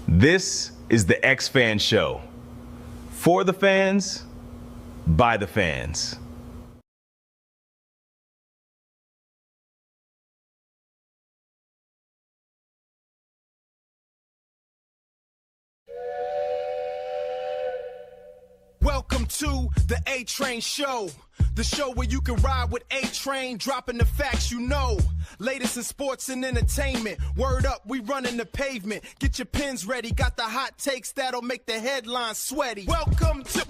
This is the X Fan Show. For the fans, by the fans. Welcome to the A-Train Show, the show where you can ride with A-Train, dropping the facts you know. Latest in sports and entertainment. Word up, we running the pavement. Get your pens ready, got the hot takes that'll make the headlines sweaty. Welcome to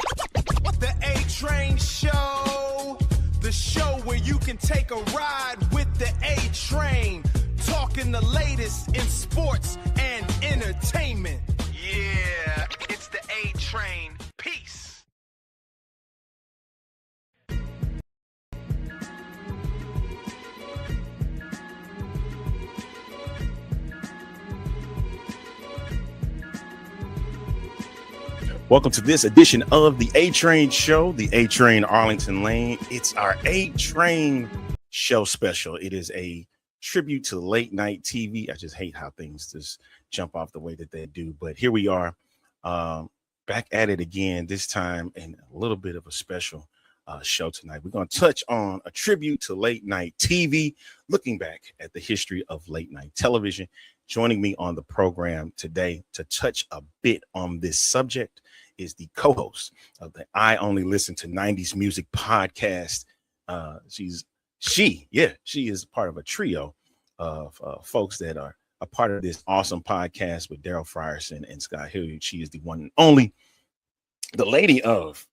the A-Train Show, the show where you can take a ride with the A-Train, talking the latest in sports and entertainment. Yeah, it's the A-Train. Peace. Welcome to this edition of the A-Train Show, the A-Train Arlington Lane. It's our A-Train Show special. It is a tribute to late night TV. I just hate how things just jump off the way that they do. But here we are, back at it again, this time in a little bit of a special show tonight. We're going to touch on a tribute to late night TV, looking back at the history of late night television. Joining me on the program today to touch a bit on this subject is the co-host of the I Only Listen to 90s Music podcast. She is part of a trio of folks that are a part of this awesome podcast with Daryl Frierson and Scott Hilliard. She is the one and only, the lady of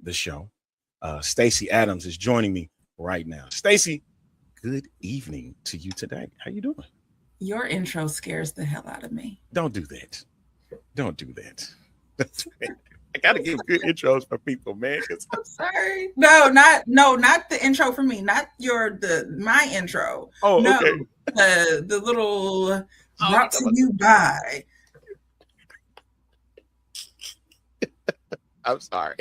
the show. Stacey Adamz is joining me right now. Stacey, good evening to you today. How you doing? Your intro scares the hell out of me. Don't do that. Don't do that. I gotta give good intros for people, man. I'm sorry. No, not the intro for me. Not my intro. Oh, no, okay. The little brought to you by. I'm sorry.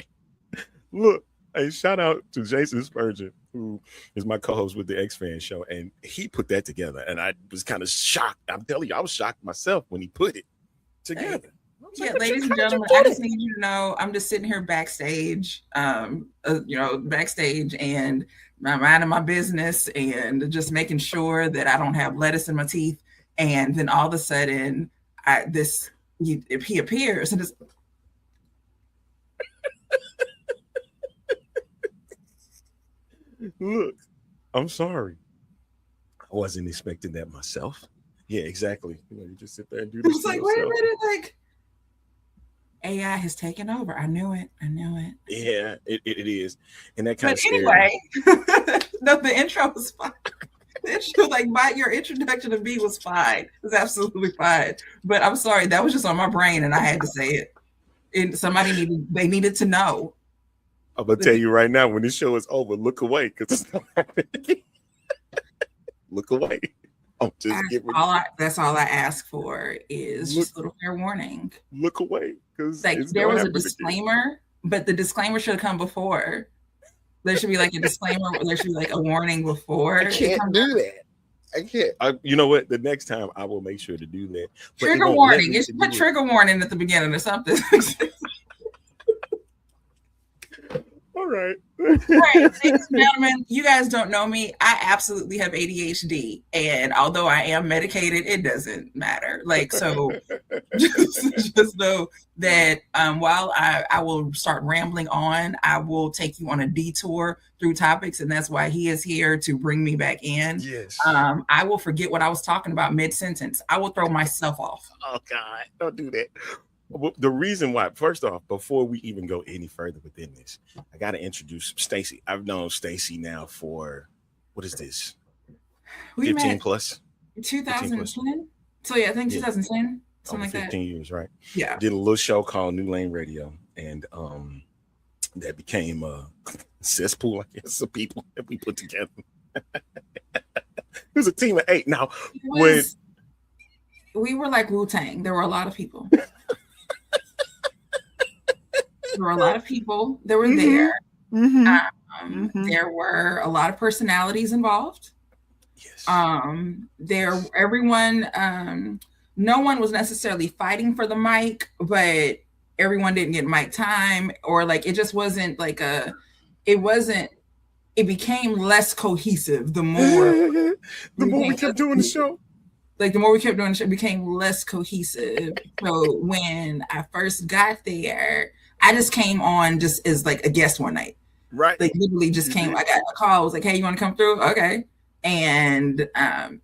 Look, a shout out to Jason Spurgeon, who is my co-host with the X Fan Show, and he put that together, and I was kind of shocked. I'm telling you, I was shocked myself when he put it together. Yeah, ladies and gentlemen, I just need you to know I'm just sitting here backstage, backstage, and I'm minding my business and just making sure that I don't have lettuce in my teeth. And then all of a sudden, he appears and it's. Look, I'm sorry. I wasn't expecting that myself. Yeah, exactly. You just sit there and do this. It's like, wait a minute, like AI has taken over. I knew it. Yeah, it is. And that kind of anyway, no, the intro was fine. The intro, your introduction to me was fine. It was absolutely fine. But I'm sorry, that was just on my brain and I had to say it. And somebody needed to know. I'm gonna tell you right now, when this show is over, look away because it's not happening. Look away. That's all I ask for is just a little fair warning. Look away, because there was a disclaimer, but the disclaimer should have come before. There should be like a disclaimer. There should be like a warning before. I can't do that. I can't. You know what? The next time I will make sure to do that. Trigger warning. It should put trigger warning at the beginning or something. All right. Ladies and gentlemen, you guys don't know me. I absolutely have ADHD. And although I am medicated, it doesn't matter. So just know that while I will start rambling on, I will take you on a detour through topics. And that's why he is here to bring me back in. Yes. I will forget what I was talking about mid-sentence. I will throw myself off. Oh, God. Don't do that. The reason why, first off, before we even go any further within this, I got to introduce Stacey. I've known Stacey now for, what is this? 15 plus? 2010? So yeah, I think 2010, something like that. 15 years, right? Yeah. Did a little show called New Lane Radio, and that became a cesspool, I guess, of people that we put together. It was a team of 8. Now, we were like Wu-Tang. There were a lot of people. There were a lot of people that were there. Mm-hmm. There were a lot of personalities involved. Yes. Everyone no one was necessarily fighting for the mic, but everyone didn't get mic time, or like it just wasn't like it became less cohesive the more we kept doing the show. Like the more we kept doing the show, it became less cohesive. So when I first got there, I just came on just as like a guest one night. Right. Like literally just came, I got a call, I was like, hey, you want to come through? Okay. And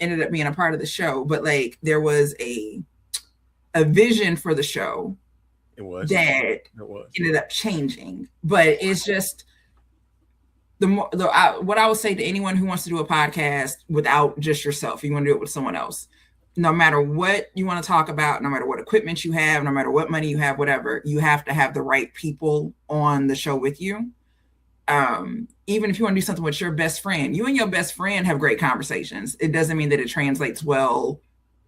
ended up being a part of the show. But like there was a vision for the show. It was. That ended up changing. But it's just what I would say to anyone who wants to do a podcast without just yourself, you want to do it with someone else. No matter what you want to talk about, no matter what equipment you have, no matter what money you have, whatever, you have to have the right people on the show with you. Even if you want to do something with your best friend, you and your best friend have great conversations. It doesn't mean that it translates well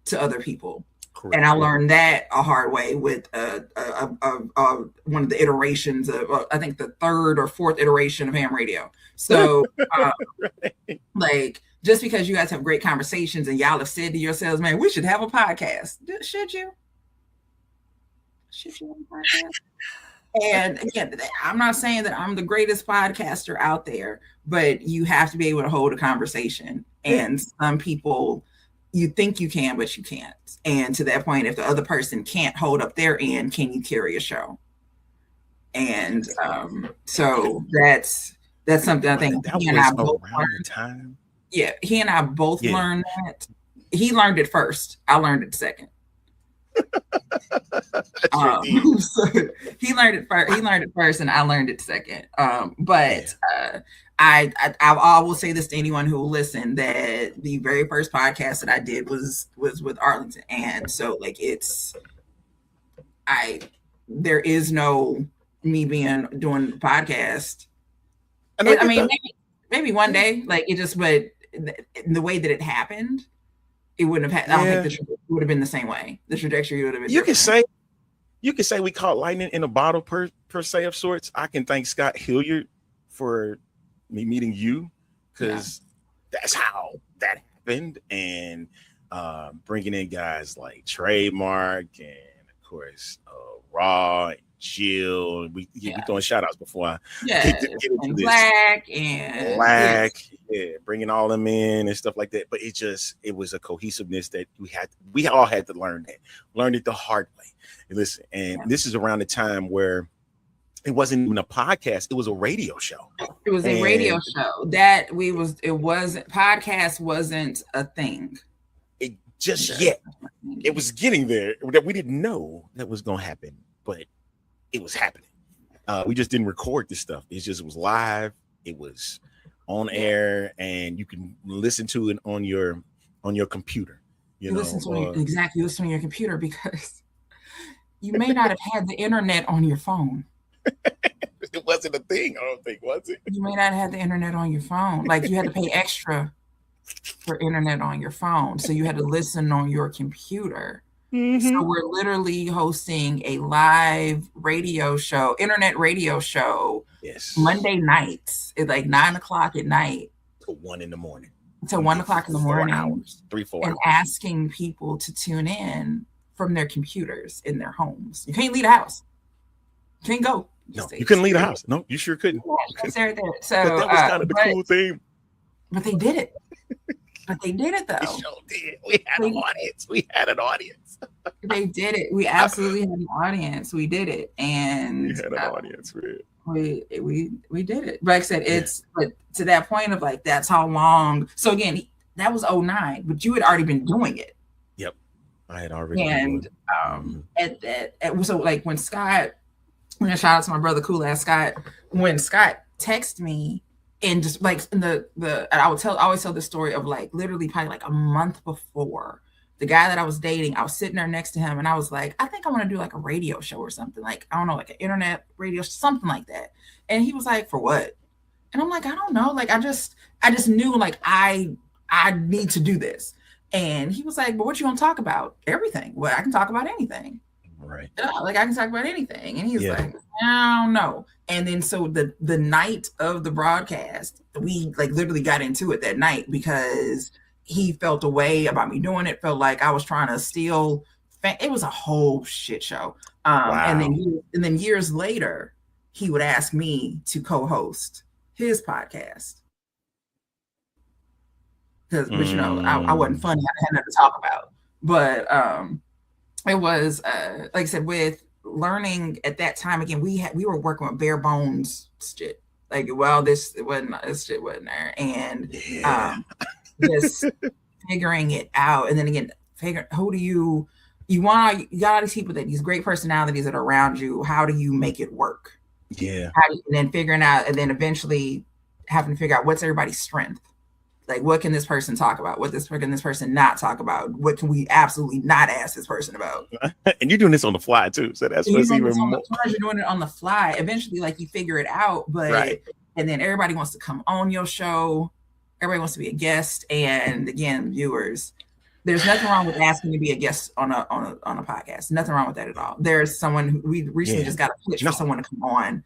to other people. Correct. And I learned that a hard way with one of the iterations of, I think the third or fourth iteration of ham radio. So right. Like, just because you guys have great conversations and y'all have said to yourselves, man, we should have a podcast. Should you? Should you have a podcast? And again, I'm not saying that I'm the greatest podcaster out there, but you have to be able to hold a conversation. And some people, you think you can, but you can't. And to that point, if the other person can't hold up their end, can you carry a show? And so that's something I think that was around the time. Yeah, he and I both learned that. He learned it first. I learned it second. So he learned it first. He learned it first, and I learned it second. But I will say this to anyone who will listen, that the very first podcast that I did was with Arlington, and so like there is no me doing the podcast. I mean, maybe one day, like it just, but the way that it happened, it wouldn't have had. I don't think the trajectory would have been the same way. The trajectory would have been. You can say we caught lightning in a bottle per se of sorts. I can thank Scott Hilliard for me meeting you, because that's how that happened, and bringing in guys like Trademark and of course Raw and Jill. We throwing shout outs before I get into this. Black, bringing all them in and stuff like that. But it was a cohesiveness that we all had to learn it the hard way. And listen, and this is around the time where it wasn't even a podcast, it was a radio show. It was a radio show podcast wasn't a thing. It yet. It was getting there, that we didn't know that was gonna happen, but it was happening. We just didn't record this stuff. It was live, it was on air, and you can listen to it on your computer. You listen to your computer, because you may not have had the internet on your phone. It wasn't a thing, I don't think, was it? You may not have the internet on your phone. Like you had to pay extra for internet on your phone, so you had to listen on your computer. Mm-hmm. So we're literally hosting a live radio show, internet radio show, Monday nights at like 9:00 at night to 1 a.m. To 1:00 in the morning. 3-4 hours. And asking people to tune in from their computers in their homes. You can't leave the house. You can't go. No, you couldn't leave the house. No, you sure couldn't. Yeah, so but that was kind of the cool thing. But they did it. But they did it though. We sure did. We had an audience. We had an audience. They did it. We absolutely had an audience. We did it, and we had an audience. We did it. But like I said, but to that point of like that's how long. So again, that was 2009, but you had already been doing it. Yep, I had already. And so like when Scott. Shout out to my brother, cool ass Scott. When Scott texted me, and just like in the I always tell the story of like literally probably like a month before, the guy that I was dating, I was sitting there next to him, and I was like, I think I want to do like a radio show or something, like I don't know, like an internet radio, something like that. And he was like, for what? And I'm like, I don't know, like I just knew like I need to do this. And he was like, but what you want to talk about? Everything. Well, I can talk about anything. Right. Like I can talk about anything. And he's like, I don't know. And then so the night of the broadcast, we like literally got into it that night, because he felt a way about me doing it, felt like I was trying to steal. It was a whole shit show. Wow. And then years later, he would ask me to co-host his podcast. But you know, I wasn't funny. I had nothing to talk about. But it was like I said, with learning at that time again, we were working with bare bones shit. Like, well, this shit wasn't there, and just figuring it out. And then again, who do you got all these people, these great personalities that are around you. How do you make it work? Yeah. And then figuring out, and then eventually having to figure out what's everybody's strength. Like, what can this person talk about? What can this person not talk about? What can we absolutely not ask this person about? And you're doing this on the fly too, so that's what's even more. You're doing it on the fly. Eventually, like, you figure it out, but right. And then everybody wants to come on your show. Everybody wants to be a guest, and again, viewers. There's nothing wrong with asking to be a guest on a podcast. Nothing wrong with that at all. There's someone who we recently just got a pitch for someone to come on.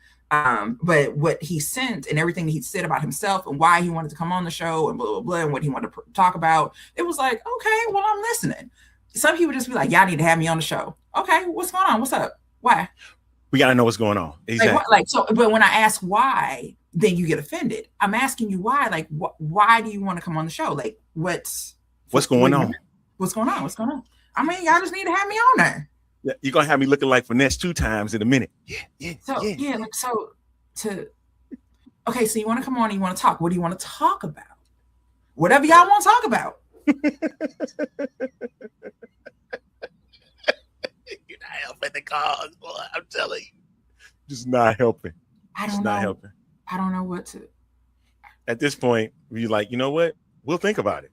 But what he sent and everything he said about himself and why he wanted to come on the show and blah, blah, blah, and what he wanted to talk about, it was like, okay, well, I'm listening. Some people just be like, y'all need to have me on the show. Okay, what's going on? What's up? Why? We got to know what's going on. Exactly. But when I ask why, then you get offended. I'm asking you why. Like, why do you want to come on the show? Like, what's going on? What's going on? What's going on? I mean, y'all just need to have me on there. Yeah, you're gonna have me looking like finesse 2 times in a minute. So you want to come on and you want to talk. What do you want to talk about? Whatever y'all want to talk about. You're not helping the cause, boy. I'm telling you. Just not helping. I don't know what to. At this point, you're like, you know what? We'll think about it.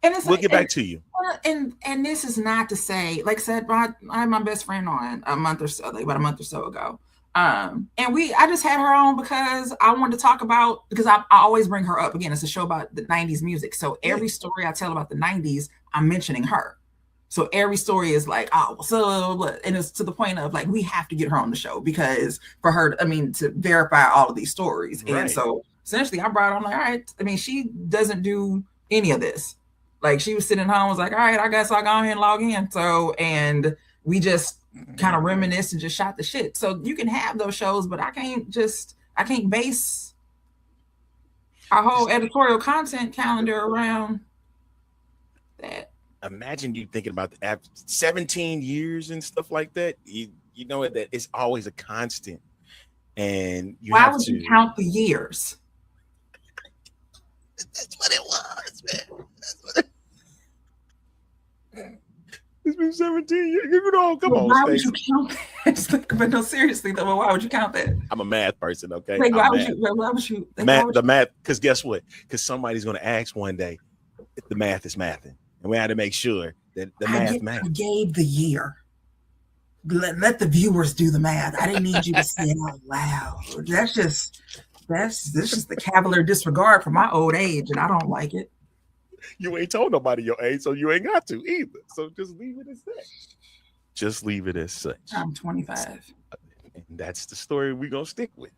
And we'll get back to you. And this is not to say, like I said, I had my best friend on about a month or so ago. And I just had her on because I wanted to talk about, because I always bring her up. Again, it's a show about the 90s music. So every story I tell about the 90s, I'm mentioning her. So every story is like, and it's to the point of like, we have to get her on the show because for her, to verify all of these stories. Right. And so essentially I brought on, like, all right, she doesn't do any of this. Like, she was sitting home, was like, all right, I guess I'll go ahead and log in. So, and we just kind of reminisced and just shot the shit. So you can have those shows, but I can't base our whole editorial content calendar around that. Imagine you thinking about the 17 years and stuff like that. You know that it's always a constant. And why would you count the years? That's what it was, man. It's been 17 years. Come on. Why would you count that? But no, seriously though, why would you count that? I'm a math person, okay? Like, why would you? The math, because guess what? Because somebody's going to ask one day if the math is mathing. And we had to make sure that the math. I gave the year. Let the viewers do the math. I didn't need you to say it out loud. That's just the cavalier disregard for my old age, and I don't like it. You ain't told nobody your age, so you ain't got to either. So just leave it as such. I'm 25. And that's the story we're going to stick with.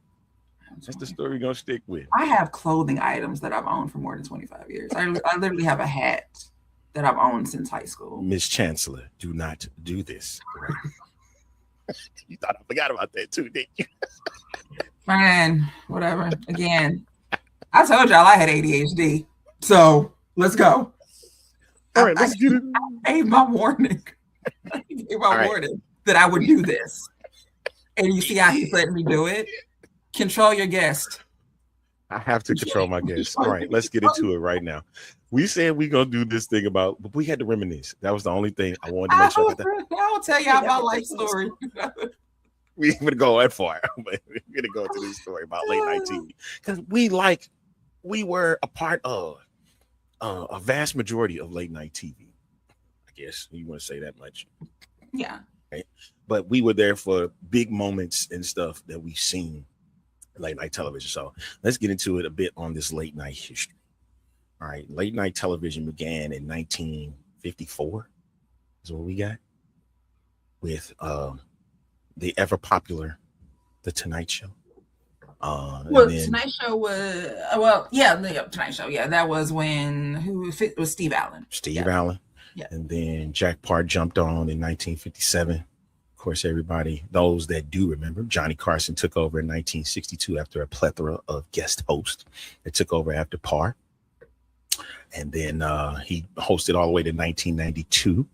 I have clothing items that I've owned for more than 25 years. I literally have a hat that I've owned since high school. Miss Chancellor, do not do this. Right? You thought I forgot about that too, didn't you? Fine, whatever. Again, I told y'all I had ADHD. So let's go. All right, let's get it. I gave my warning. Warning that I would do this. And you see how he's letting me do it? Control your guest. I have to control my guest. All right, let's get into it right now. We said we're going to do this thing but we had to reminisce. That was the only thing I wanted to make sure. I'll tell y'all my life story. We ain't going to go that far. But we're going to go to this story about late night TV. Because we were a part of a vast majority of late night TV. I guess you want to say that much. Yeah. Right? But we were there for big moments and stuff that we've seen late night television. So let's get into it a bit on this late night history. All right. Late night television began in 1954 is what we got with the ever popular The Tonight Show. Well, Tonight Show was the Tonight Show. Yeah, that was when it was Steve Allen. Steve Allen. Yeah. And then Jack Parr jumped on in 1957. Of course, those that do remember, Johnny Carson took over in 1962 after a plethora of guest hosts that took over after Parr. And then he hosted all the way to 1992.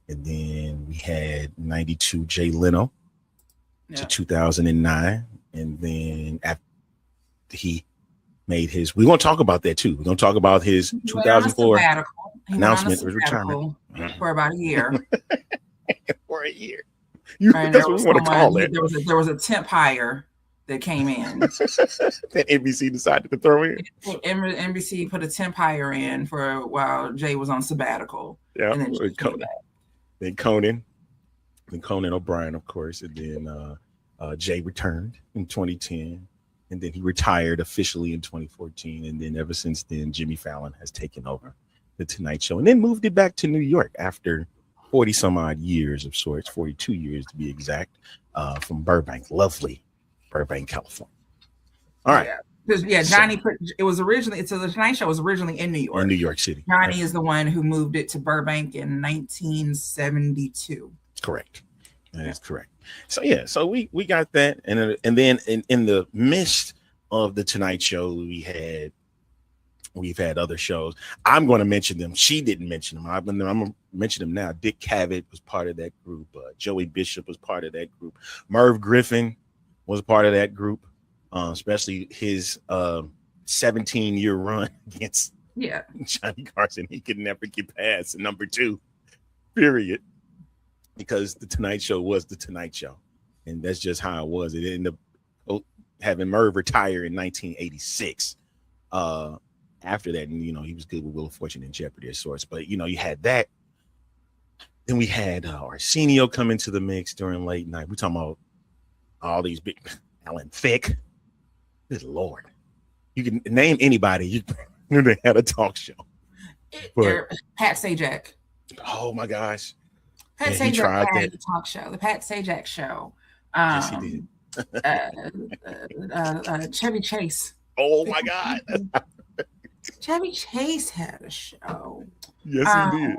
And then we had 92 Jay Leno to 2009. And then after he made we're going to talk about that too. We're going to talk about his 2004 announcement of retirement for about a year. For a year. That's what we want to call it. There was a temp hire that came in that NBC decided to throw in. NBC put a temp hire in for while Jay was on sabbatical. Yeah, and then Conan O'Brien, of course, and then Jay returned in 2010, and then he retired officially in 2014, and then ever since then, Jimmy Fallon has taken over the Tonight Show, and then moved it back to New York after 40 some odd years of sorts, 42 years to be exact, from Burbank, lovely Burbank, California. All right. Johnny the Tonight Show was originally in New York. In New York City. Johnny is the one who moved it to Burbank in 1972. Correct. That is correct. So we got that, and then in the midst of the Tonight Show, we've had other shows. I'm going to mention them. She didn't mention them. I'm going to mention them now. Dick Cavett was part of that group. Joey Bishop was part of that group. Merv Griffin was part of that group, especially his 17-year run against Johnny Carson. He could never get past number 2, period, because the Tonight Show was the Tonight Show, and that's just how it was. It ended up having Merv retire in 1986. After that, and he was good with Wheel of Fortune and Jeopardy of sorts, but you had that. Then we had Arsenio come into the mix during late night. We're talking about all these big Alan Thicke. Good Lord, you can name anybody you they had a talk show. Pat Sajak. Oh my gosh, Pat Sajak had a talk show. The Pat Sajak Show. Yes, he did. Chevy Chase. Oh my God. Chevy Chase had a show. Yes, he did.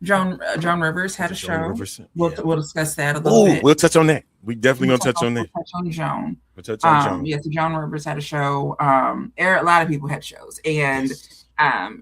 Joan Rivers had a show. We'll discuss that a little bit. We'll touch on that. We definitely gonna touch on that. We'll touch on Joan. Yes, Joan Rivers had a show. A lot of people had shows, and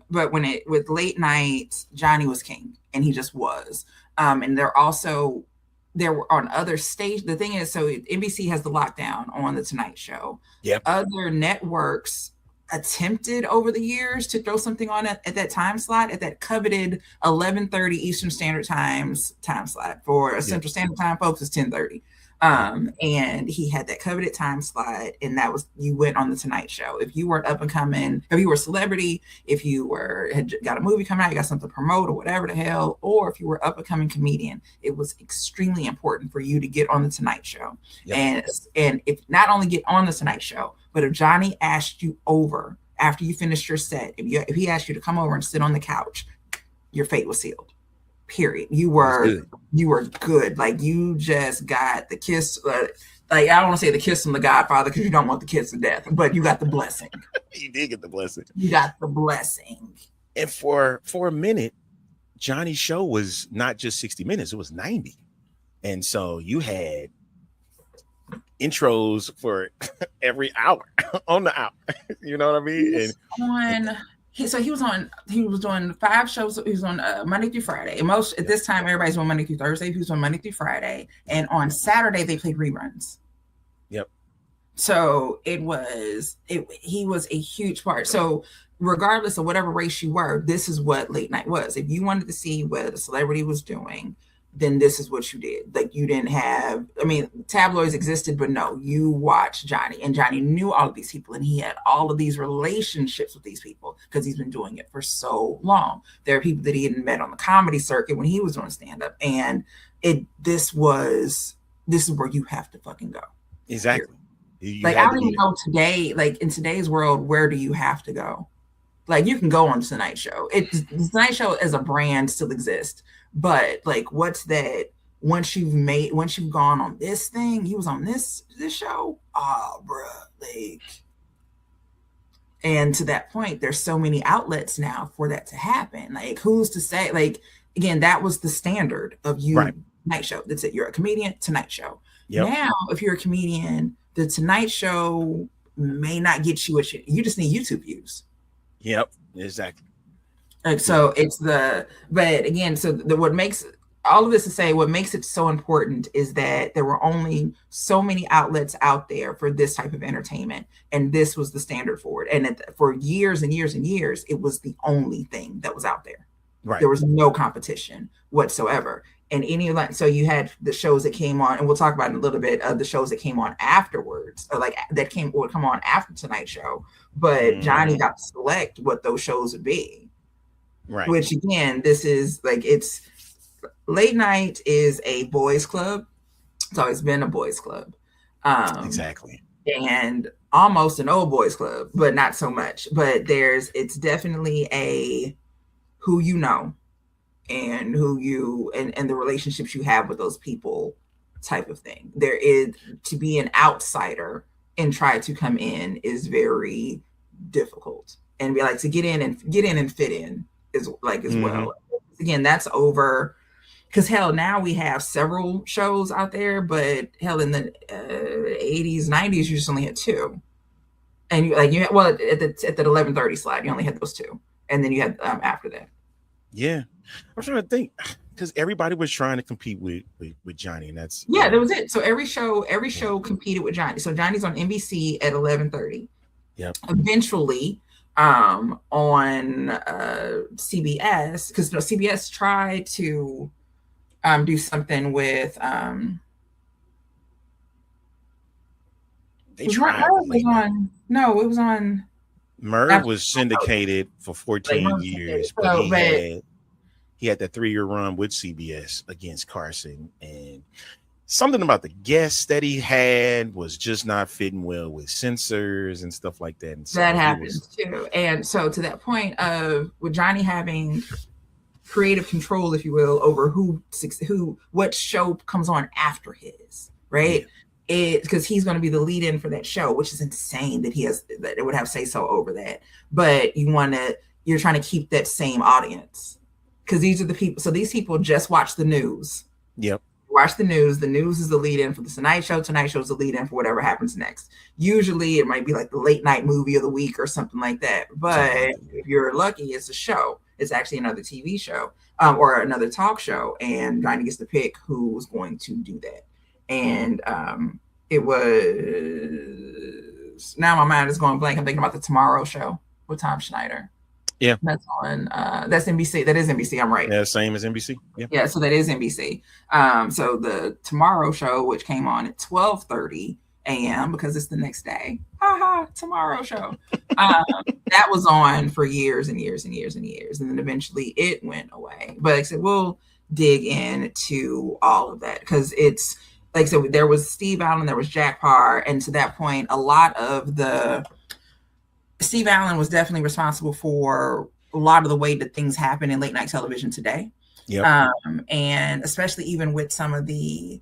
but with late night, Johnny was king, and he just was. And there were on other stations. The thing is, so NBC has the lockdown on the Tonight Show. Yep. Other networks attempted over the years to throw something on at that time slot, at that coveted 11:30 Eastern Standard time slot. For Central Standard Time folks, it's 10:30. And he had that coveted time slot, and that was, you went on the Tonight Show. If you weren't up and coming, if you were a celebrity, if you had got a movie coming out, you got something to promote or whatever the hell, or if you were up and coming comedian, it was extremely important for you to get on the Tonight Show. Yep. And if not only get on the Tonight Show, but if Johnny asked you over after you finished your set, if he asked you to come over and sit on the couch, your fate was sealed. Period. You were good. Like, you just got the kiss. I don't want to say the kiss from the Godfather, because you don't want the kiss of death, but you got the blessing. You did get the blessing. You got the blessing. And for a minute, Johnny's show was not just 60 minutes; it was 90. And so you had intros for every hour on the hour. You know what I mean? He was doing 5 shows. He was on Monday through Friday. And at this time, everybody's on Monday through Thursday. He was on Monday through Friday. And on Saturday, they played reruns. Yep. So he was a huge part. So regardless of whatever race you were, this is what late night was. If you wanted to see what a celebrity was doing, then this is what you did. Like, you didn't have, tabloids existed, but no, you watched Johnny, and Johnny knew all of these people, and he had all of these relationships with these people because he's been doing it for so long. There are people that he hadn't met on the comedy circuit when he was doing stand-up, and this is where you have to fucking go. Exactly. I don't even know today, like in today's world, where do you have to go? Like, you can go on Tonight Show. The Tonight Show as a brand still exists. But like, what's that? Once you've gone on this thing, he was on this show. oh, bruh, like, and to that point, there's so many outlets now for that to happen. Like, who's to say? Like, again, that was the standard of you Right. Night Show. That's it. You're a comedian, Tonight Show. Yep. Now, if you're a comedian, the Tonight Show may not get you what you just need YouTube views. Yep. Exactly. Like, so it's but again, so what makes all of this to say, what makes it so important is that there were only so many outlets out there for this type of entertainment, and this was the standard for it. And for years and years and years, it was the only thing that was out there. Right. There was no competition whatsoever. And so you had the shows that came on, and we'll talk about in a little bit of the shows that came on afterwards, or like that would come on after Tonight Show. But Johnny got to select what those shows would be. Right. Which again, this is like, it's late night is a boys' club. It's always been a boys' club. Exactly. And almost an old boys' club, but not so much. But it's definitely a who you know and who you and the relationships you have with those people type of thing. There is, to be an outsider and try to come in is very difficult. And be like, to get in and fit in is like as well. Again, that's over, because hell, now we have several shows out there, but hell, in the 80s, 90s, you just only had two. And at the 11:30 slot, you only had those two, and then you had after that. Yeah, I'm trying to think, because everybody was trying to compete with Johnny, and that's that was it. So every show competed with Johnny. So Johnny's on NBC at 11:30. Yep. Eventually, on CBS, because CBS tried to do something with they tried. It was on. Merv was syndicated for 14 years, but he had that 3-year run with CBS against Carson, and something about the guests that he had was just not fitting well with censors and stuff like that. And so that happens too. And so, to that point of with Johnny having creative control, if you will, over what show comes on after his, right? Yeah. Because he's going to be the lead-in for that show, which is insane that that it would have say so over that. But you're trying to keep that same audience, because these are the people. So these people just watch the news. Yep. Watch the news. The news is the lead-in for the Tonight Show. Tonight Show is the lead-in for whatever happens next. Usually it might be like the late night movie of the week or something like that. But if you're lucky, it's a show. It's actually another TV show or another talk show, and Johnny gets to pick who's going to do that. And it was, now my mind is going blank. I'm thinking about the Tomorrow Show with Tom Schneider. Yeah, that's on. That's NBC. That is NBC. I'm right. Yeah, same as NBC. Yeah. So that is NBC. So the Tomorrow Show, which came on at 12:30 a.m. because it's the next day. Tomorrow Show. That was on for years and years and years and years, and then eventually it went away. But like I said, we'll dig into all of that, because it's like I said, there was Steve Allen, there was Jack Parr, and to that point, a lot of Steve Allen was definitely responsible for a lot of the way that things happen in late night television today. Yeah. And especially even with some of the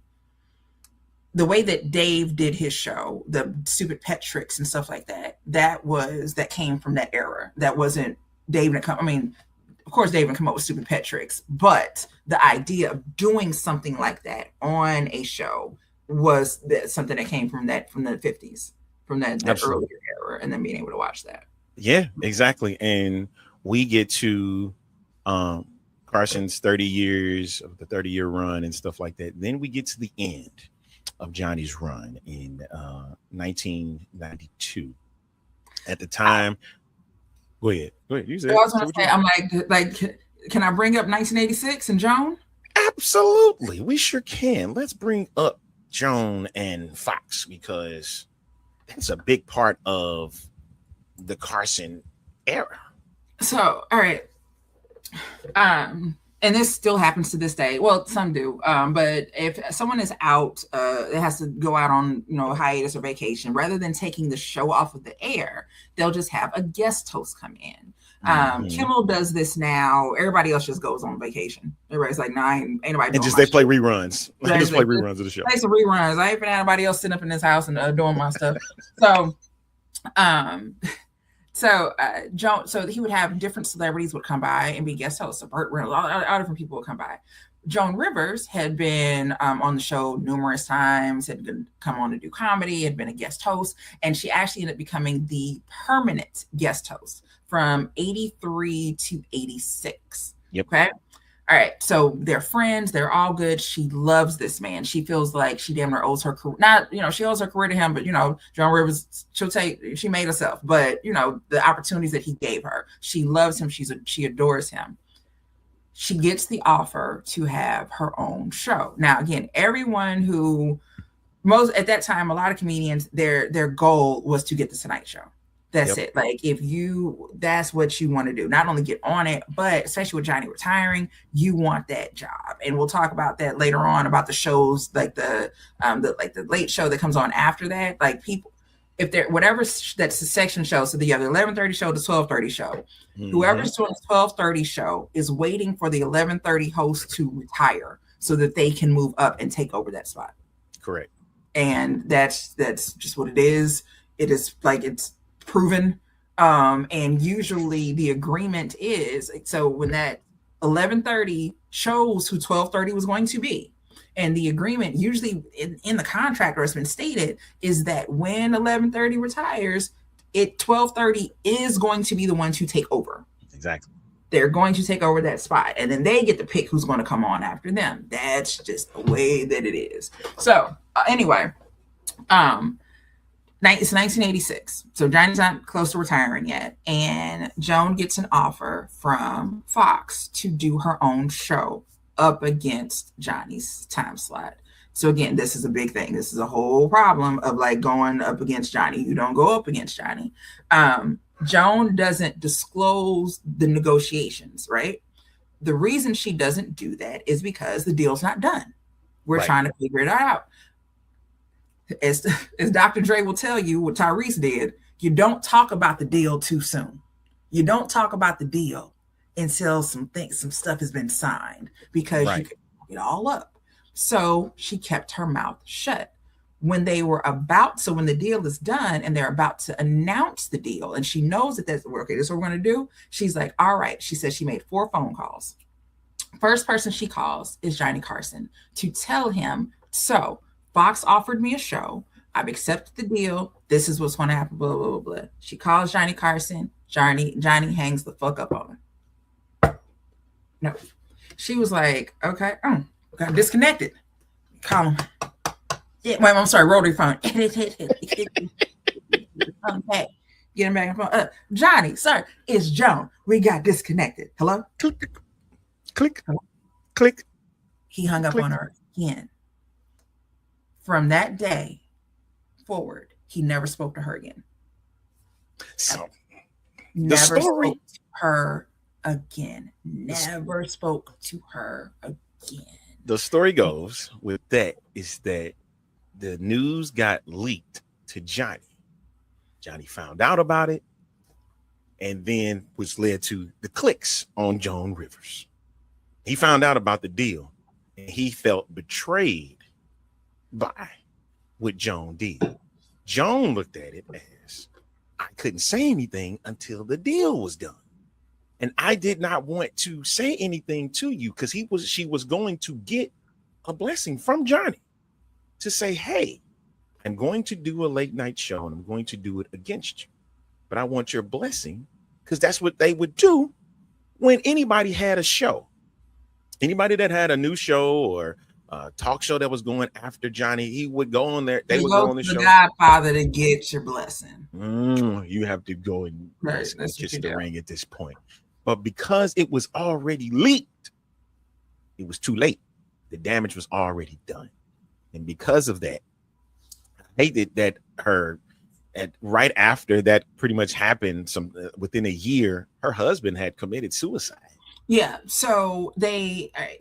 way that Dave did his show, the stupid pet tricks and stuff like that, that came from that era. That wasn't Dave. Of course, Dave didn't come up with stupid pet tricks, but the idea of doing something like that on a show was something that came from the 50s, from that earlier era, and then being able to watch that. Yeah, exactly. And we get to Carson's 30 years of the 30-year run and stuff like that. Then we get to the end of Johnny's run in 1992. At the time, go ahead. You said. I was going to say, I'm like, can I bring up 1986 and Joan? Absolutely, we sure can. Let's bring up Joan and Fox, because it's a big part of the Carson era. So, all right. And this still happens to this day. Well, some do. But if someone is out, it has to go out on, hiatus or vacation, rather than taking the show off of the air, they'll just have a guest host come in. Kimmel does this now. Everybody else just goes on vacation. Everybody's like, nah, ain't nobody doing they play reruns. They just play reruns of the show. Play some reruns. I ain't been anybody else sitting up in this house and doing my stuff. So, Joan, so he would have different celebrities would come by and be guest hosts. So Burt Reynolds, all different people would come by. Joan Rivers had been on the show numerous times, had come on to do comedy, had been a guest host, and she actually ended up becoming the permanent guest host from 83 to 86. Yep. Okay. All right. So they're friends. They're all good. She loves this man. She feels like she damn near owes her career. Not, she owes her career to him, but, Joan Rivers, she made herself. But, the opportunities that he gave her, she loves him. She adores him. She gets the offer to have her own show. Now, again, everyone at that time, a lot of comedians, their goal was to get the Tonight Show. That's it. Like, that's what you want to do, not only get on it, but especially with Johnny retiring, you want that job. And we'll talk about that later on, about the shows, like the late show that comes on after that. Like, people, if they're whatever that's the section show, so you have the 11:30 show, the 12:30 show. Whoever's doing the 12:30 show is waiting for the 11:30 host to retire so that they can move up and take over that spot. Correct. And that's just what it is. It is like, it's proven. And usually the agreement is, so when that 11:30 shows who 12:30 was going to be. And the agreement usually in the contract, or it's been stated, is that when 11:30 retires, 12:30 is going to be the one to take over. Exactly. They're going to take over that spot, and then they get to pick who's going to come on after them. That's just the way that it is. So anyway, it's 1986. So Johnny's not close to retiring yet, and Joan gets an offer from Fox to do her own show up against Johnny's time slot. So again, this is a big thing. This is a whole problem of like going up against Johnny. You don't go up against Johnny. Joan doesn't disclose the negotiations, right? The reason she doesn't do that is because the deal's not done. We're trying to figure it out. As Dr. Dre will tell you, what Tyrese did, you don't talk about the deal too soon. You don't talk about the deal until some stuff has been signed, because you can fuck it all up. So she kept her mouth shut. When the deal is done and they're about to announce the deal, and she knows that this is what we're going to do, she's like, all right. She says she made 4 phone calls. First person she calls is Johnny Carson to tell him, so Fox offered me a show. I've accepted the deal. This is what's going to happen, blah, blah, blah, blah. She calls Johnny Carson. Johnny hangs the fuck up on her. No. She was like, okay, got disconnected. Call him. Yeah, wait, I'm sorry, rotary phone. Get him back on phone. Johnny, sir, it's Joan. We got disconnected. Hello? Click. Click. He hung up on her again. From that day forward, he never spoke to her again. So never spoke to her again. Never spoke to her again. The story goes with that is that the news got leaked to Johnny. Johnny found out about it, and then which led to the clicks on Joan Rivers. He found out about the deal, and he felt betrayed by what Joan did. Joan looked at it as, I couldn't say anything until the deal was done. And I did not want to say anything to you because she was going to get a blessing from Johnny to say, hey, I'm going to do a late night show and I'm going to do it against you. But I want your blessing, because that's what they would do when anybody had a show. Anybody that had a new show or a talk show that was going after Johnny, he would go on there. They would go on the show. Godfather to get your blessing. You have to go and kiss the ring at this point. But because it was already leaked, it was too late. The damage was already done. And because of that, I hated that right after that pretty much happened, within a year, her husband had committed suicide. Yeah. So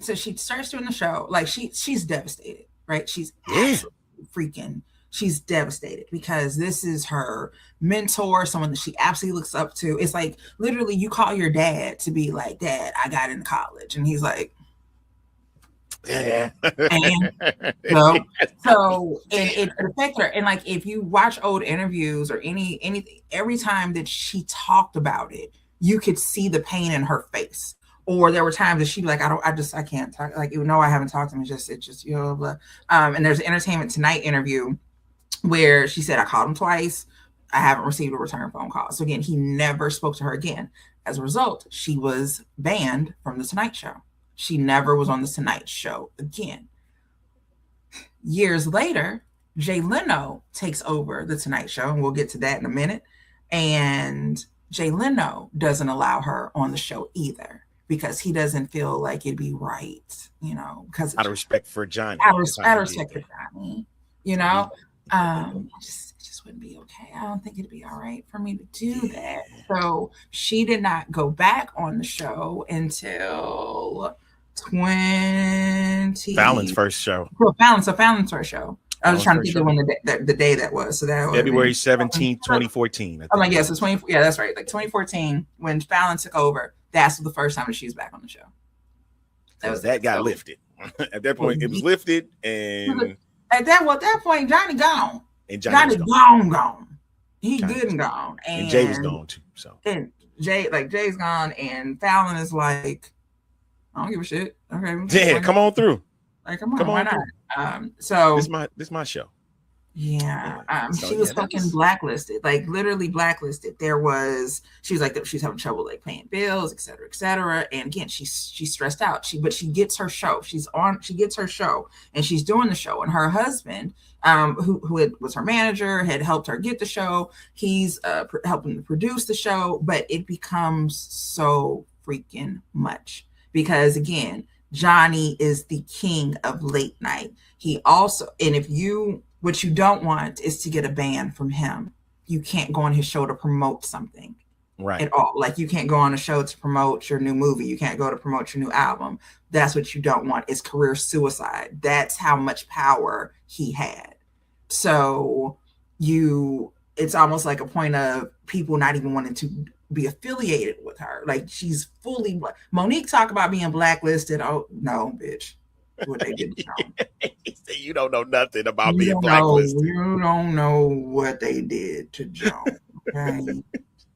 so she starts doing the show. Like she's devastated, right? She's absolutely freaking She's devastated because this is her mentor, someone that she absolutely looks up to. It's like literally you call your dad to be like, Dad, I got into college. And he's like, Yeah. and so it affected her. And like if you watch old interviews or anything, every time that she talked about it, you could see the pain in her face. Or there were times that she'd be like, I can't talk. Like, even though I haven't talked to him, it's just, you know, blah. And there's an Entertainment Tonight interview where she said, I called him twice. I haven't received a return phone call. So again, he never spoke to her again. As a result, she was banned from the Tonight Show. She never was on the Tonight Show again. Years later, Jay Leno takes over the Tonight Show, and we'll get to that in a minute. And Jay Leno doesn't allow her on the show either, because he doesn't feel like it'd be right, you know, because out of respect for Johnny. Out of respect for Johnny, you know. It just wouldn't be okay. I don't think it'd be all right for me to do that. So she did not go back on the show until Fallon's first show. Well, Fallon's first show. I was trying to think of when the day that was. So that February 17th, 2014. Oh my God, so 20. Yeah, that's right. Like 2014, when Fallon took over, that's the first time that she was back on the show. That got lifted. At that point, it was lifted, and at that point, Johnny gone. And Johnny gone. He good and gone. And Jay was gone too. So and Jay's gone, and Fallon is like, I don't give a shit. Okay, yeah, come on through. Like, come on, why not? So this my show. Yeah. She was fucking blacklisted, like literally blacklisted. She was like, she's having trouble like paying bills, et cetera, et cetera. And again, she's stressed out. But she gets her show. She gets her show, and she's doing the show. And her husband, who was her manager, had helped her get the show. He's helping to produce the show, but it becomes so freaking much because again, Johnny is the king of late night. He also, and what you don't want is to get a ban from him. You can't go on his show to promote something at all. Like you can't go on a show to promote your new movie. You can't go to promote your new album. That's what you don't want, is career suicide. That's how much power he had. So it's almost like a point of people not even wanting to be affiliated with her. Like she's fully, Monique talk about being blacklisted. Oh no, bitch. What they did to Joan. You don't know nothing about being blacklisted. You don't know what they did to Joan. Okay?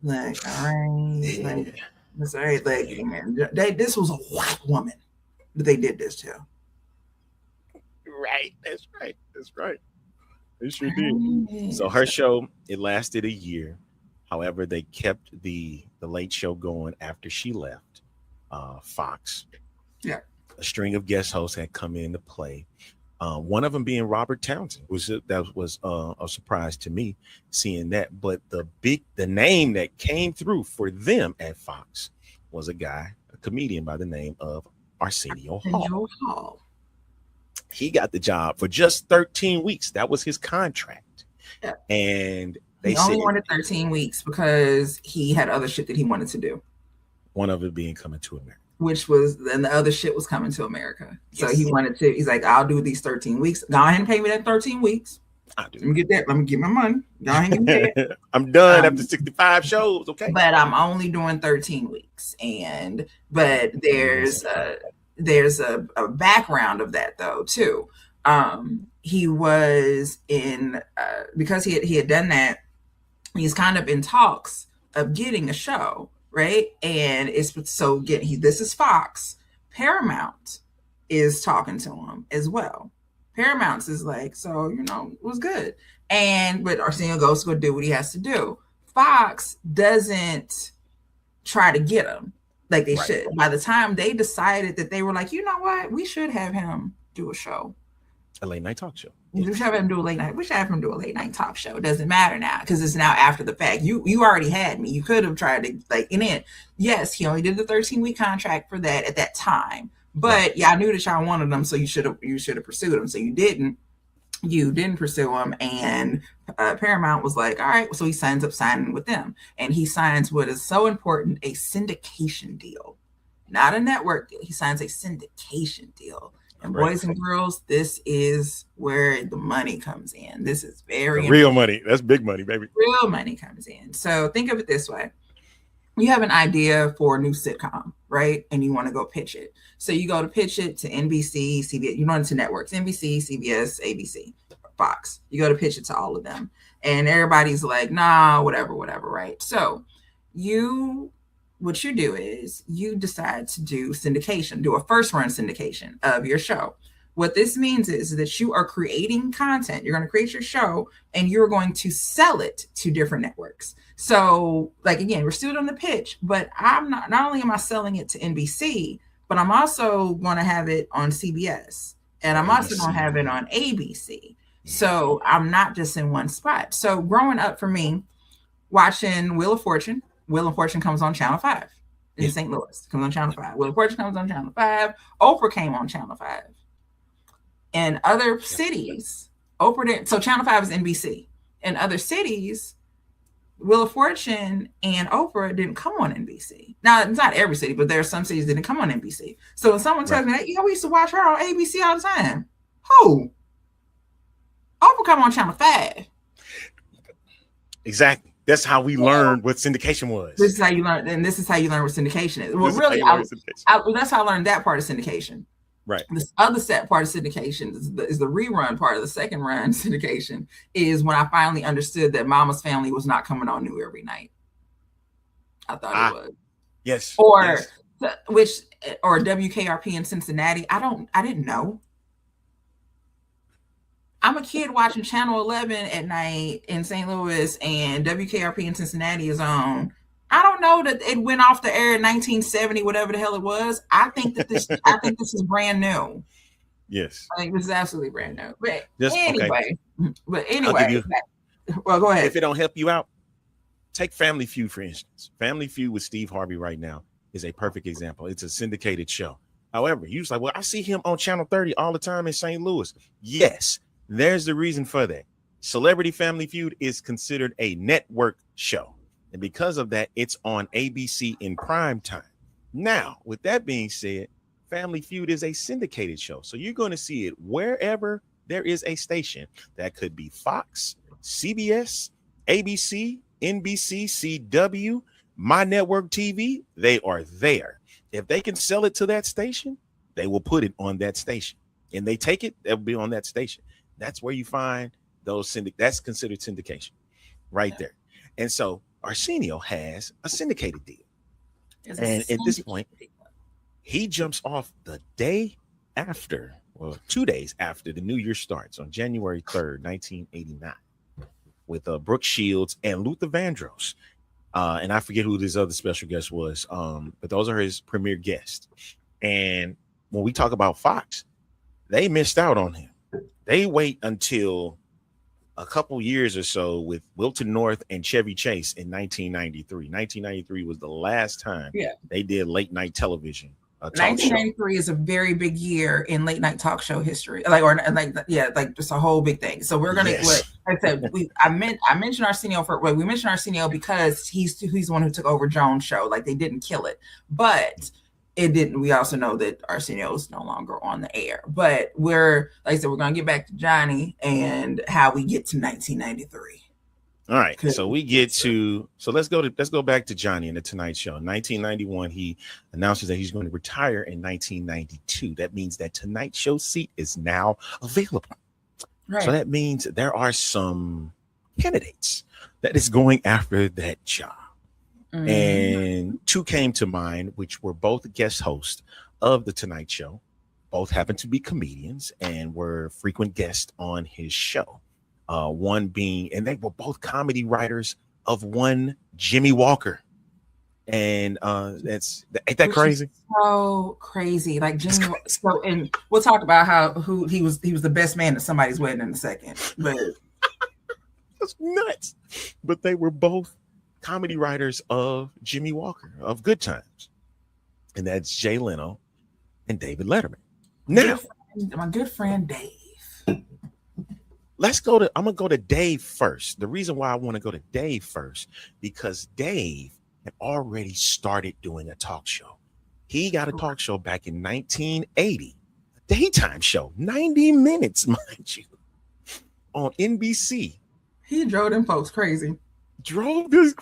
Like, all right. That's all right. Like, man, this was a white woman that they did this to. Right. That's right. They sure did. So her show, it lasted a year. However, they kept the late show going after she left Fox. Yeah. A string of guest hosts had come into play. One of them being Robert Townsend, that was a surprise to me seeing that. But the name that came through for them at Fox was a comedian by the name of Arsenio Hall. He got the job for just 13 weeks. That was his contract. Yeah. And he only wanted 13 weeks because he had other shit that he wanted to do. One of it being Coming to America. And the other shit was Coming to America. So he's like, I'll do these 13 weeks. Go ahead and pay me that 13 weeks. Let me get that. Let me get my money. Go ahead and get that. I'm done after 65 shows. Okay. But I'm only doing 13 weeks. But there's a background of that though, too. He was because he had done that, he's kind of in talks of getting a show. Right. And this is Fox. Paramount is talking to him as well. Paramount is like, so, it was good. But Arsenio goes to go do what he has to do. Fox doesn't try to get him like they should. By the time they decided that they were like, you know what, we should have him do a show. A late night talk show. We should have him do a late night. We should have him do a late night talk show. It doesn't matter now because it's now after the fact. You already had me. You could have tried to and then yes, he only did the 13-week contract for that at that time. But I knew that y'all wanted him, so you should have pursued him. So you didn't pursue him, and Paramount was like, all right. So he signs up signing with them, and he signs what is so important, a syndication deal, not a network deal. He signs a syndication deal. And boys and girls, this is where the money comes in. This is very real money. That's big money, baby. Real money comes in. So think of it this way. You have an idea for a new sitcom, right? And you want to go pitch it. So you go to pitch it to NBC, CBS, you run to networks, NBC, CBS, ABC, Fox. You go to pitch it to all of them. And everybody's like, nah, whatever, right? So what you do is you decide to do syndication, do a first run syndication of your show. What this means is that you are creating content. You're going to create your show and you're going to sell it to different networks. So like, again, we're still on the pitch, but not only am I selling it to NBC, but I'm also going to have it on CBS and I'm also going to have it on ABC. So I'm not just in one spot. So growing up for me, watching Wheel of Fortune comes on Channel 5 in St. Louis. Comes on Channel 5. Wheel of Fortune comes on Channel 5. Oprah came on Channel 5. In other cities, Oprah didn't. So Channel 5 is NBC. In other cities, Wheel of Fortune and Oprah didn't come on NBC. Now, it's not every city, but there are some cities that didn't come on NBC. So when someone tells me that, we used to watch her on ABC all the time. Who? Oprah come on Channel 5. Exactly. That's how we learned what syndication was. This is how you learn, and this is how you learn what syndication is. Well, really, that's how I learned that part of syndication. Right. This other set part of syndication is the rerun part of the second run syndication is when I finally understood that Mama's Family was not coming on new every night. I thought it was. Yes. Or WKRP in Cincinnati. I didn't know. I'm a kid watching Channel 11 at night in St. Louis and WKRP in Cincinnati is on. I don't know that it went off the air in 1970, whatever the hell it was. I think this is brand new. Yes. I think this is absolutely brand new. But anyway, well, go ahead. If it don't help you out, take Family Feud, for instance. Family Feud with Steve Harvey right now is a perfect example. It's a syndicated show. However, you was like, well, I see him on Channel 30 all the time in St. Louis. Yes, there's the reason for that. Celebrity Family Feud is considered a network show. And because of that, it's on ABC in prime time. Now, with that being said, Family Feud is a syndicated show. So you're going to see it wherever there is a station. That could be Fox, CBS, ABC, NBC, CW, My Network TV. They are there. If they can sell it to that station, they will put it on that station. And they take it, they'll be on that station. That's where you find those that's considered syndication right there. And so Arsenio has a syndicated deal. And at this point, he jumps off the day after, 2 days after the new year starts on January 3rd, 1989, with Brooke Shields and Luther Vandross. And I forget who this other special guest was, but those are his premier guests. And when we talk about Fox, they missed out on him. They wait until a couple years or so with Wilton North and Chevy Chase in 1993. 1993 was the last time they did late night television. 1993 is a very big year in late night talk show history. Just a whole big thing. So we're gonna. Like I said, I mentioned Arsenio we mentioned Arsenio because he's the one who took over Jones' show. Like they didn't kill it, but it didn't. We also know that Arsenio is no longer on the air. But we're gonna get back to Johnny and how we get to 1993. All right, so let's go back to Johnny and the Tonight Show. 1991, he announces that he's going to retire in 1992. That means that Tonight Show seat is now available. Right. So that means there are some candidates that is going after that job. Mm-hmm. And two came to mind, which were both guest hosts of the Tonight Show. Both happened to be comedians and were frequent guests on his show. One being, and they were both comedy writers of one Jimmy Walker. And ain't that crazy? So crazy. Like Jimmy. So, and we'll talk about who he was the best man at somebody's wedding in a second. But that's nuts. But they were both comedy writers of Jimmy Walker, of Good Times. And that's Jay Leno and David Letterman. Now, my good friend Dave. I'm gonna go to Dave first. The reason why I want to go to Dave first, because Dave had already started doing a talk show. He got a talk show back in 1980, daytime show, 90 minutes, mind you, on NBC. He drove them folks crazy. Drove this,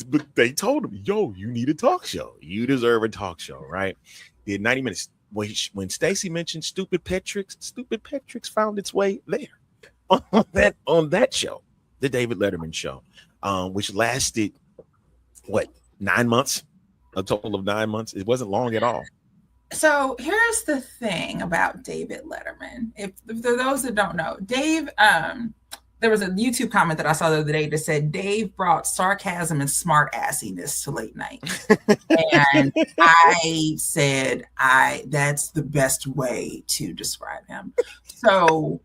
but they told him, yo, you need a talk show. You deserve a talk show, right? Did 90 minutes. When Stacey mentioned Stupid Pet Tricks found its way there on that show, the David Letterman show, which lasted, 9 months? A total of 9 months. It wasn't long at all. So here's the thing about David Letterman. If for those that don't know, Dave, there was a YouTube comment that I saw the other day that said Dave brought sarcasm and smart assiness to late night. And I said, that's the best way to describe him. So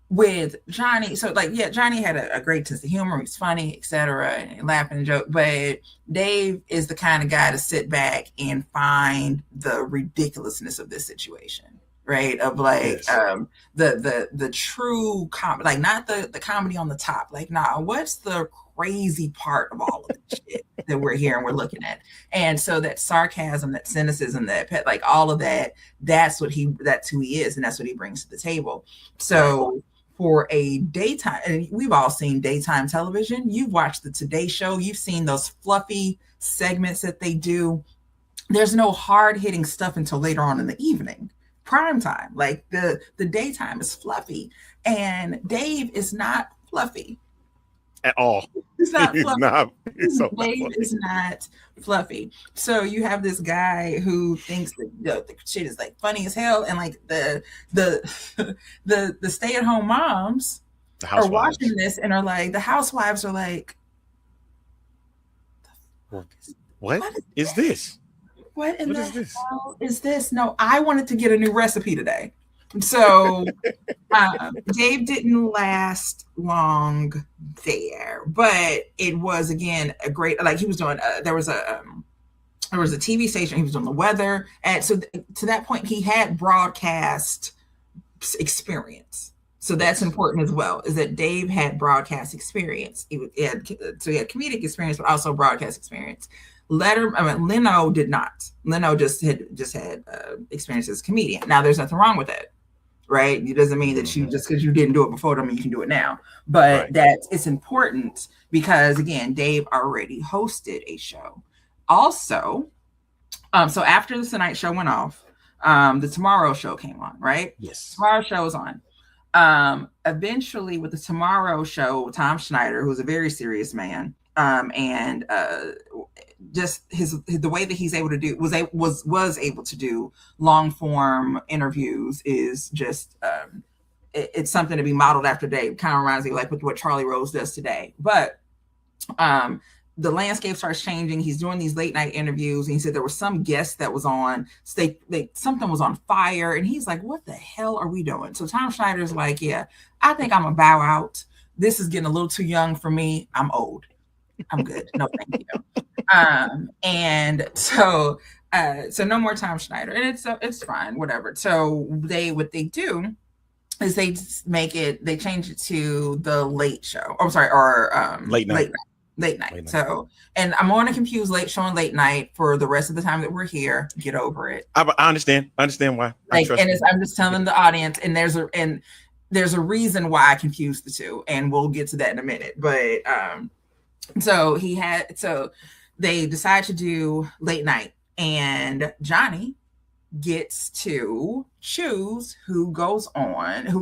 with Johnny, Johnny had a great sense of humor. He's funny, etc., and laughing and joke. But Dave is the kind of guy to sit back and find the ridiculousness of this situation, right? Of the true comedy, like not the comedy on the top. Like, nah, what's the crazy part of all of this shit that we're here and we're looking at? And so that sarcasm, that cynicism, that like all of that, that's who he is, and that's what he brings to the table. So for a daytime, and we've all seen daytime television. You've watched the Today Show. You've seen those fluffy segments that they do. There's no hard-hitting stuff until later on in the evening. Prime time, like the daytime is fluffy, and Dave is not fluffy at all. He's not fluffy. Dave is not fluffy. So you have this guy who thinks that the shit is like funny as hell, and like the stay-at-home moms are watching this and are like, the housewives are like, what is this? What in the hell is this? No, I wanted to get a new recipe today. So Dave didn't last long there, but it was, again, a great, like he was doing, there was a TV station, he was doing the weather. And so to that point, he had broadcast experience. So that's important as well, is that Dave had broadcast experience. He had comedic experience, but also broadcast experience. Leno did not. Leno just had experience as a comedian. Now, there's nothing wrong with it, right? It doesn't mean that you, just because you didn't do it before, doesn't mean you can do it now. But that it's important because, again, Dave already hosted a show. Also, so after the Tonight Show went off, the Tomorrow Show came on, right? Yes. Tomorrow Show was on. Eventually, with the Tomorrow Show, Tom Schneider, who's a very serious man, and just the way that he's able to do was able to do long form interviews is just it's something to be modeled after Dave. Kind of reminds me like with what Charlie Rose does today. But the landscape starts changing. He's doing these late night interviews, and he said there was some guest that was on. Something was on fire, and he's like, "What the hell are we doing?" So Tom Schneider's like, "Yeah, I think I'm gonna bow out. This is getting a little too young for me. I'm old. I'm good. No, thank you." And so no more Tom Schneider, and it's fine, whatever. So what they do is they change it to the late show. Oh, sorry, or late night. Late night. So, and I'm going to confuse late show and late night for the rest of the time that we're here. Get over it. I understand. I understand why. I'm just telling the audience, and there's a reason why I confused the two, and we'll get to that in a minute. But so they decide to do late night, and Johnny gets to choose who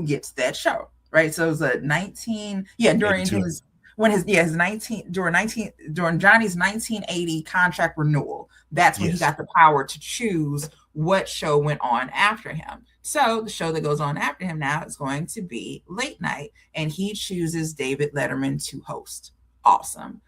gets that show, right? So it was during Johnny's 1980 contract renewal. That's when he got the power to choose what show went on after him. So the show that goes on after him now is going to be late night, and he chooses David Letterman to host. Awesome.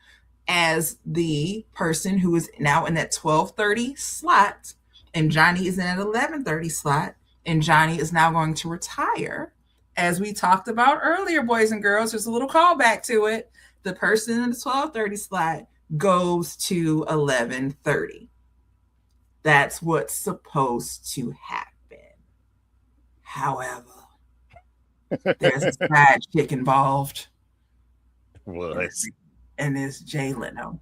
As the person who is now in that 12:30 slot, and Johnny is in an 11:30 slot, and Johnny is now going to retire. As we talked about earlier, boys and girls, there's a little callback to it. The person in the 12:30 slot goes to 11:30. That's what's supposed to happen. However, there's a side chick involved. What? And it's Jay Leno.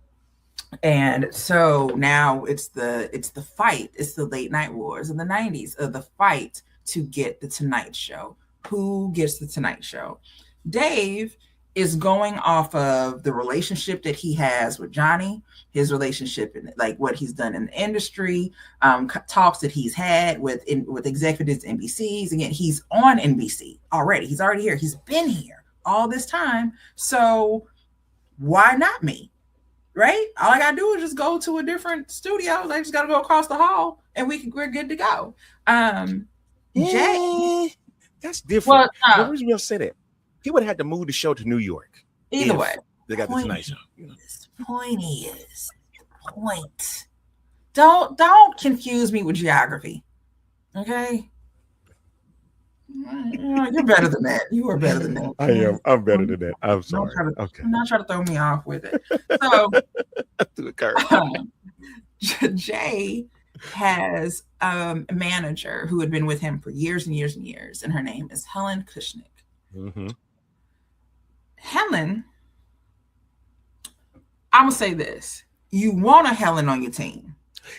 And so now it's the fight. It's the late night wars of the 90s, of the fight to get the Tonight Show. Who gets the Tonight Show? Dave is going off of the relationship that he has with Johnny, his relationship and like what he's done in the industry, talks that he's had with executives, NBCs. Again, he's on NBC already. He's already here. He's been here all this time. So why not me? Right? All I gotta do is just go to a different studio. I just gotta go across the hall, and we're good to go. Jay, that's different. Well, What was you gonna say that? He would have had to move the show to New York. Either way, they got the Tonight Show. The point. Don't confuse me with geography. Okay. You're better than that. You are better than that. I am. I'm better than that. I'm sorry. Okay. I'm not trying to throw me off with it. So through the curve. Jay has a manager who had been with him for years and years and years, and her name is Helen Kushnick. Mm-hmm. Helen, I'm gonna say this: you want a Helen on your team.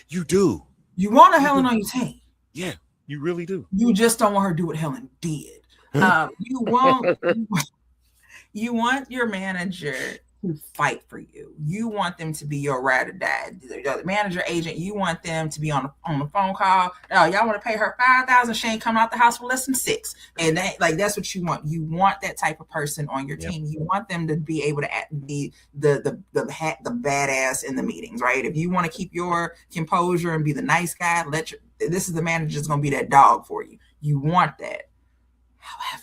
You do. You want a Helen on your team. Yeah, you really do. You just don't want her to do what Helen did. You want your manager to fight for you. You want them to be your ride or die. The manager, agent, you want them to be on the phone call. Oh, y'all want to pay her $5,000? She ain't coming out the house for less than $6,000. And that's what you want. You want that type of person on your team. You want them to be able to be the badass in the meetings, right? If you want to keep your composure and be the nice guy, this is the manager that's going to be that dog for you. You want that. However,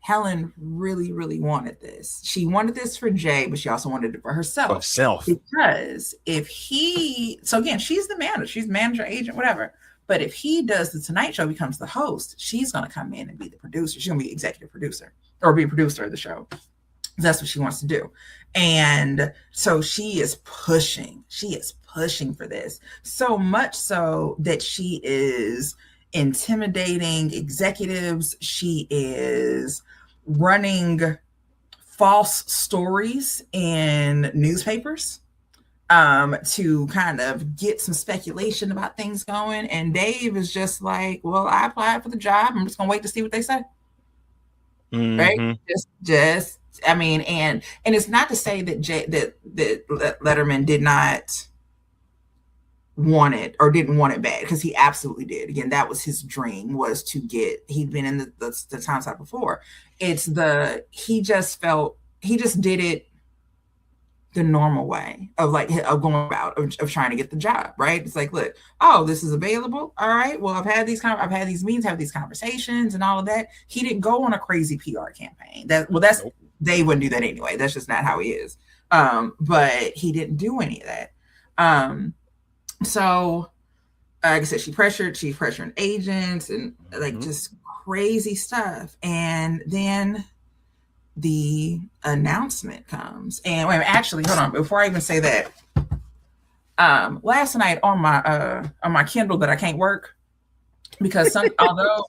Helen really, really wanted this. She wanted this for Jay, but she also wanted it for herself. Because so again, she's the manager, she's manager, agent, whatever. But if he does the Tonight Show, becomes the host, she's going to come in and be the producer. She's going to be executive producer or be a producer of the show. That's what she wants to do. And so she is pushing for this. So much so that she is intimidating executives. She is running false stories in newspapers to kind of get some speculation about things going. And Dave is just like, well, I applied for the job. I'm just gonna wait to see what they say. Mm-hmm. Right? Just I mean, and it's not to say that that Letterman did not want it or didn't want it bad, because he absolutely did. Again, that was his dream, was to get, he'd been in the time slot before. He just did it the normal way of going about of trying to get the job, right? It's like, look, oh, this is available. All right. Well, I've had these meetings, have these conversations and all of that. He didn't go on a crazy PR campaign. Nope. They wouldn't do that anyway. That's just not how he is. But he didn't do any of that. So, like I said, she's pressuring agents and just crazy stuff. And then the announcement comes. And wait, actually, hold on. Before I even say that, last night on my Kindle that I can't work because although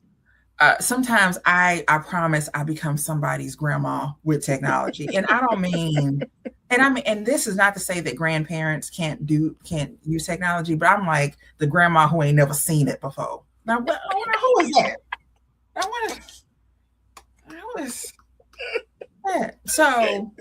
sometimes I promise I become somebody's grandma with technology, and I don't mean. And this is not to say that grandparents can't use technology, but I'm like the grandma who ain't never seen it before. Now, who is that? Who is that? So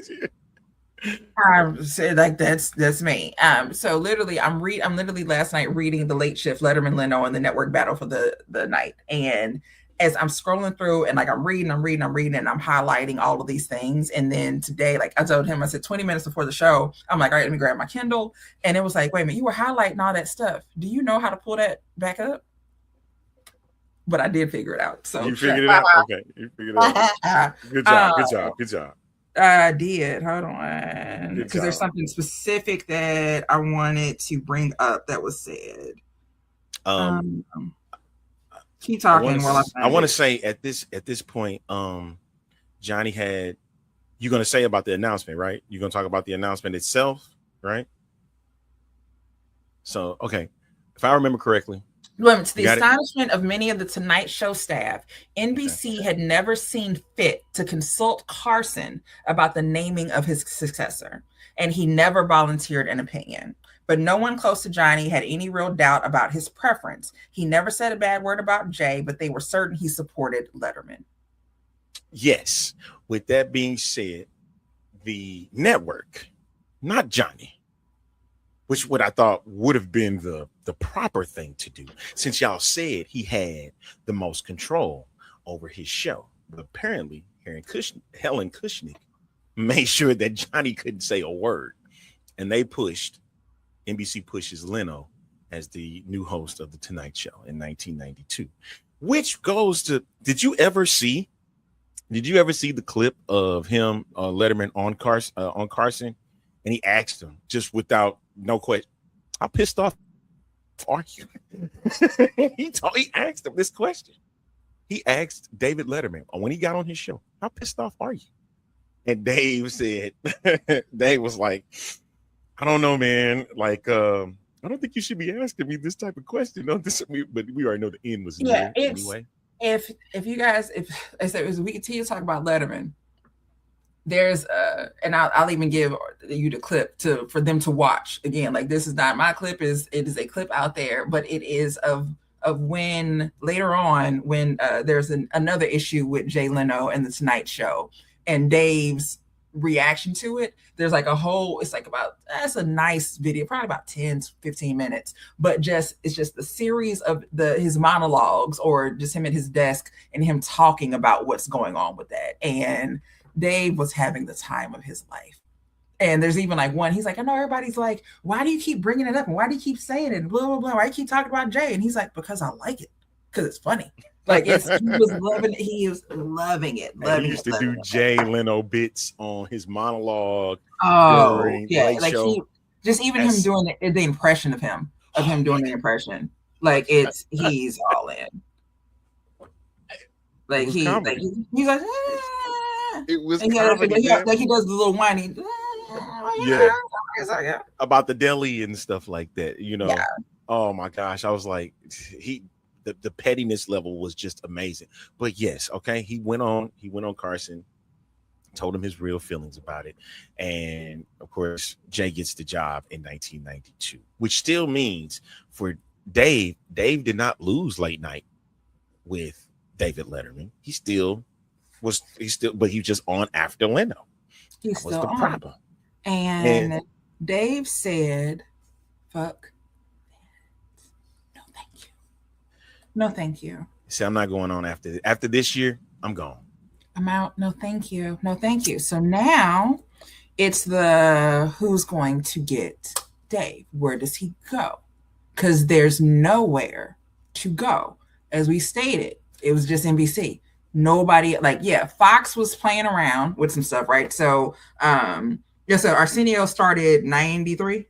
I said that's me. So literally, I'm literally last night reading The Late Shift, Letterman, Leno, and the network battle for the night. And as I'm scrolling through and I'm reading, and I'm highlighting all of these things. And then today, I told him, I said 20 minutes before the show, I'm like, all right, let me grab my Kindle. And it was like, wait a minute, you were highlighting all that stuff. Do you know how to pull that back up? But I did figure it out. So you figured it out? Okay. You figured it out. Good job. I did. Hold on. Because there's something specific that I wanted to bring up that was said. Keep talking I want to say at this point, Johnny had, you're going to say about the announcement, right? You're going to talk about the announcement itself, right? So, okay. If I remember correctly. Well, to the astonishment of many of the Tonight Show staff, NBC had never seen fit to consult Carson about the naming of his successor, and he never volunteered an opinion. but no one close to Johnny had any real doubt about his preference. He never said a bad word about Jay, but they were certain he supported Letterman. Yes. With that being said, the network, not Johnny, which what I thought would have been the proper thing to do, since y'all said he had the most control over his show. But apparently, Helen Kushnick made sure that Johnny couldn't say a word. And NBC pushes Leno as the new host of The Tonight Show in 1992. Which goes to, did you ever see the clip of him, Letterman on Carson? And he asked him, just without no question, how pissed off are you? he asked him this question. He asked David Letterman when he got on his show, how pissed off are you? And Dave said, Dave was like, I don't know, man. Like, I don't think you should be asking me this type of question. No, but we already know the end was near anyway. If you guys, as we continue to talk about Letterman, there's and I'll even give you the clip for them to watch again. Like, this is not my clip, it is a clip out there, but it is of when later on when there's another issue with Jay Leno and The Tonight Show and Dave's reaction to it. There's like that's a nice video, probably about 10-15 minutes, but it's just the series of his monologues, or just him at his desk and him talking about what's going on with that. And Dave was having the time of his life. And there's even like one, he's like, I know everybody's like, why do you keep bringing it up? And why do you keep saying it? Blah, blah, blah. Why do you keep talking about Jay? And he's like, because I like it. Because it's funny. Like, he was loving it. He was loving it. He used to do Jay Leno bits on his monologue. Oh, yeah. Like, him doing the impression of him doing the impression. Like, he's all in. Like, he's like, it was he does the little whiny. Yeah. About the deli and stuff like that, Yeah. Oh my gosh, I was like, the pettiness level was just amazing. But yes, okay, he went on Carson, told him his real feelings about it, and of course Jay gets the job in 1992, which still means for Dave did not lose late night with David Letterman. He was just on after Leno. He's still on. Problem. And Dave said, fuck. No, thank you. See, I'm not going on after this year. I'm gone. I'm out. No, thank you. No, thank you. So now it's who's going to get Dave? Where does he go? Because there's nowhere to go. As we stated, it was just NBC. Nobody, Fox was playing around with some stuff, right? So, so Arsenio started 93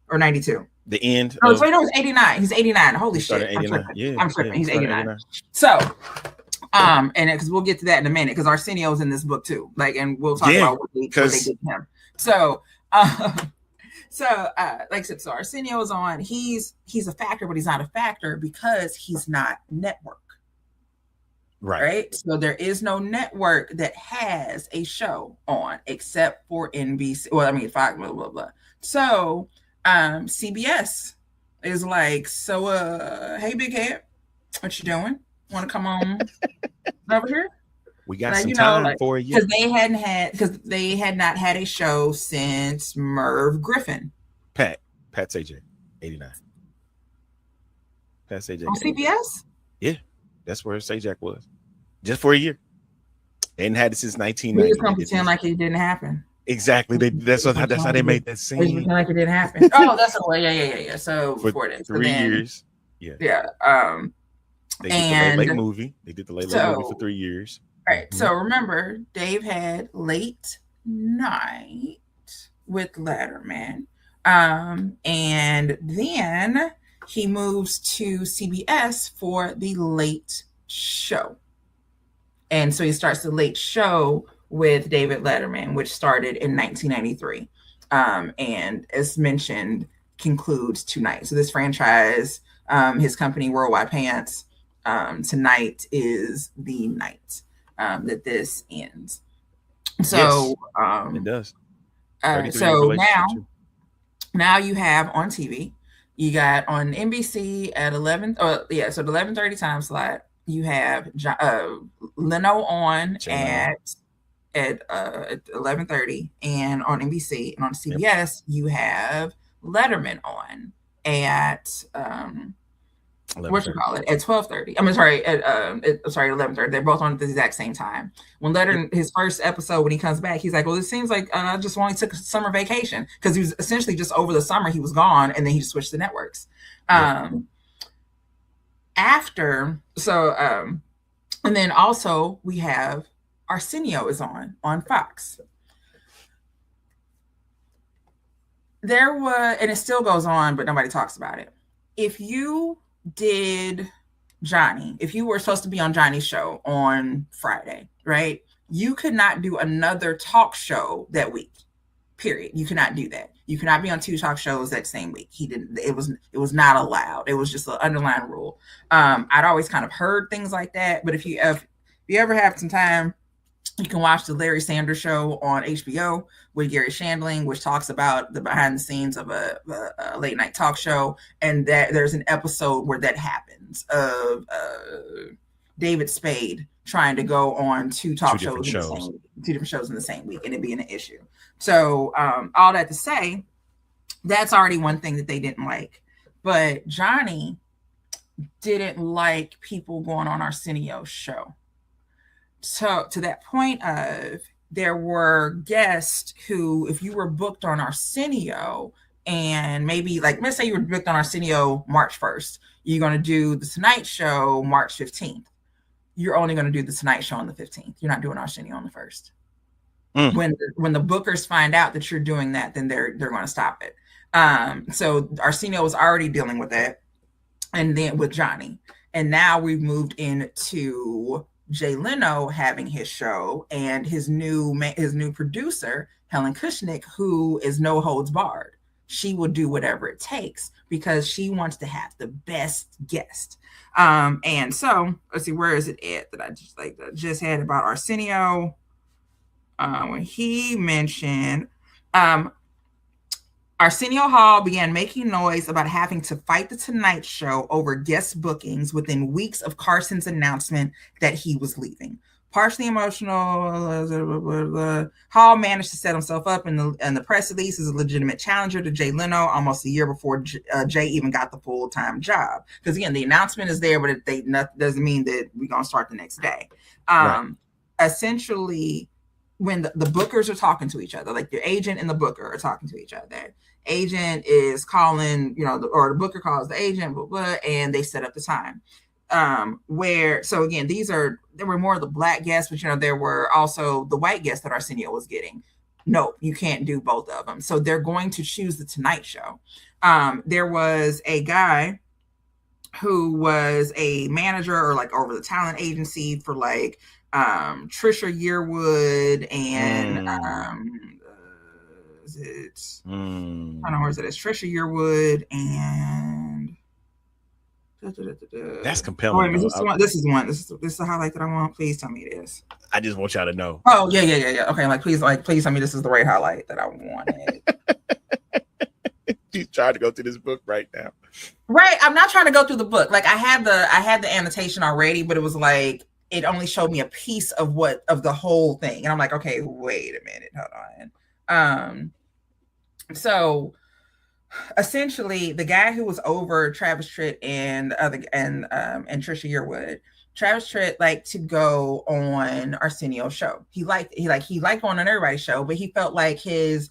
or 92. The end. Oh, so it's 89. He's 89. Holy shit. I'm tripping. He's 89. So, and because we'll get to that in a minute, because Arsenio's in this book too. Like, and we'll talk about what they did to him. So, like I said, so Arsenio's on. He's a factor, but he's not a factor because he's not network. Right. So there is no network that has a show on except for NBC. Well, I mean, Fox, blah, blah, blah. So, CBS is like, hey, big head, what you doing? Want to come on over here? We got some time for you. Because they had not had a show since Merv Griffin. Pat Sajak, 89. Pat Sajak. On CBS? Yeah, that's where Sajak was. Just for a year. They hadn't had it since 1990. You just gonna pretend like it didn't happen. Exactly. That's how they made that scene. Pretend like it didn't happen. Oh, that's the way. Yeah. So for 3 years. Yeah. They did the late movie. They did the late movie for 3 years. Right. Mm-hmm. So remember, Dave had Late Night with Letterman. And then he moves to CBS for the Late Show. And so he starts the Late Show with David Letterman, which started in 1993. And as mentioned, concludes tonight. So this franchise, his company, Worldwide Pants, tonight is the night that this ends. So it does. So now Now you have on TV, you got on NBC at 11, so the 11:30 time slot, you have Leno on at 11:30, and on NBC, and on CBS you have Letterman on at what you call it at 12:30. I mean, sorry, at 11:30. They're both on at the exact same time. When Letterman, his first episode, when he comes back, he's like, "Well, it seems like I just only took a summer vacation," because he was essentially just over the summer he was gone, and then he just switched the networks. After and then also we have Arsenio is on Fox. There was, and it still goes on, but nobody talks about it. If you did Johnny, if you were supposed to be on Johnny's show on Friday, right? You could not do another talk show that week. Period. You cannot do that. You cannot be on 2 talk shows that same week. He didn't. It was not allowed. It was just an underlying rule. I'd always kind of heard things like that, but if you ever have some time, you can watch the Larry Sanders Show on HBO with Gary Shandling, which talks about the behind the scenes of a late night talk show. And that there's an episode where that happens of David Spade trying to go on 2 different shows in the same week, and it being an issue. So all that to say, that's already one thing that they didn't like. But Johnny didn't like people going on Arsenio's show. So to that point of, there were guests who, if you were booked on Arsenio, and maybe like, let's say you were booked on Arsenio March 1st, you're going to do the Tonight Show March 15th. You're only going to do the Tonight Show on the 15th. You're not doing Arsenio on the 1st. When the bookers find out that you're doing that, then they're going to stop it. So Arsenio was already dealing with that, and then with Johnny, and now we've moved into Jay Leno having his show, and his new producer, Helen Kushnick, who is no holds barred. She will do whatever it takes because she wants to have the best guest. And so let's see, where is it at that I just had about Arsenio? When he mentioned Arsenio Hall began making noise about having to fight the Tonight Show over guest bookings within weeks of Carson's announcement that he was leaving. Partially emotional, Hall managed to set himself up in the press release as a legitimate challenger to Jay Leno almost a year before Jay even got the full-time job. Because again, the announcement is there, but doesn't mean that we're going to start the next day. Essentially, when the bookers are talking to each other, like your agent and the booker are talking to each other, agent is calling, or the booker calls the agent, blah, blah, and they set up the time. So again, there were more of the black guests, but there were also the white guests that Arsenio was getting. No, you can't do both of them. So they're going to choose the Tonight Show. There was a guy who was a manager or like over the talent agency for like Trisha Yearwood and I don't know where is it? It's Trisha Yearwood and that's compelling. This is the highlight that I want. Please tell me it is. I just want y'all to know. Oh yeah. Okay, please tell me this is the right highlight that I wanted. She's trying to go through this book right now. Right, I'm not trying to go through the book. Like I had the annotation already, but it was like it only showed me a piece of the whole thing, and I'm like, okay, wait a minute, hold on. So essentially, the guy who was over Travis Tritt and Trisha Yearwood, Travis Tritt liked to go on Arsenio's show. He liked going on everybody's show, but he felt like his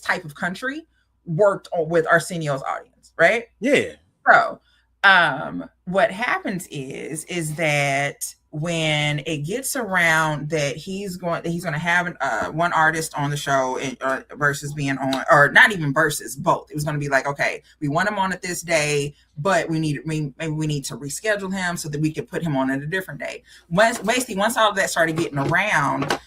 type of country worked with Arsenio's audience, right? Yeah. So, what happens is that when it gets around that he's going to have one artist on the show versus being on, or not even versus, both. It was going to be like, okay, we want him on at this day, but maybe we need to reschedule him so that we can put him on at a different day. Once all of that started getting around,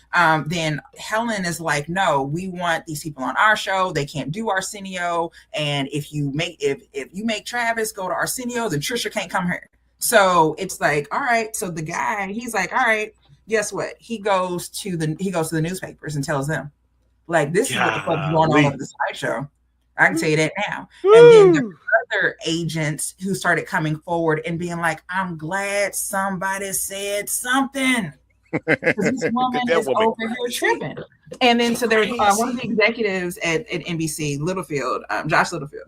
then Helen is like, no, we want these people on our show. They can't do Arsenio, and if you make Travis go to Arsenio, then Trisha can't come here. So it's like, all right. So the guy, he's like, all right, guess what? He goes to the newspapers and tells them, like, this is what the fuck's going on with the Tonight Show. I can tell you that now. And then there were other agents who started coming forward and being like, I'm glad somebody said something. Because this woman is over here tripping. And then so there's one of the executives at NBC, Littlefield, Josh Littlefield,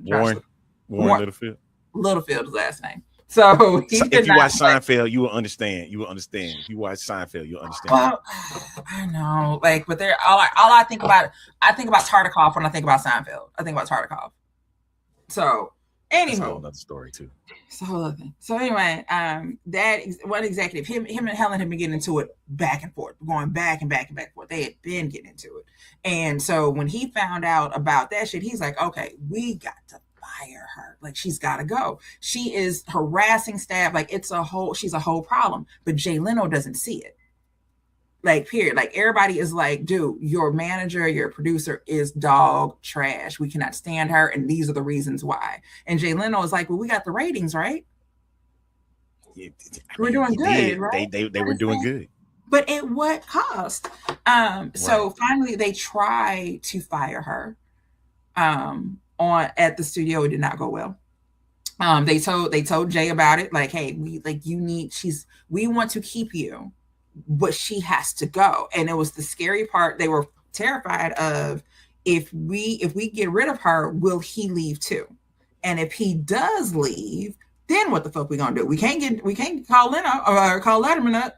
Warren Littlefield. Littlefield's last name. So if you watch Seinfeld, you will understand. You will understand. If you watch Seinfeld, you'll understand. Well, I know, like, but they're all I think about. I think about Tartikoff when I think about Seinfeld. I think about Tartikoff. So anyway, that's a whole other story too. It's a whole other thing. So anyway, that one executive, him and Helen had been getting into it back and forth, going back and back and back and forth. They had been getting into it, and so when he found out about that shit, he's like, okay, we got to fire her. Like, she's got to go. She is harassing staff. Like, she's a whole problem. But Jay Leno doesn't see it. Like, period. Like, everybody is like, dude, your manager, your producer is dog trash. We cannot stand her. And these are the reasons why. And Jay Leno is like, well, we got the ratings, right? We're doing good, right? They were doing good. But at what cost? So finally they try to fire her. At the studio, it did not go well. They told Jay about it, like, hey, we want to keep you, but she has to go. And it was the scary part. They were terrified of, if we get rid of her, will he leave too? And if he does leave, then what the fuck we gonna do? We can't call Leno or call Letterman up.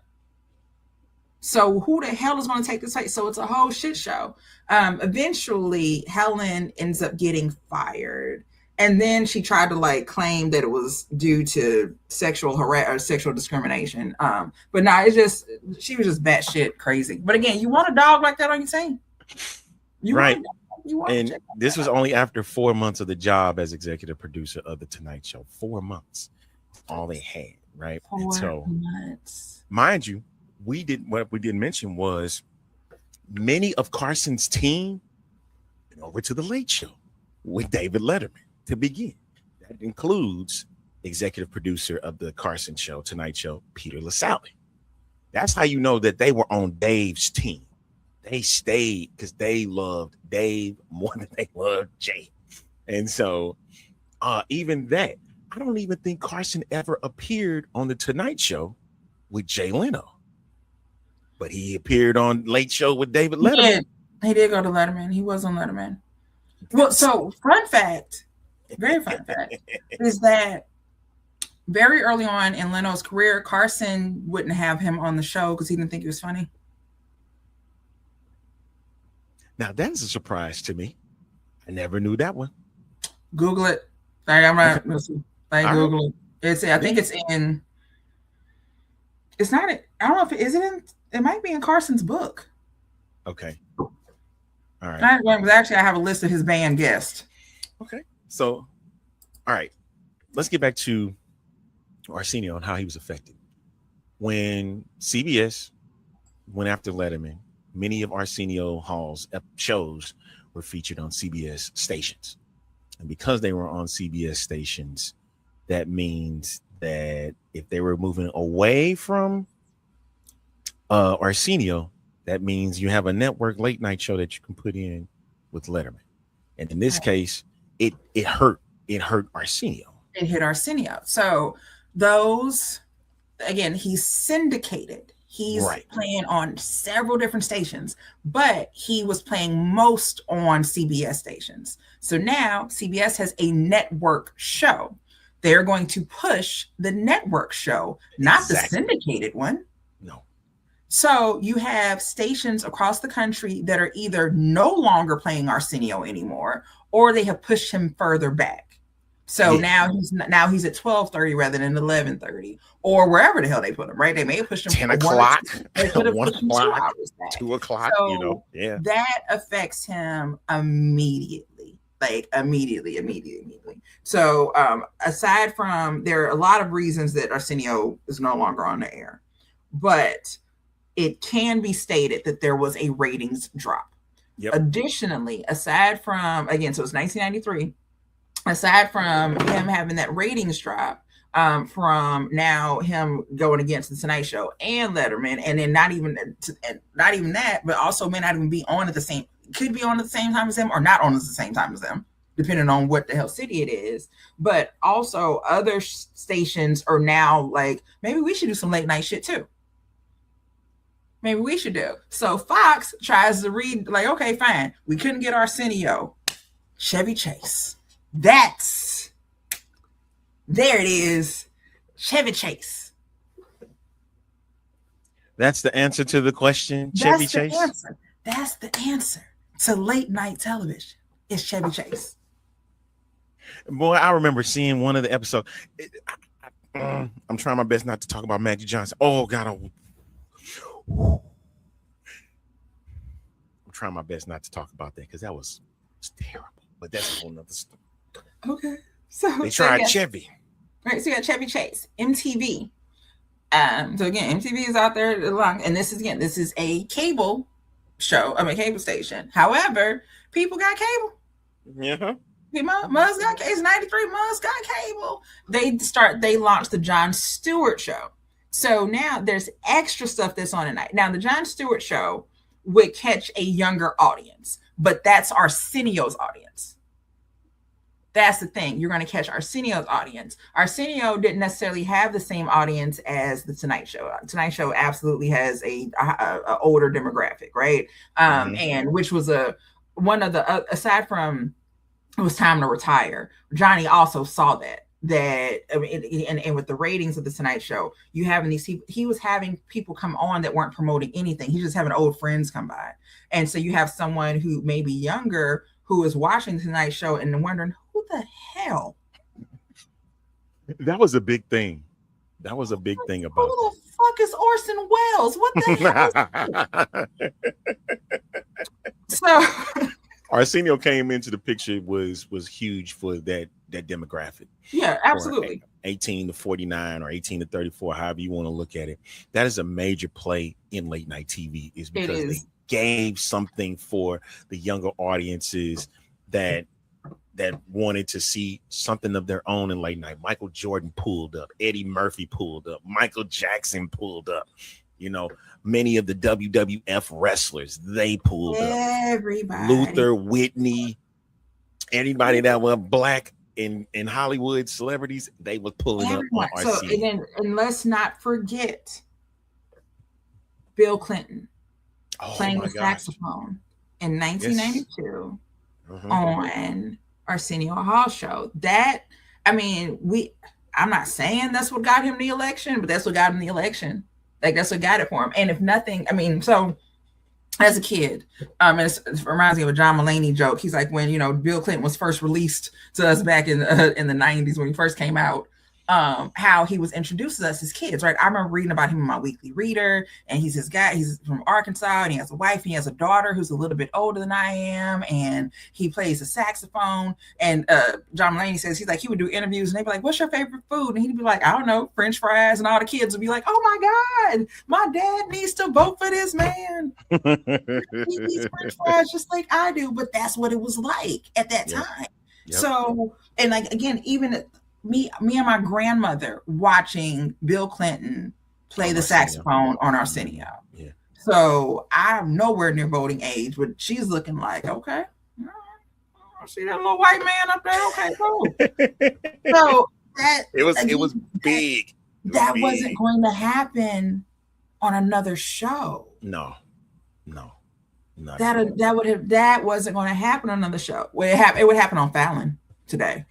So who the hell is going to take this fight? So it's a whole shit show. Eventually, Helen ends up getting fired. And then she tried to like claim that it was due to sexual discrimination. But no, she was just batshit crazy. But again, you want a dog like that on your team? And this was only after 4 months of the job as executive producer of The Tonight Show. 4 months. All they had, right? 4 months. Mind you, what we didn't mention was many of Carson's team went over to the Late Show with David Letterman to begin. That includes executive producer of the Carson Show, Tonight Show, Peter LaSalle. That's how you know that they were on Dave's team. They stayed because they loved Dave more than they loved Jay. And so even that, I don't even think Carson ever appeared on the Tonight Show with Jay Leno. But he appeared on Late Show with David Letterman. He did go to Letterman. He was on Letterman. Well, so fun fact, very fun fact, is that very early on in Leno's career, Carson wouldn't have him on the show because he didn't think he was funny. Now, that's a surprise to me. I never knew that one. Google it. Google it. I think it's in. It's not. I don't know if is it in. It might be in Carson's book. Okay. All right. Actually, I have a list of his band guests. Okay. So, all right. Let's get back to Arsenio and how he was affected. When CBS went after Letterman, many of Arsenio Hall's shows were featured on CBS stations. And because they were on CBS stations, that means that if they were moving away from Arsenio, that means you have a network late night show that you can put in with Letterman. And in this case, it hurt Arsenio. It hit Arsenio. So those, again, he's syndicated. He's playing on several different stations, but he was playing most on CBS stations. So now CBS has a network show. They're going to push the network show, not the syndicated one. No. So you have stations across the country that are either no longer playing Arsenio anymore, or they have pushed him further back. So now he's at 12:30 rather than 11:30, or wherever the hell they put him. Right? They may have pushed him 10 o'clock, 1 o'clock, 2 o'clock. So that affects him immediately. Like immediately. So aside from, there are a lot of reasons that Arsenio is no longer on the air, but it can be stated that there was a ratings drop. Yep. Additionally, aside from, again, so it's 1993, aside from him having that ratings drop, from now him going against the Tonight Show and Letterman, and then not even that, but also may not even be on at the same, could be on at the same time as them or not on at the same time as them. depending on what the hell city it is. But also other stations are now like, maybe we should do some late night shit too. Maybe we should do. So Fox tries to read like, okay, fine. We couldn't get Arsenio. Chevy Chase. There it is. Chevy Chase. That's the answer to the question, Chevy Chase? That's the answer to late night television. It's Chevy Chase. Boy, I remember seeing one of the episodes. I'm trying my best not to talk about Magic Johnson. Oh, God. I'm trying my best not to talk about that because that was terrible. But that's a whole nother story. Okay. So they tried Chevy. Right. So you got Chevy Chase, MTV. So again, MTV is out there long, and this is a cable show. Cable station. However, people got cable. Yeah. Muzz got cable. It's 93. Muzz got cable. They launched the Jon Stewart show. So now there's extra stuff that's on at night. Now the Jon Stewart show would catch a younger audience, but that's Arsenio's audience. That's the thing. You're going to catch Arsenio's audience. Arsenio didn't necessarily have the same audience as the Tonight Show. Tonight Show absolutely has a older demographic, right? And which was one of the aside from it was time to retire. Johnny also saw that and with the ratings of the Tonight Show, you having these people. He was having people come on that weren't promoting anything. He's just having old friends come by, and so you have someone who may be younger who is watching the Tonight Show and wondering, who the hell? That was a big thing. That was a big thing about who the fuck is Orson Welles? What the hell? So Arsenio came into the picture was huge for that demographic. Yeah, absolutely. 18 to 49 or 18 to 34, however you want to look at it. That is a major play in late night TV is because they gave something for the younger audiences that wanted to see something of their own in late night. Michael Jordan pulled up, Eddie Murphy pulled up, Michael Jackson pulled up, many of the WWF wrestlers, they pulled up. Everybody. Luther, Whitney, anybody that was black in Hollywood, celebrities, they were pulling Everyone. up on RC. So, and let's not forget Bill Clinton playing the saxophone in 1992 on Arsenio Hall show. I'm not saying that's what got him the election, but that's what got him the election. Like that's what got it for him. And if nothing, so as a kid, it reminds me of a John Mulaney joke. He's like, when Bill Clinton was first released to us back in the 90s when he first came out, how he was introduced to us as kids, right? I remember reading about him in my weekly reader, and he's this guy, he's from Arkansas, and he has a wife, and he has a daughter who's a little bit older than I am, and he plays the saxophone. And John Mulaney says he would do interviews, and they'd be like, what's your favorite food? And he'd be like, I don't know, French fries. And all the kids would be like, oh my God, my dad needs to vote for this man. He eats French fries just like I do. But that's what it was like at that time. Yep. So, and like, again, even me and my grandmother watching Bill Clinton play the saxophone on Arsenio. Yeah. So I'm nowhere near voting age, but she's looking like, okay, I see that little white man up there. Okay, cool. So that it was big. That wasn't going to happen on another show. No. That wasn't going to happen on another show. It would happen on Fallon today.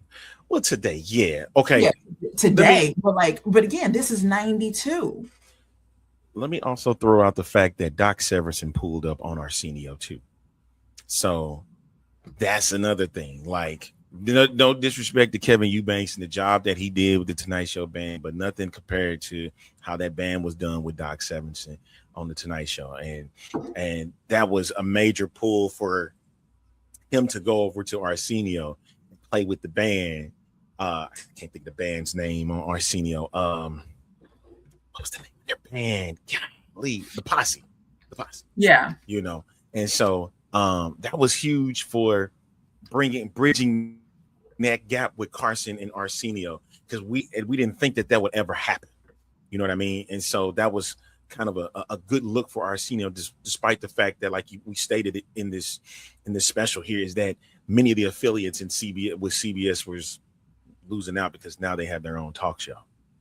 Well, today, yeah. Okay. Yeah, today. But again, this is 92. Let me also throw out the fact that Doc Severinsen pulled up on Arsenio too. So that's another thing. Like, no disrespect to Kevin Eubanks and the job that he did with the Tonight Show band, but nothing compared to how that band was done with Doc Severinsen on the Tonight Show. And that was a major pull for him to go over to Arsenio and play with the band. I can't think of the band's name on Arsenio. What was the name of their band? Golly, the Posse. Yeah. And so that was huge for bridging that gap with Carson and Arsenio, because we didn't think that would ever happen. You know what I mean? And so that was kind of a good look for Arsenio, despite the fact that, like we stated it in this special here, is that many of the affiliates in CBS was losing out because now they have their own talk show.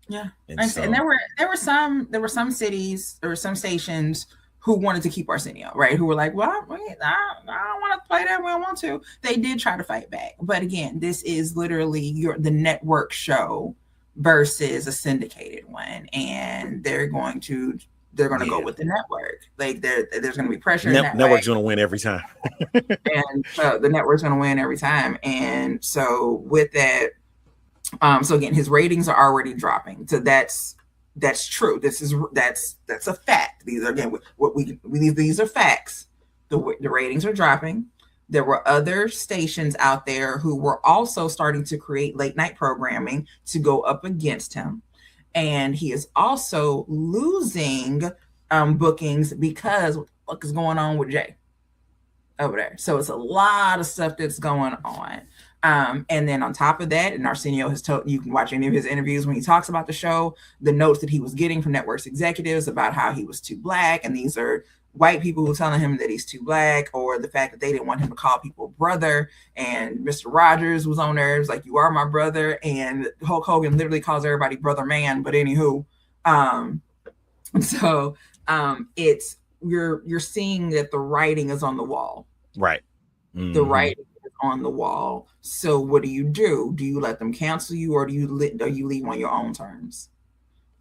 Yeah, and there were some cities or some stations who wanted to keep Arsenio, right? Who were like, well, I don't want to play that. We don't want to. They did try to fight back, but again, this is literally the network show versus a syndicated one, and they're going to go with the network. Like there's going to be pressure. Network's going to win every time, and so the network's going to win every time. And so with that, so again, his ratings are already dropping. So that's true. That's a fact. These are again these are facts. The ratings are dropping. There were other stations out there who were also starting to create late night programming to go up against him. And he is also losing bookings because what is going on with Jay over there. So it's a lot of stuff that's going on. And then on top of that, and Arsenio has told, you can watch any of his interviews when he talks about the show, the notes that he was getting from networks executives about how he was too black. And these are white people who telling him that he's too black, or the fact that they didn't want him to call people brother. And Mr. Rogers was on there. It was like, you are my brother. And Hulk Hogan literally calls everybody brother man. But anywho, it's, you're seeing that the writing is on the wall. Right. Mm-hmm. The writing is on the wall. So what do? Do you let them cancel you, or do you leave on your own terms?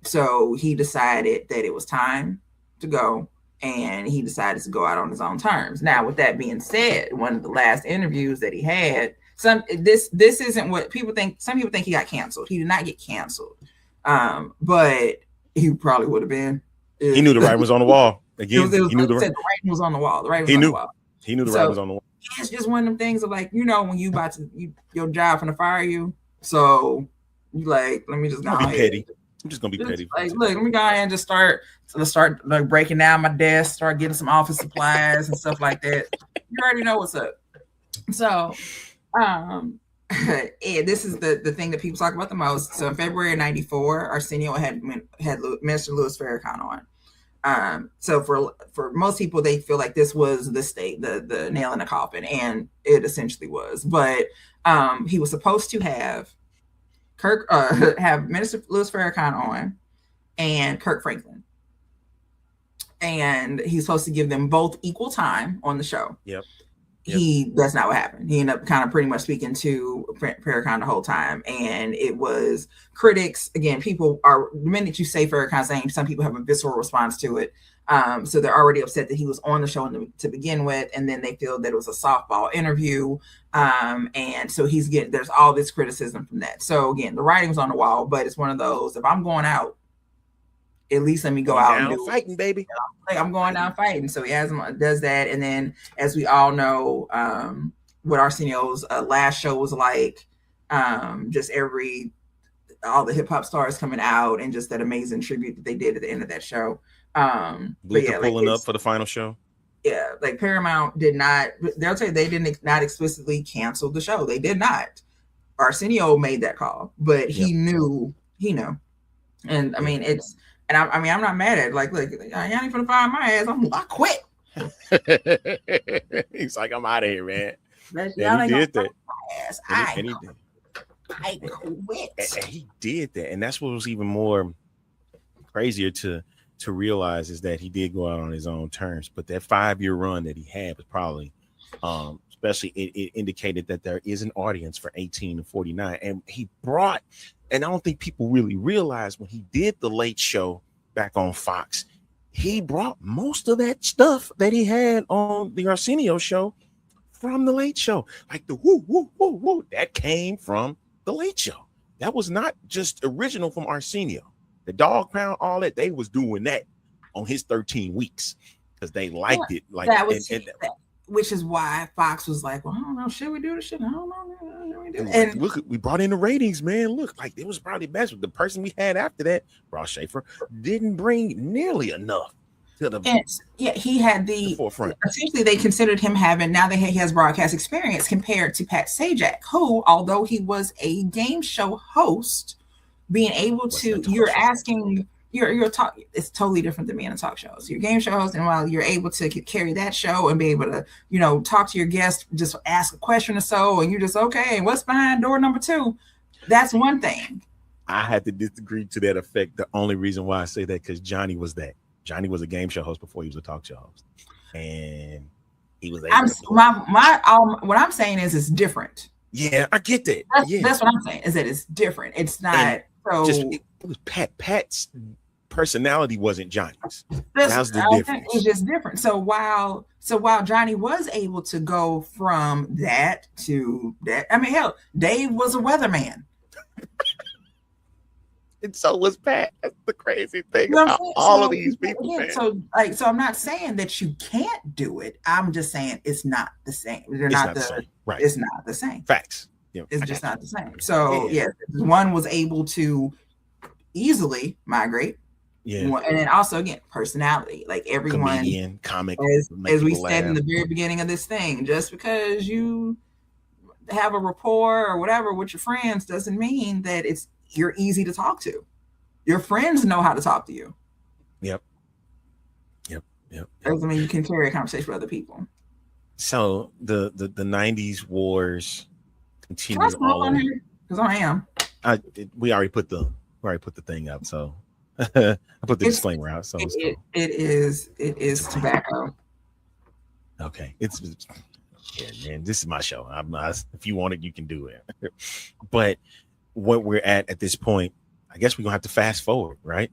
So he decided that it was time to go, and he decided to go out on his own terms. Now, with that being said, one of the last interviews that he had, this isn't what people think. Some people think he got canceled. He did not get canceled, but he probably would have been. He knew the writing was on the wall. Again, he knew the writing was on the wall. The writing was on the wall. He knew the writing was on the wall. It's just one of them things of like, when you about to your job gonna fire you, so you like, let me just go ahead. Petty. I'm just gonna be petty. Like, look, let me go ahead and just start like breaking down my desk, start getting some office supplies and stuff like that. You already know what's up. So, this is the thing that people talk about the most. So in February of '94, Arsenio had Minister Louis Farrakhan on. So for most people, they feel like this was the nail in the coffin, and it essentially was. But he was supposed to have have Minister Louis Farrakhan on and Kirk Franklin, and he's supposed to give them both equal time on the show. Yep. That's not what happened. He ended up kind of pretty much speaking to Farrakhan the whole time. And it was critics. Again, people are, the minute you say Farrakhan's name, some people have a visceral response to it. So they're already upset that he was on the show to begin with. And then they feel that it was a softball interview. And so there's all this criticism from that. So again, the writing's on the wall, but it's one of those, if I'm going out, at least let me go out and do fighting, baby. Like, I'm going down fighting. So he does that. And then, as we all know, what Arsenio's last show was like, just all the hip hop stars coming out, and just that amazing tribute that they did at the end of that show. Pulling up for the final show. Yeah, like Paramount did not. They'll tell you they did not explicitly cancel the show. They did not. Arsenio made that call, but he knew. And I mean, it's. And I'm not mad at it. Like, look, y'all ain't gonna fire my ass. I quit. He's like, I'm out of here, man. Y'all he did that. I quit. And he did that, and that's what was even more crazier to realize is that he did go out on his own terms. But that 5-year run that he had was probably, especially it indicated that there is an audience for 18 to 49, and he brought. And I don't think people really realize when he did the Late Show back on Fox, he brought most of that stuff that he had on the Arsenio show from the Late Show. Like the woo, woo, woo, woo, that came from the Late Show. That was not just original from Arsenio. The dog pound, all that, they was doing that on his 13 weeks because they liked it. Like that was which is why Fox was like, well, I don't know, should we do this shit? I don't know. And look, we brought in the ratings, man. Look, like it was probably best. The person we had after that, Ross Schaefer, didn't bring nearly enough to the he had the forefront. Essentially, they considered him having, now that he has broadcast experience compared to Pat Sajak, who, although he was a game show host, being able to, you're asking you're talk. It's totally different than being a talk show. So your game show host, and while you're able to carry that show and be able to, talk to your guests, just ask a question or so, and you're just okay. What's behind door number 2? That's one thing. I had to disagree to that effect. The only reason why I say that because Johnny was that. Johnny was a game show host before he was a talk show host, and he was. What I'm saying is it's different. Yeah, I get that. That's what I'm saying is that it's different. It's not it was Pat's personality wasn't Johnny's. That's the difference. It's just different. So while Johnny was able to go from that to that, I mean, hell, Dave was a weatherman. And so was Pat. That's the crazy thing about all of these people. Again, so I'm not saying that you can't do it. I'm just saying it's not the same. It's not the same. Right. It's not the same. Facts. Yeah, it's just not the same. So one was able to easily migrate. Yeah. And then also again, personality. Like everyone, comedian, comic, as we said in the very beginning of this thing, just because you have a rapport or whatever with your friends doesn't mean that you're easy to talk to. Your friends know how to talk to you. Yep. Doesn't mean you can carry a conversation with other people. So the 90s wars continue on here? Because I am. We already put the thing up, so I put the disclaimer out. So it is tobacco. Okay. Man, this is my show. I'm not, if you want it, you can do it. But what we're at this point, I guess we're gonna have to fast forward, right?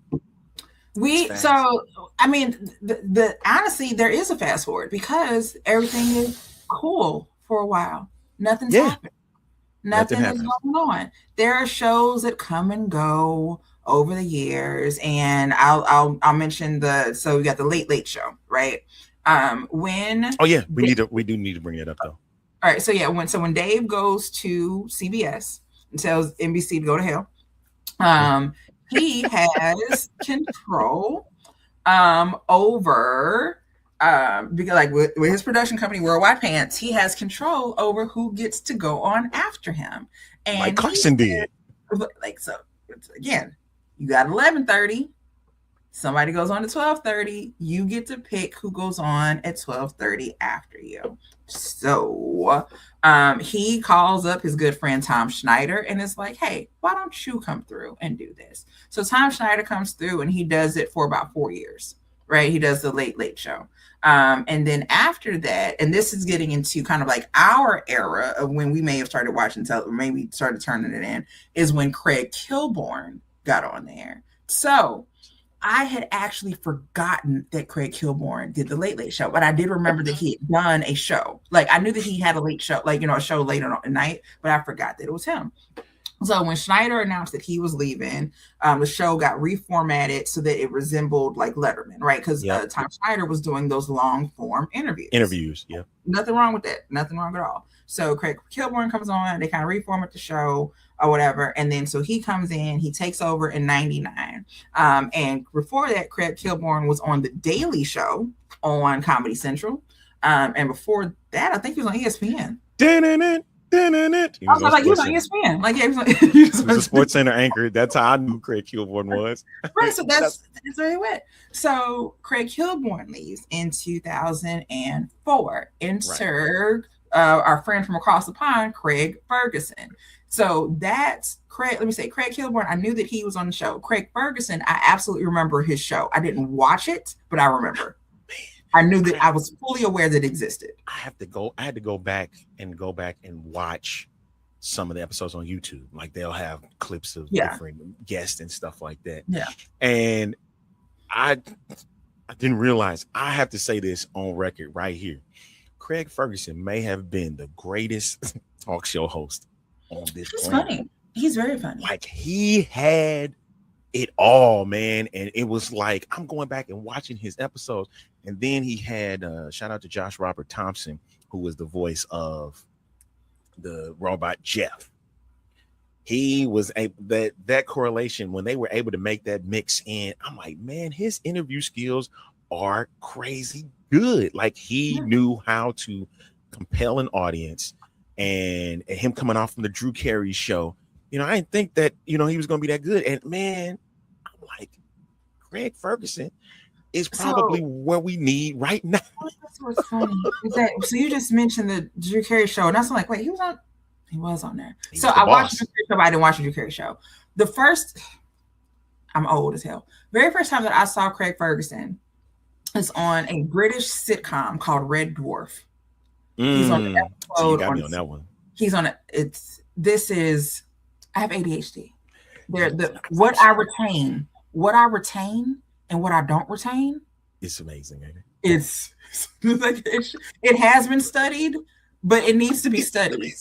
Honestly, there is a fast forward because everything is cool for a while. Nothing's happened. Nothing is going on. There are shows that come and go over the years, and I'll mention so we got the Late Late Show, right? We do need to bring it up though. All right, so when Dave goes to CBS and tells NBC to go to hell, he has control over because like with his production company Worldwide Pants, he has control over who gets to go on after him. And like Carson did. Like, so again, you got 11:30. Somebody goes on to 12:30. You get to pick who goes on at 12:30 after you. So he calls up his good friend Tom Schneider and is like, hey, why don't you come through and do this? So Tom Schneider comes through and he does it for about 4 years, right? He does the Late Late Show. And then after that, and this is getting into kind of like our era of when we may have started watching maybe started turning it in, is when Craig Kilborn got on there. So I had actually forgotten that Craig Kilborn did the Late Late Show, but I did remember that he had done a show. Like I knew that he had a late show, like, a show later on at night, but I forgot that it was him. So when Schneider announced that he was leaving, the show got reformatted so that it resembled like Letterman, right? Because Tom Schneider was doing those long form interviews. Yeah. Nothing wrong with that. Nothing wrong at all. So Craig Kilborn comes on, they kind of reformat the show or whatever. And then so he comes in, he takes over in 99. And before that, Craig Kilborn was on The Daily Show on Comedy Central. And before that, I think he was on ESPN. I was like, he was on ESPN. Like, yeah, he was a Sports Center anchor. That's how I knew Craig Kilborn was. Right, so that's where he went. So Craig Kilborn leaves in 2004. Enter our friend from across the pond, Craig Ferguson. So that's Craig. Let me say, Craig Kilborn. I knew that he was on the show. Craig Ferguson, I absolutely remember his show. I didn't watch it, but I remember. I knew that I was fully aware that it existed. I had to go back and watch some of the episodes on YouTube. Like they'll have clips of different guests and stuff like that. Yeah. And I didn't realize, I have to say this on record right here. Craig Ferguson may have been the greatest talk show host on this planet. He's funny. He's very funny. Like he had it all, man. And it was like, I'm going back and watching his episodes. And then he had shout out to Josh Robert Thompson, who was the voice of the robot Jeff. He was that correlation when they were able to make that mix in. I'm like, man, his interview skills are crazy good. Like he knew how to compel an audience, and him coming off from the Drew Carey show, I didn't think that, he was going to be that good. And man, I'm like, Craig Ferguson is probably where we need right now. That's what's funny. Is that, so you just mentioned the Drew Carey show, and that's like, wait, he was on there. So I watched the Drew Carey show, but I didn't watch the Drew Carey show. The first, I'm old as hell. Very first time that I saw Craig Ferguson is on a British sitcom called Red Dwarf. He's on the episode. So you got me on that one. He's on it. I have ADHD. What I retain and what I don't retain. It's amazing, ain't it? It's like it has been studied, but it needs to be studied.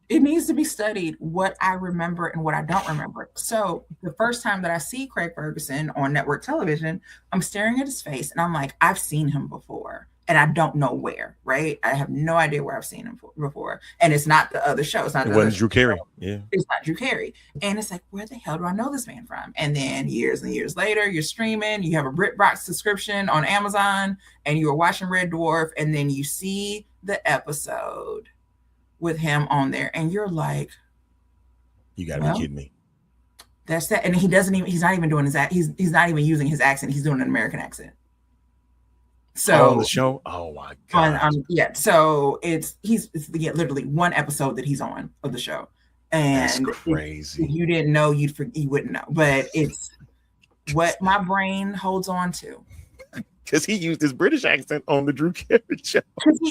It needs to be studied what I remember and what I don't remember. So the first time that I see Craig Ferguson on network television, I'm staring at his face and I'm like, I've seen him before. And I don't know where, right? I have no idea where I've seen him before. And it's not the other show. It's not. It wasn't Drew Carey. Yeah. It's not Drew Carey. And it's like, where the hell do I know this man from? And then years and years later, you're streaming. You have a BritBox subscription on Amazon, and you were watching Red Dwarf, and then you see the episode with him on there, and you're like, "You got to be kidding me." That's that. And he's not even doing his accent. He's not even using his accent. He's doing an American accent. So on the show, oh my god, so it's literally one episode that he's on of the show, and that's crazy. If you didn't know, you wouldn't know, but it's what my brain holds on to. Because he used his British accent on the Drew Carey show.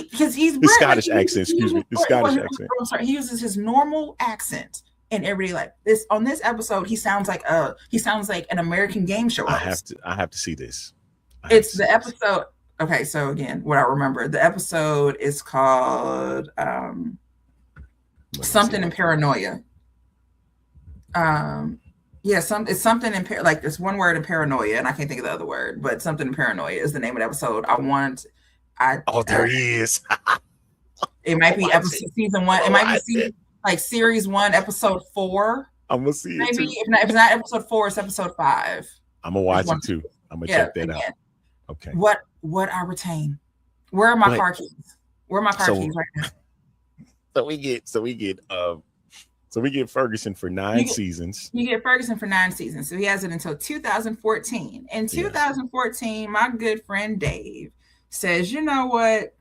Because he's his Scottish accent. Excuse me, his Scottish accent. I'm sorry, he uses his normal accent in everyday life. On this episode, he sounds like an American game show host. I have to see this. It's the episode. Okay, so again, what I remember, the episode is called something in Paranoia. It's something in like this one word in Paranoia, and I can't think of the other word, but something in Paranoia is the name of the episode. There he is. It might be season 1. It might be series 1, episode 4. I'm gonna see maybe it too. If not episode 4, it's episode 5. I'm gonna watch it too. I'm gonna check that out. Okay. What I retain? Where are my car keys? Where are my car keys right now? So we get Ferguson for 9 seasons. You get Ferguson for 9 seasons. So he has it until 2014. In 2014, my good friend Dave says, you know what?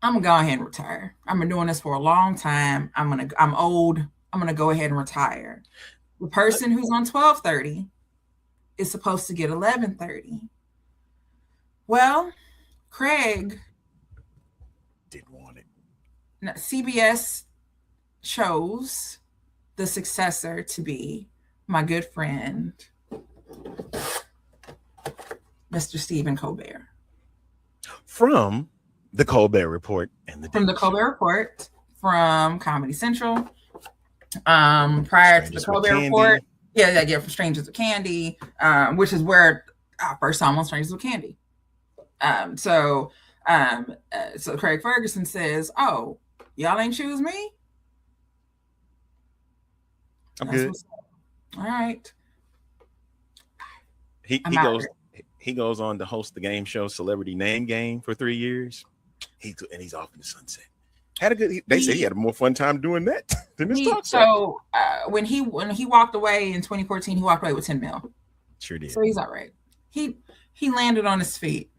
I'm gonna go ahead and retire. I've been doing this for a long time. I'm old. I'm gonna go ahead and retire. The person who's on 12:30 is supposed to get 11:30. Well, Craig didn't want it. CBS chose the successor to be my good friend, Mr. Stephen Colbert. From the Colbert Report from Comedy Central. Prior to the Colbert Report. From Strangers with Candy, which is where I first saw him on Strangers with Candy. So Craig Ferguson says, "Oh, y'all ain't choose me? I'm good. All right." He goes on to host the game show Celebrity Name Game for 3 years. He's off in the sunset. They say he had a more fun time doing that than this talk show. So when he walked away in 2014, he walked away with $10 million. Sure did. So he's all right. He landed on his feet.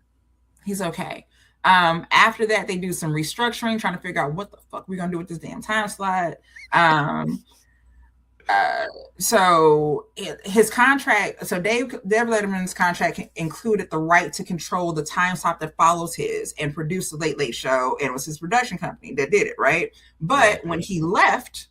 He's okay. After that, they do some restructuring, trying to figure out what the fuck we're gonna do with this damn time slot. So his contract, so Dave Letterman's contract included the right to control the time slot that follows his and produce the Late Late Show, and it was his production company that did it, right? But when he left,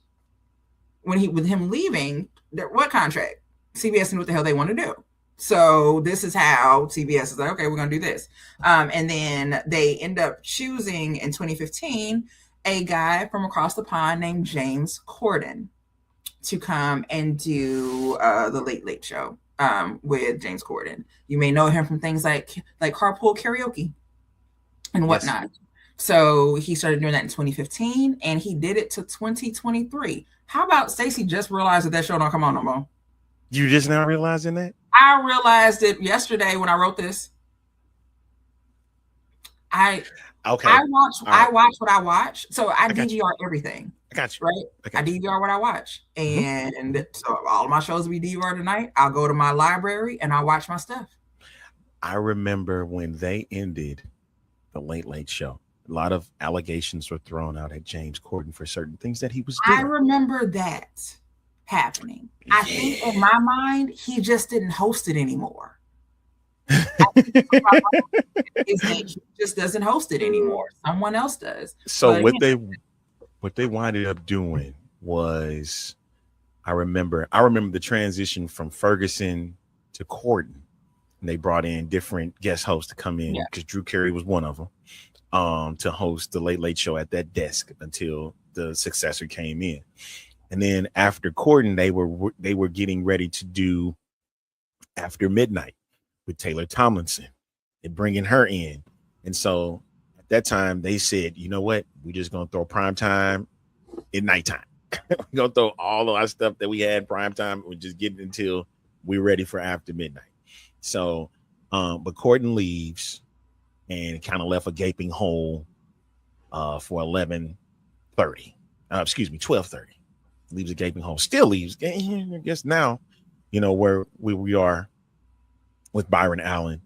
with him leaving, what contract? CBS knew what the hell they want to do. So this is how CBS is like, okay, we're going to do this. And then they end up choosing in 2015 a guy from across the pond named James Corden to come and do the Late Late Show with James Corden. You may know him from things like Carpool Karaoke and whatnot. Yes. So he started doing that in 2015, and he did it to 2023. How about Stacey just realized that show don't come on no more? You just now realizing that? I realized it yesterday when I wrote this. I watch what I watch. So I DVR everything. I got you. Right? I DVR what I watch. And so all of my shows will be DVR tonight. I'll go to my library and I'll watch my stuff. I remember when they ended the Late Late Show. A lot of allegations were thrown out at James Corden for certain things that he was doing. I remember that happening. I think in my mind, he just didn't host it anymore. He just doesn't host it anymore. Someone else does. So what they winded up doing was, I remember the transition from Ferguson to Corden. And they brought in different guest hosts to come in because Drew Carey was one of them, to host the Late Late Show at that desk until the successor came in. And then after Corden, they were getting ready to do After Midnight with Taylor Tomlinson and bringing her in. And so at that time, they said, you know what? We're just going to throw prime time at nighttime. We're going to throw all of our stuff that we had prime time. We're just getting until we're ready for After Midnight. So, but Corden leaves and kind of left a gaping hole for 12:30. Leaves a gaping hole. Still leaves. I guess now, where we are with Byron Allen,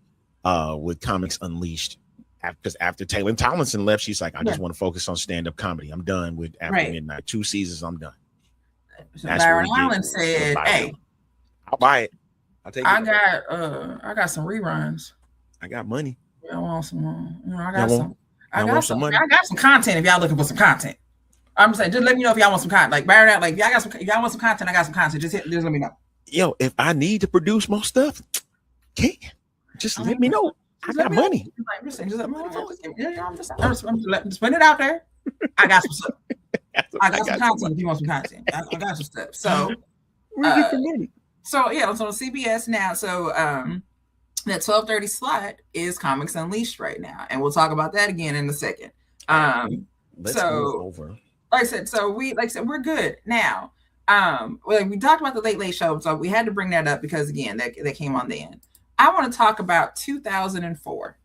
with Comics Unleashed. Because after Taylor Tomlinson left, she's like, I just want to focus on stand-up comedy. I'm done with After Midnight. 2 seasons, I'm done. So Byron Allen said, "Hey, I'll buy it. I'll take it. I got some reruns. I got money. I want some. I got some content. If y'all looking for some content, I'm saying, just let me know if y'all want some content. Like Byron Allen, if y'all want some content, I got some content. Just let me know. Yo, if I need to produce more stuff, just let me know. I got money. I'm just putting it out there. I got some stuff. I got some content if you want some content. I got some stuff. So where you get the money? So yeah, it's on CBS now. So that 12:30 slot is Comics Unleashed right now, and we'll talk about that again in a second. Let's move over. Like I said, we're good now. We talked about the Late Late Show, so we had to bring that up because again, that came on the end. I want to talk about 2004.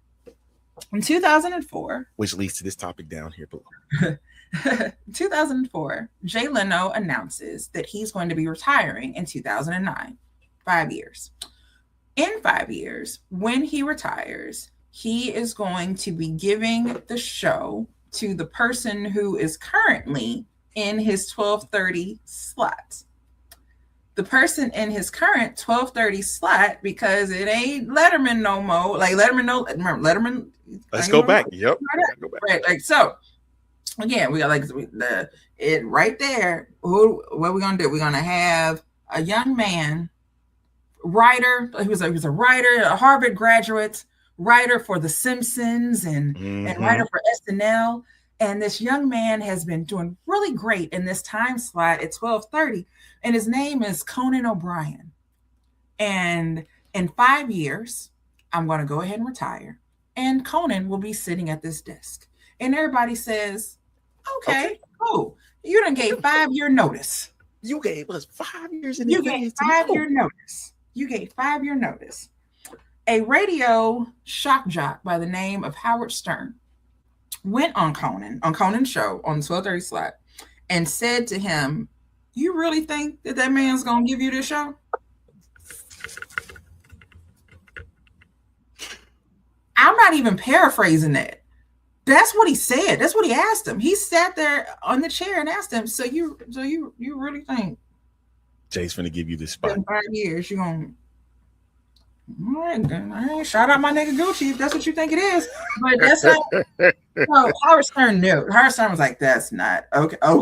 In 2004, which leads to this topic down here below. 2004, Jay Leno announces that he's going to be retiring in 2009, 5 years. In 5 years, when he retires, he is going to be giving the show to the person who is currently in his 12:30 slot. The person in his current 12:30 slot, because it ain't Letterman no more. Like remember Letterman. Let's go back. Yep. Right. Like so. Again, we got it right there. What are we gonna do? We're gonna have a young man, writer. He was a writer, a Harvard graduate, writer for The Simpsons and writer for SNL. And this young man has been doing really great in this time slot at 12:30. And his name is Conan O'Brien. And in 5 years, I'm going to go ahead and retire. And Conan will be sitting at this desk. And everybody says, okay. Cool. You done gave 5-year notice. You gave us 5 years in advance. You gave 5-year notice. You gave 5-year notice. A radio shock jock by the name of Howard Stern went on Conan's show on the 12:30 slot and said to him, you really think that man's going to give you this show? I'm not even paraphrasing that. That's what he said. That's what he asked him. He sat there on the chair and asked him, so you really think Jay's going to give you this spot? In 5 years, you're going to... All right, shout out my nigga Gucci if that's what you think it is. But that's not. No, Howard Stern knew. Howard Stern was like, that's not okay. All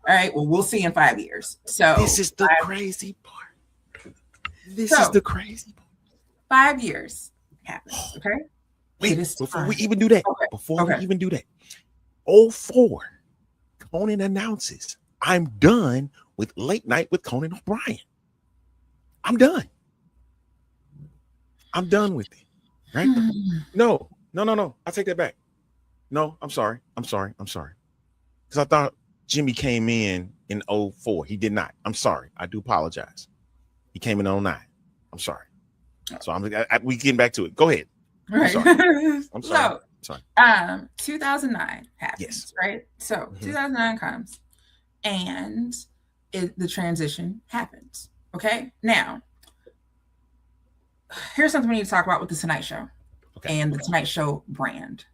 right, well, we'll see in 5 years. So this is the crazy part. This is the crazy part. 5 years happens. Okay. Wait, before we even do that, we even do that, 04, Conan announces, I'm done with Late Night with Conan O'Brien. I'm done. I'm done with it. Right? No. I take that back. No, I'm sorry. Because I thought Jimmy came in 04. He did not. I'm sorry. I do apologize. He came in 09. I'm sorry. So we getting back to it. Go ahead. Right. I'm sorry. So, 2009 happens. Yes. Right. So 2009 comes, and the transition happens. Okay, now here's something we need to talk about with the Tonight Show and the Tonight Show brand.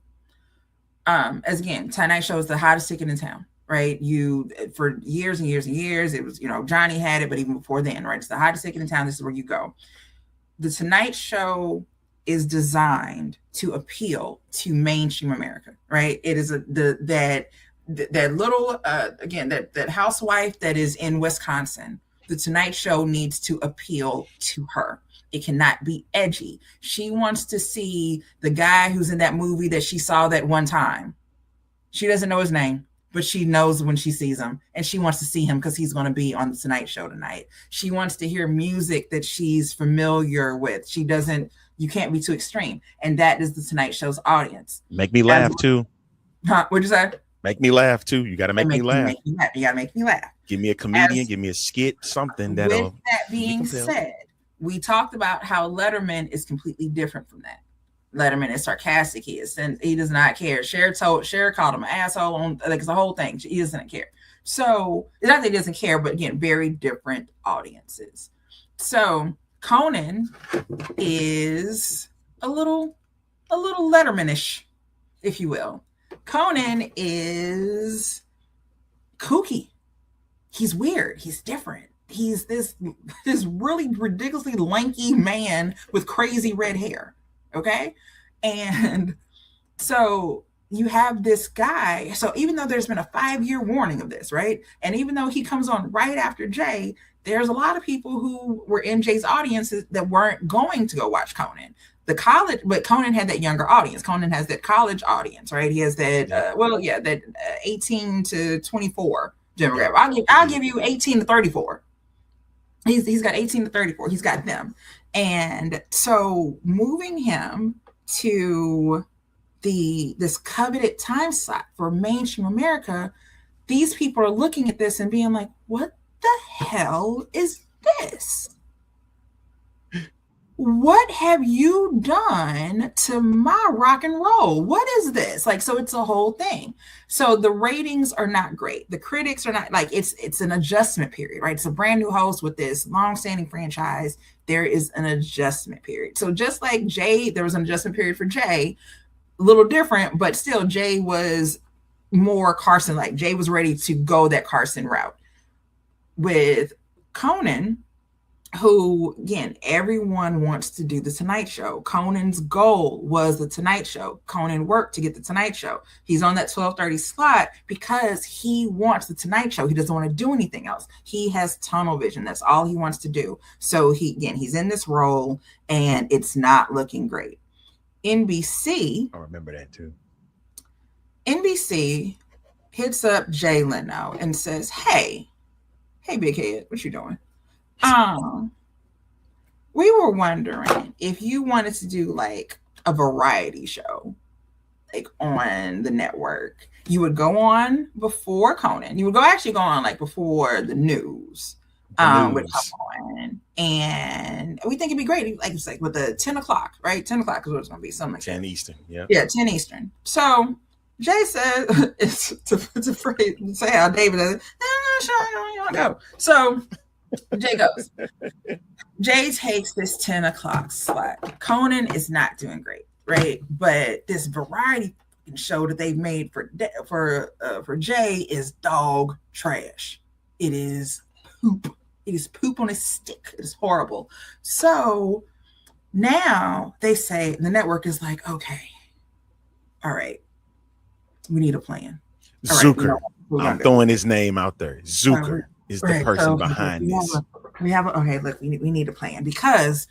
As again, Tonight Show is the hottest ticket in town, right? For years and years and years, it was, Johnny had it, but even before then, right? It's the hottest ticket in town. This is where you go. The Tonight Show is designed to appeal to mainstream America, right? It is that little that housewife that is in Wisconsin. The Tonight Show needs to appeal to her. It cannot be edgy. She wants to see the guy who's in that movie that she saw that one time. She doesn't know his name, but she knows when she sees him, and she wants to see him because he's going to be on the Tonight Show tonight. She wants to hear music that she's familiar with. You can't be too extreme. And that is the Tonight Show's audience. Make me laugh too. Huh? What'd you say? Make me laugh too. You got to make me laugh. You got to make me laugh. Give me a comedian, give me a skit, something that'll. With that being said, we talked about how Letterman is completely different from that. Letterman is sarcastic. He does not care. Cher called him an asshole on it's the whole thing. He doesn't care. So it's not that he doesn't care, but again, very different audiences. So Conan is a little Letterman-ish, if you will. Conan is kooky. He's weird. He's different. He's this really ridiculously lanky man with crazy red hair. Okay. And so you have this guy. So even though there's been a 5-year warning of this, right? And even though he comes on right after Jay, there's a lot of people who were in Jay's audiences that weren't going to go watch Conan. But Conan had that younger audience. Conan has that college audience, right? He has that, that 18 to 24 demographic. I'll give you 18 to 34. He's got 18 to 34. He's got them. And so moving him to this coveted time slot for mainstream America, these people are looking at this and being like, what the hell is this? What have you done to my rock and roll? What is this? So it's a whole thing. So the ratings are not great. The critics are not it's an adjustment period, right? It's a brand new host with this long-standing franchise. There is an adjustment period. So just like Jay, there was an adjustment period for Jay, a little different, but still Jay was more Carson-like. Jay was ready to go that Carson route. With Conan, who, again, everyone wants to do the Tonight Show. Conan's goal was the Tonight Show. Conan worked to get the Tonight Show. He's on that 12:30 slot because he wants the Tonight Show. He doesn't want to do anything else. He has tunnel vision. That's all he wants to do. So he's in this role, and it's not looking great. NBC. I remember that too. NBC hits up Jay Leno and says, hey, big head, what you doing? We were wondering if you wanted to do a variety show, on the network. You would go on before Conan. You would go on before the news. Would come on, and we think it'd be great. It's with the 10 o'clock, right? 10 o'clock is what it's going to be. Something like 10 that. Eastern. Yeah. Yeah, 10 Eastern. So Jay said, it's to say how David is, sure, you want to go. So Jay goes. Jay takes this 10 o'clock slot. Conan is not doing great, right? But this variety show that they've made for Jay is dog trash. It is poop. It is poop on a stick. It is horrible. So now they say the network is like, okay, all right, we need a plan. All Zucker. Right, I'm throwing his name out there. Zucker is the person behind this. We need a plan because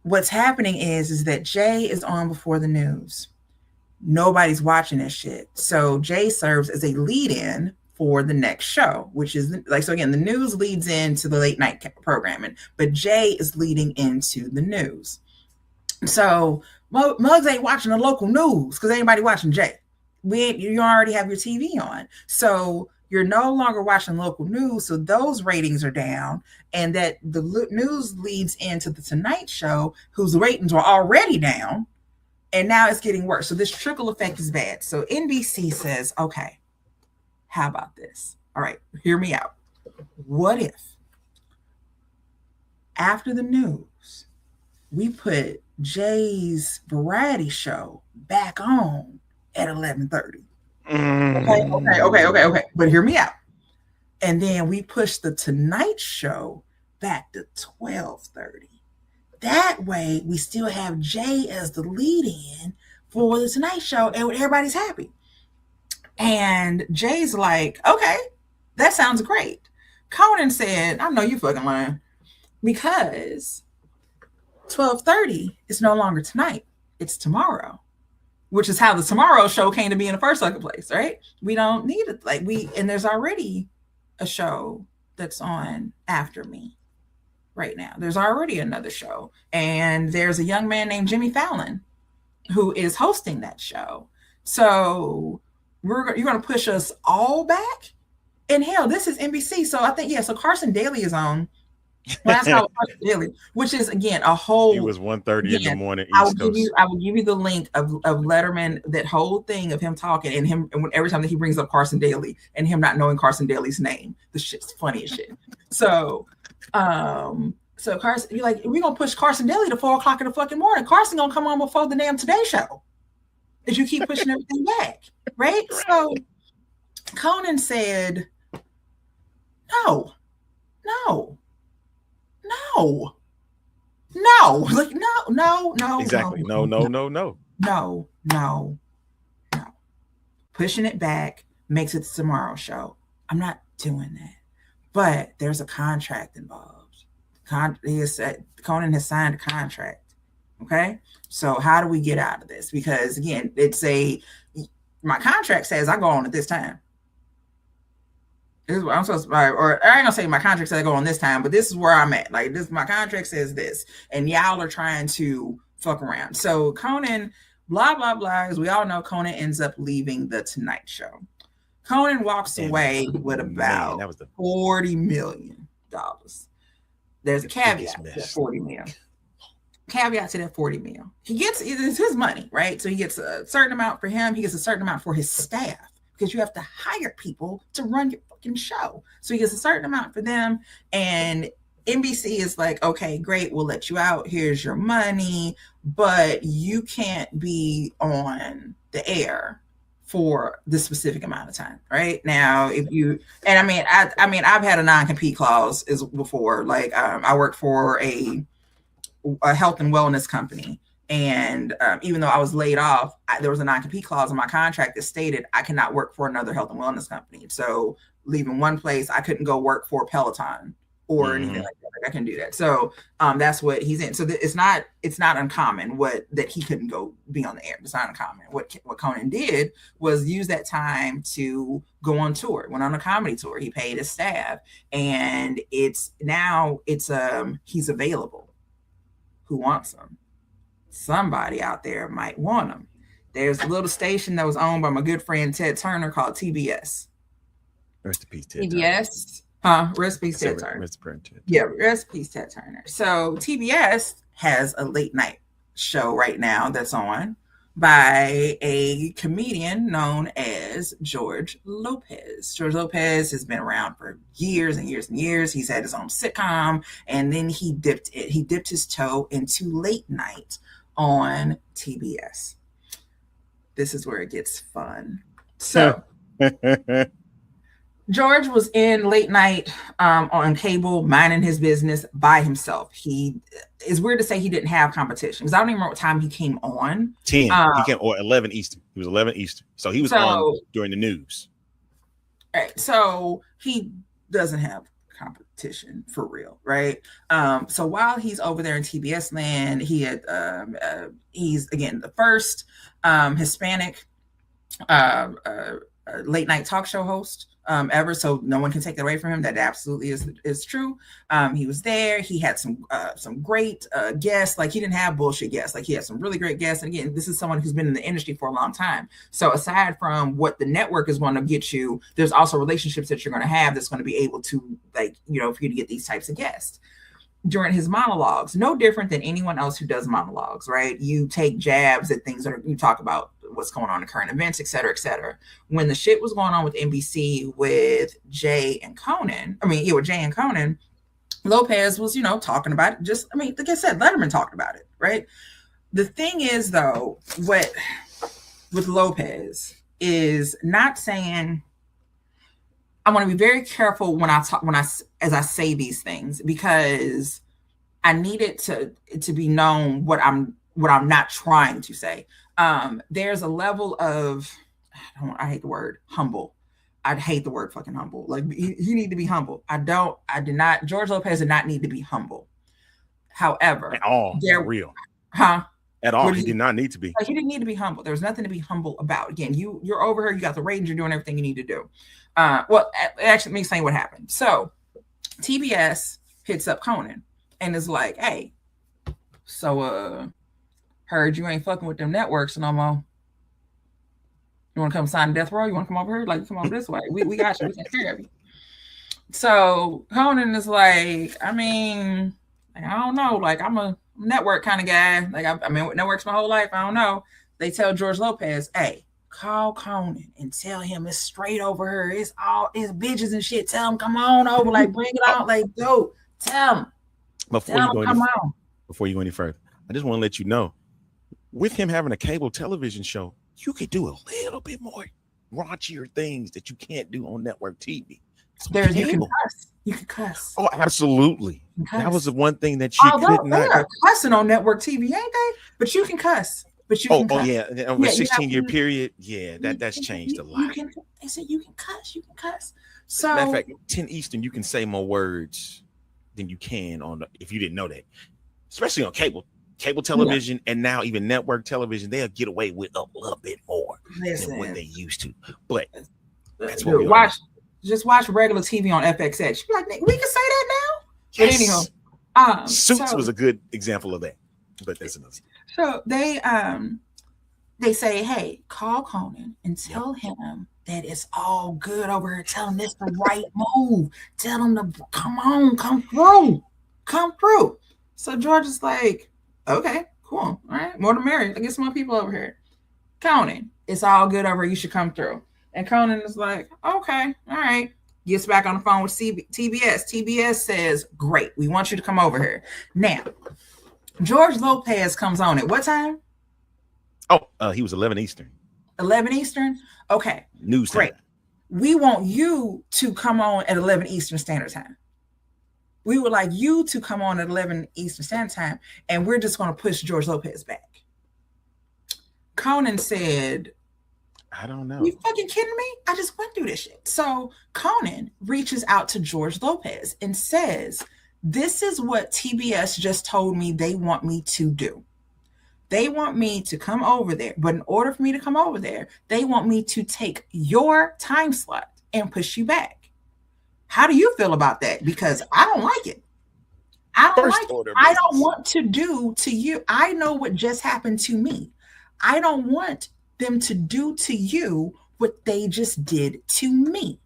what's happening is that Jay is on before the news. Nobody's watching this shit. So Jay serves as a lead-in for the next show, which is so again, the news leads into the late night programming, but Jay is leading into the news. So Muggs ain't watching the local news because anybody watching Jay. You already have your TV on. So you're no longer watching local news. So those ratings are down, and that the news leads into the Tonight Show, whose ratings were already down. And now it's getting worse. So this trickle effect is bad. So NBC says, okay, How about this? All right, hear me out. What if after the news, we put Jay's variety show back on at 11:30? Okay. But hear me out. And then we push the Tonight Show back to 12:30. That way, we still have Jay as the lead-in for the Tonight Show, and everybody's happy. And Jay's like, okay, that sounds great. Conan said, I know you fucking lying, because 12:30 is no longer tonight, it's tomorrow, which is how the Tomorrow Show came to be in the first fucking place, right? We don't need it. And there's already a show that's on after me right now. There's already another show, and there's a young man named Jimmy Fallon who is hosting that show. So you're going to push us all back? And hell, this is NBC. So I think, so Carson Daly is on. Well, that's how Carson Daly, which is, again, a whole... It was 1:30 in the morning I will give you the link of Letterman, that whole thing of him talking, and every time that he brings up Carson Daly and him not knowing Carson Daly's name. The shit's funny as shit. So Carson, you're like, we're going to push Carson Daly to 4:00 in the fucking morning. Carson going to come on before the damn Today Show. If you keep pushing everything back, right? So Conan said, no. Like, no. Exactly. No. Pushing it back makes it the Tomorrow Show. I'm not doing that. But there's a contract involved. Conan has signed a contract. Okay. So how do we get out of this? Because again, my contract says I go on at this time. This is what I'm supposed to, or I ain't gonna say my contract says I go on this time, but this is where I'm at. Like this, my contract says this, and y'all are trying to fuck around. So Conan, blah, blah, blah, as we all know, Conan ends up leaving the Tonight Show. Conan walks away with about $40 million. There's a caveat to that $40 million. Caveat to that $40 million. It's his money, right? So he gets a certain amount for him. He gets a certain amount for his staff, because you have to hire people to run your fucking show. So he gets a certain amount for them. And NBC is like, okay, great, we'll let you out. Here's your money, but you can't be on the air for this specific amount of time, right? Now, if you, and I've had a non-compete clause before. Like, I worked for a health and wellness company. And even though I was laid off, there was a non-compete clause in my contract that stated I cannot work for another health and wellness company. So leaving one place, I couldn't go work for Peloton or anything like that. Like, I couldn't do that. So that's what he's in. So it's not uncommon that he couldn't go be on the air. It's not uncommon. What Conan did was use that time to go on tour. Went on a comedy tour. He paid his staff, and he's available. Who wants him? Somebody out there might want him. There's a little station that was owned by my good friend Ted Turner called TBS. Rest in peace, Ted. TBS. Rest in peace, Ted Turner. Yeah, rest in peace, Ted Turner. So TBS has a late night show right now that's on by a comedian known as George Lopez. George Lopez has been around for years and years and years. He's had his own sitcom, and then he dipped his toe into late night on TBS. This is where it gets fun. So George was in late night on cable, minding his business by himself. It's weird to say he didn't have competition, because I don't even remember what time he came on. 10. He came, or 11 Eastern. He was 11 Eastern. So he was on during the news. Right. So he doesn't have competition for real, right? So while he's over there in TBS land, he's again the first Hispanic late night talk show host ever, so no one can take that away from him. That absolutely is true. He was there. He had some great guests. Like, he didn't have bullshit guests. Like, he had some really great guests. And again, this is someone who's been in the industry for a long time. So aside from what the network is going to get you, there's also relationships that you're going to have that's going to be able to, like, for you to get these types of guests. During his monologues, no different than anyone else who does monologues, right? You take jabs at things that you talk about what's going on in current events, et cetera, et cetera. When the shit was going on with NBC with with Jay and Conan, Lopez was, talking about it. Like I said, Letterman talked about it, right? The thing is, though, what with Lopez is not saying. I want to be very careful when I say these things, because I need it to be known what I'm not trying to say. There's a level of, I hate the word humble. I'd hate the word fucking humble. Like, you need to be humble. George Lopez did not need to be humble. However, at all, real. Huh? At all, he did not need to be. He didn't need to be humble. There was nothing to be humble about. Again, you're over here. You got the ratings. You're doing everything you need to do. Well, actually, let me explain what happened. So, TBS hits up Conan and is like, "Hey, so heard you ain't fucking with them networks no more. You want to come sign death row? You want to come over here? Like, come over this way. We got you. We take care of you." So Conan is like, I don't know. Like, I'm a network kind of guy. Like, I mean, with networks my whole life. I don't know. They tell George Lopez, "Hey, call Conan and tell him it's straight over here. It's bitches and shit. Tell him come on over. Like, bring it out. Like, go. Tell him. Before you go any further, I just want to let you know, with him having a cable television show, you could do a little bit more raunchier things that you can't do on network TV. You can cuss. You can cuss. Oh, absolutely. That was the one thing that you could not. They are cussing on network TV, ain't they? But you can cuss. But you can cuss. Yeah. Over a 16-year period, that's changed a lot. They said you can cuss. You can cuss. So, matter of fact, 10 Eastern, you can say more words than you can if you didn't know that. Especially on cable television, and now even network television, they'll get away with a little bit more than what they used to. But that's what we watch. Just watch regular TV on FXX. You're like, we can say that now. Yes. But anyhow, Suits was a good example of that. But that's another. So they say, "Hey, call Conan and tell him that it's all good over here. Tell him it's the right move. Tell him to come through." So George is like, "Okay, cool. All right, more to marry. I get some more people over here. Conan, it's all good over here. You should come through." And Conan is like, "Okay, all right." Gets back on the phone with TBS. TBS says, "Great, we want you to come over here." Now, George Lopez comes on at what time? He was 11 Eastern. 11 Eastern? Okay. News great. Time. We want you to come on at 11 Eastern Standard Time. We would like you to come on at 11 Eastern Standard Time, and we're just going to push George Lopez back. Conan said, "I don't know. You fucking kidding me? I just went through this shit." So Conan reaches out to George Lopez and says, "This is what TBS just told me they want me to do. They want me to come over there. But in order for me to come over there, they want me to take your time slot and push you back. How do you feel about that? Because I don't like it. I don't want to do to you. I know what just happened to me. I don't want them to do to you what they just did to me."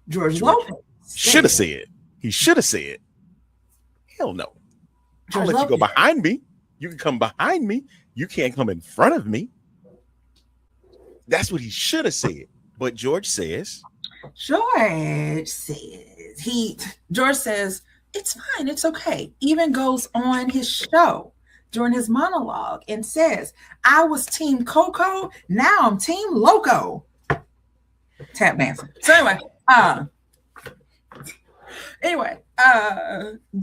George Lopez should have said. He should have said, "Hell no. I'll let you go behind me. You can come behind me. You can't come in front of me." That's what he should have said. But George says, "It's fine. It's okay." Even goes on his show during his monologue and says, "I was Team Coco. Now I'm Team Loco." Tap dancing. So like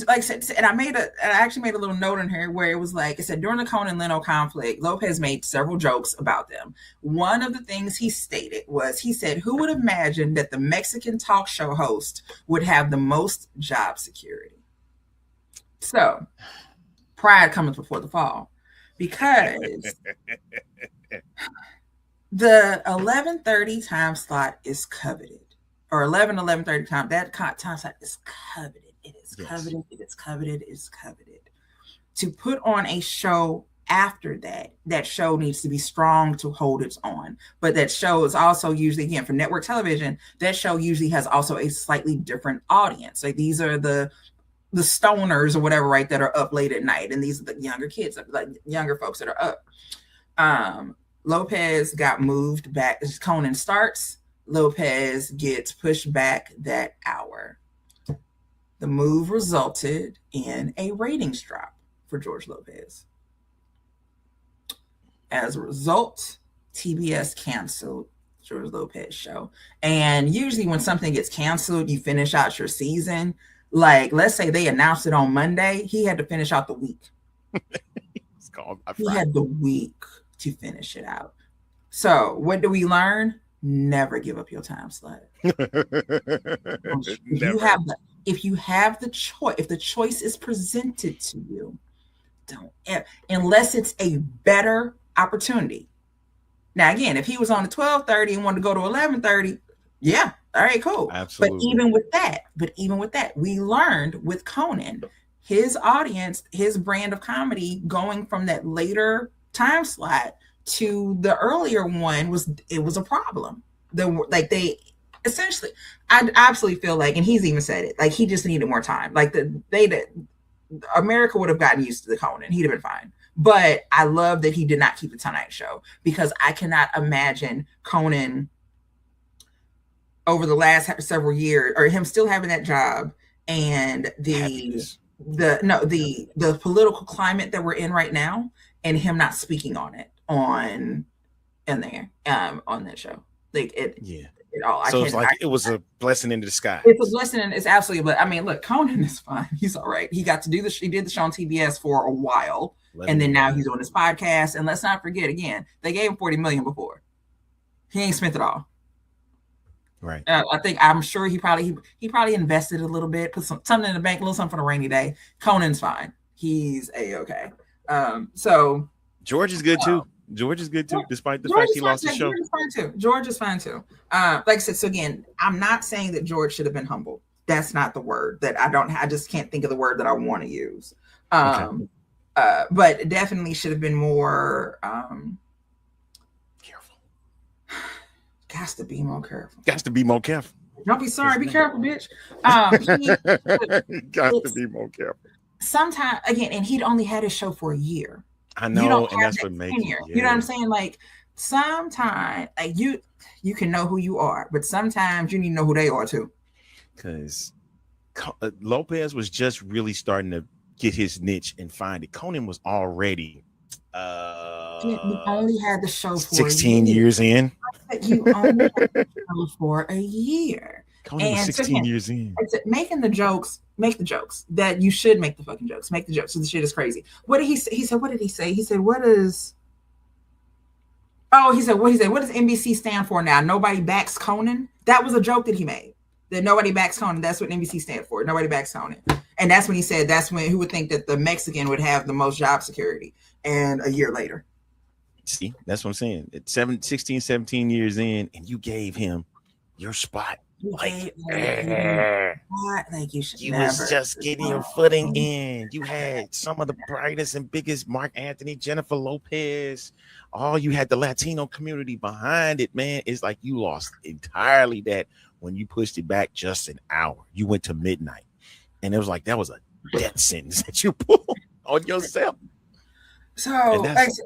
I said, and I actually made a little note in here where it was like, it said, during the Conan Leno conflict, Lopez made several jokes about them. One of the things he stated was, he said, "Who would imagine that the Mexican talk show host would have the most job security?" So pride cometh before the fall, because the 11:30 time slot is coveted. Or 11:30 time. That time slot is coveted. It is coveted. It is coveted. It is coveted. To put on a show after that show needs to be strong to hold its own. But that show is also usually, again, for network television, that show usually has also a slightly different audience. Like, these are the stoners or whatever, right, that are up late at night, and these are the younger kids, like younger folks that are up. Lopez got moved back. Conan starts. Lopez gets pushed back that hour. The move resulted in a ratings drop for George Lopez. As a result, TBS canceled George Lopez show. And usually when something gets canceled, you finish out your season. Like, let's say they announced it on Monday, he had to finish out the week. He had the week to finish it out. So what do we learn? Never give up your time slot. If you have the choice, if the choice is presented to you, don't, unless it's a better opportunity. Now, again, if he was on the 12:30 and wanted to go to 11:30, yeah, all right, cool. Absolutely. But even with that, we learned with Conan, his audience, his brand of comedy going from that later time slot to the earlier one was a problem. They essentially, I absolutely feel like, and he's even said it, like he just needed more time. Like America would have gotten used to the Conan. He'd have been fine. But I love that he did not keep the Tonight Show, because I cannot imagine Conan over the last several years, or him still having that job, and the political climate that we're in right now, and him not speaking on it on that show. Like it, yeah. It all. So it's like it was a blessing in disguise. It's a blessing, and it's absolutely. But I mean, look, Conan is fine. He's all right. He got to do he did the show on TBS for a while, and then now he's on his podcast. And let's not forget, again, they gave him $40 million before. He ain't spent it all. Right. I'm sure he probably invested a little bit, put something in the bank, a little something for a rainy day. Conan's fine. He's a-okay. So George is good too. George is good too, despite the fact he lost the show. George is fine too. Like I said, so again, I'm not saying that George should have been humble. That's not the word that I just can't think of the word that I want to use. Okay. But definitely should have been more careful. Got to be more careful. Don't be sorry. Be careful, bitch. Got to be more careful. Sometimes, again, and he'd only had his show for a year. I know, and that's what makes it. Yeah. You know what I'm saying? Like, sometimes, like you can know who you are, but sometimes you need to know who they are too. Because Lopez was just really starting to get his niche and find it. Conan was already you only had the show for 16 years in. You only had the show for a year. Conan was 16 years in. Make the jokes that you should make the fucking jokes. Make the jokes. So the shit is crazy. What did he say? He said, what did he say? He said, what does NBC stand for now? Nobody backs Conan. That was a joke that he made. That nobody backs Conan. That's what NBC stands for. Nobody backs Conan. And that's when he said, who would think that the Mexican would have the most job security. And a year later. See, that's what I'm saying. It's 16, 17 years in, and you gave him your spot. You should. You was just getting your footing in. You had some of the brightest and biggest Mark Anthony, Jennifer Lopez. All you had the Latino community behind it, man. It's like you lost entirely that when you pushed it back just an hour. You went to midnight, and it was like that was a death sentence that you pulled on yourself. So that's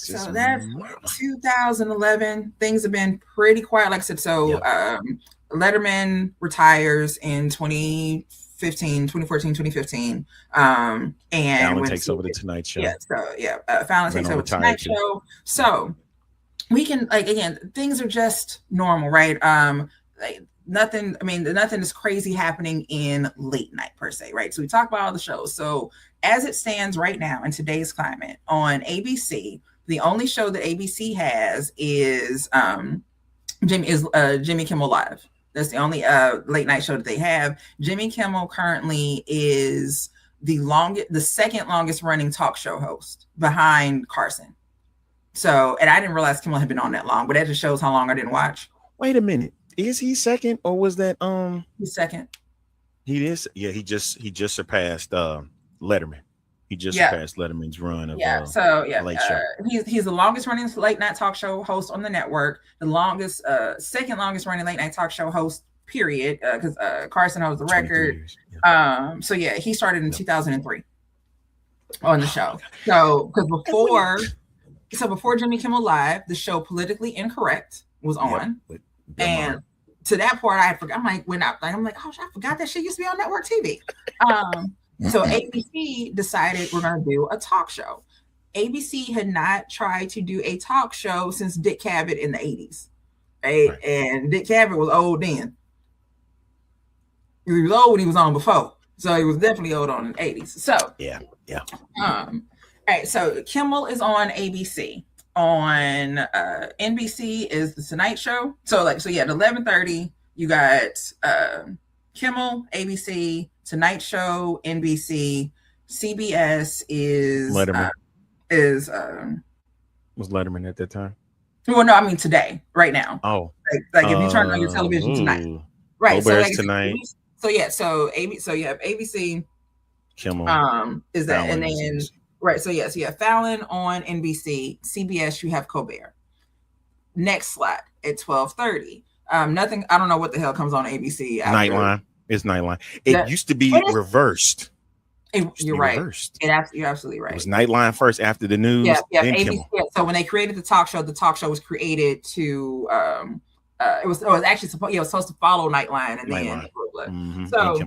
2011. Things have been pretty quiet. Like I said, Letterman retires in 2014, 2015. And Fallon takes over the Tonight Show. Fallon takes over the Tonight Show. So we can, like, again, things are just normal, right? Nothing is crazy happening in late night per se, right? So we talk about all the shows. So as it stands right now in today's climate on ABC, the only show that ABC has is Jimmy Kimmel Live. That's the only late night show that they have. Jimmy Kimmel currently is the second longest running talk show host behind Carson. So, and I didn't realize Kimmel had been on that long, but that just shows how long I didn't watch. Wait a minute. Is he second, or was that He's second. He is? Yeah, he just surpassed Letterman. He just surpassed Letterman's run of Late Show. He's the longest running late night talk show host on the network, the second longest running late night talk show host, period, because Carson holds the record. Yeah. He started in 2003 on the show. So because So before Jimmy Kimmel Live, the show Politically Incorrect was on. Yep, and to that part, I forgot. I'm like, oh, I forgot that shit used to be on network TV. So ABC decided we're going to do a talk show. ABC had not tried to do a talk show since Dick Cavett in the 80s. Right? And Dick Cavett was old then. He was old when he was on before. So he was definitely old on in the 80s. So yeah. All right, so Kimmel is on ABC. On NBC is the Tonight Show. So at 11:30, you got Kimmel, ABC, Tonight Show, NBC, CBS is Letterman. Was Letterman at that time? Well, no, I mean today, right now. Oh, like if you turn on your television tonight, right? Colbert's tonight. So you have ABC. Kimmel. Is that Fallon, and then right? So you have Fallon on NBC, CBS. You have Colbert. Next slot at 12:30. Nothing. I don't know what the hell comes on ABC. Nightline. It's Nightline. It used to be reversed. You're right. You're absolutely right. It was Nightline first after the news. Yeah. ABC, so when they created the talk show was created to. It was actually supposed to follow Nightline and then. Mm-hmm. So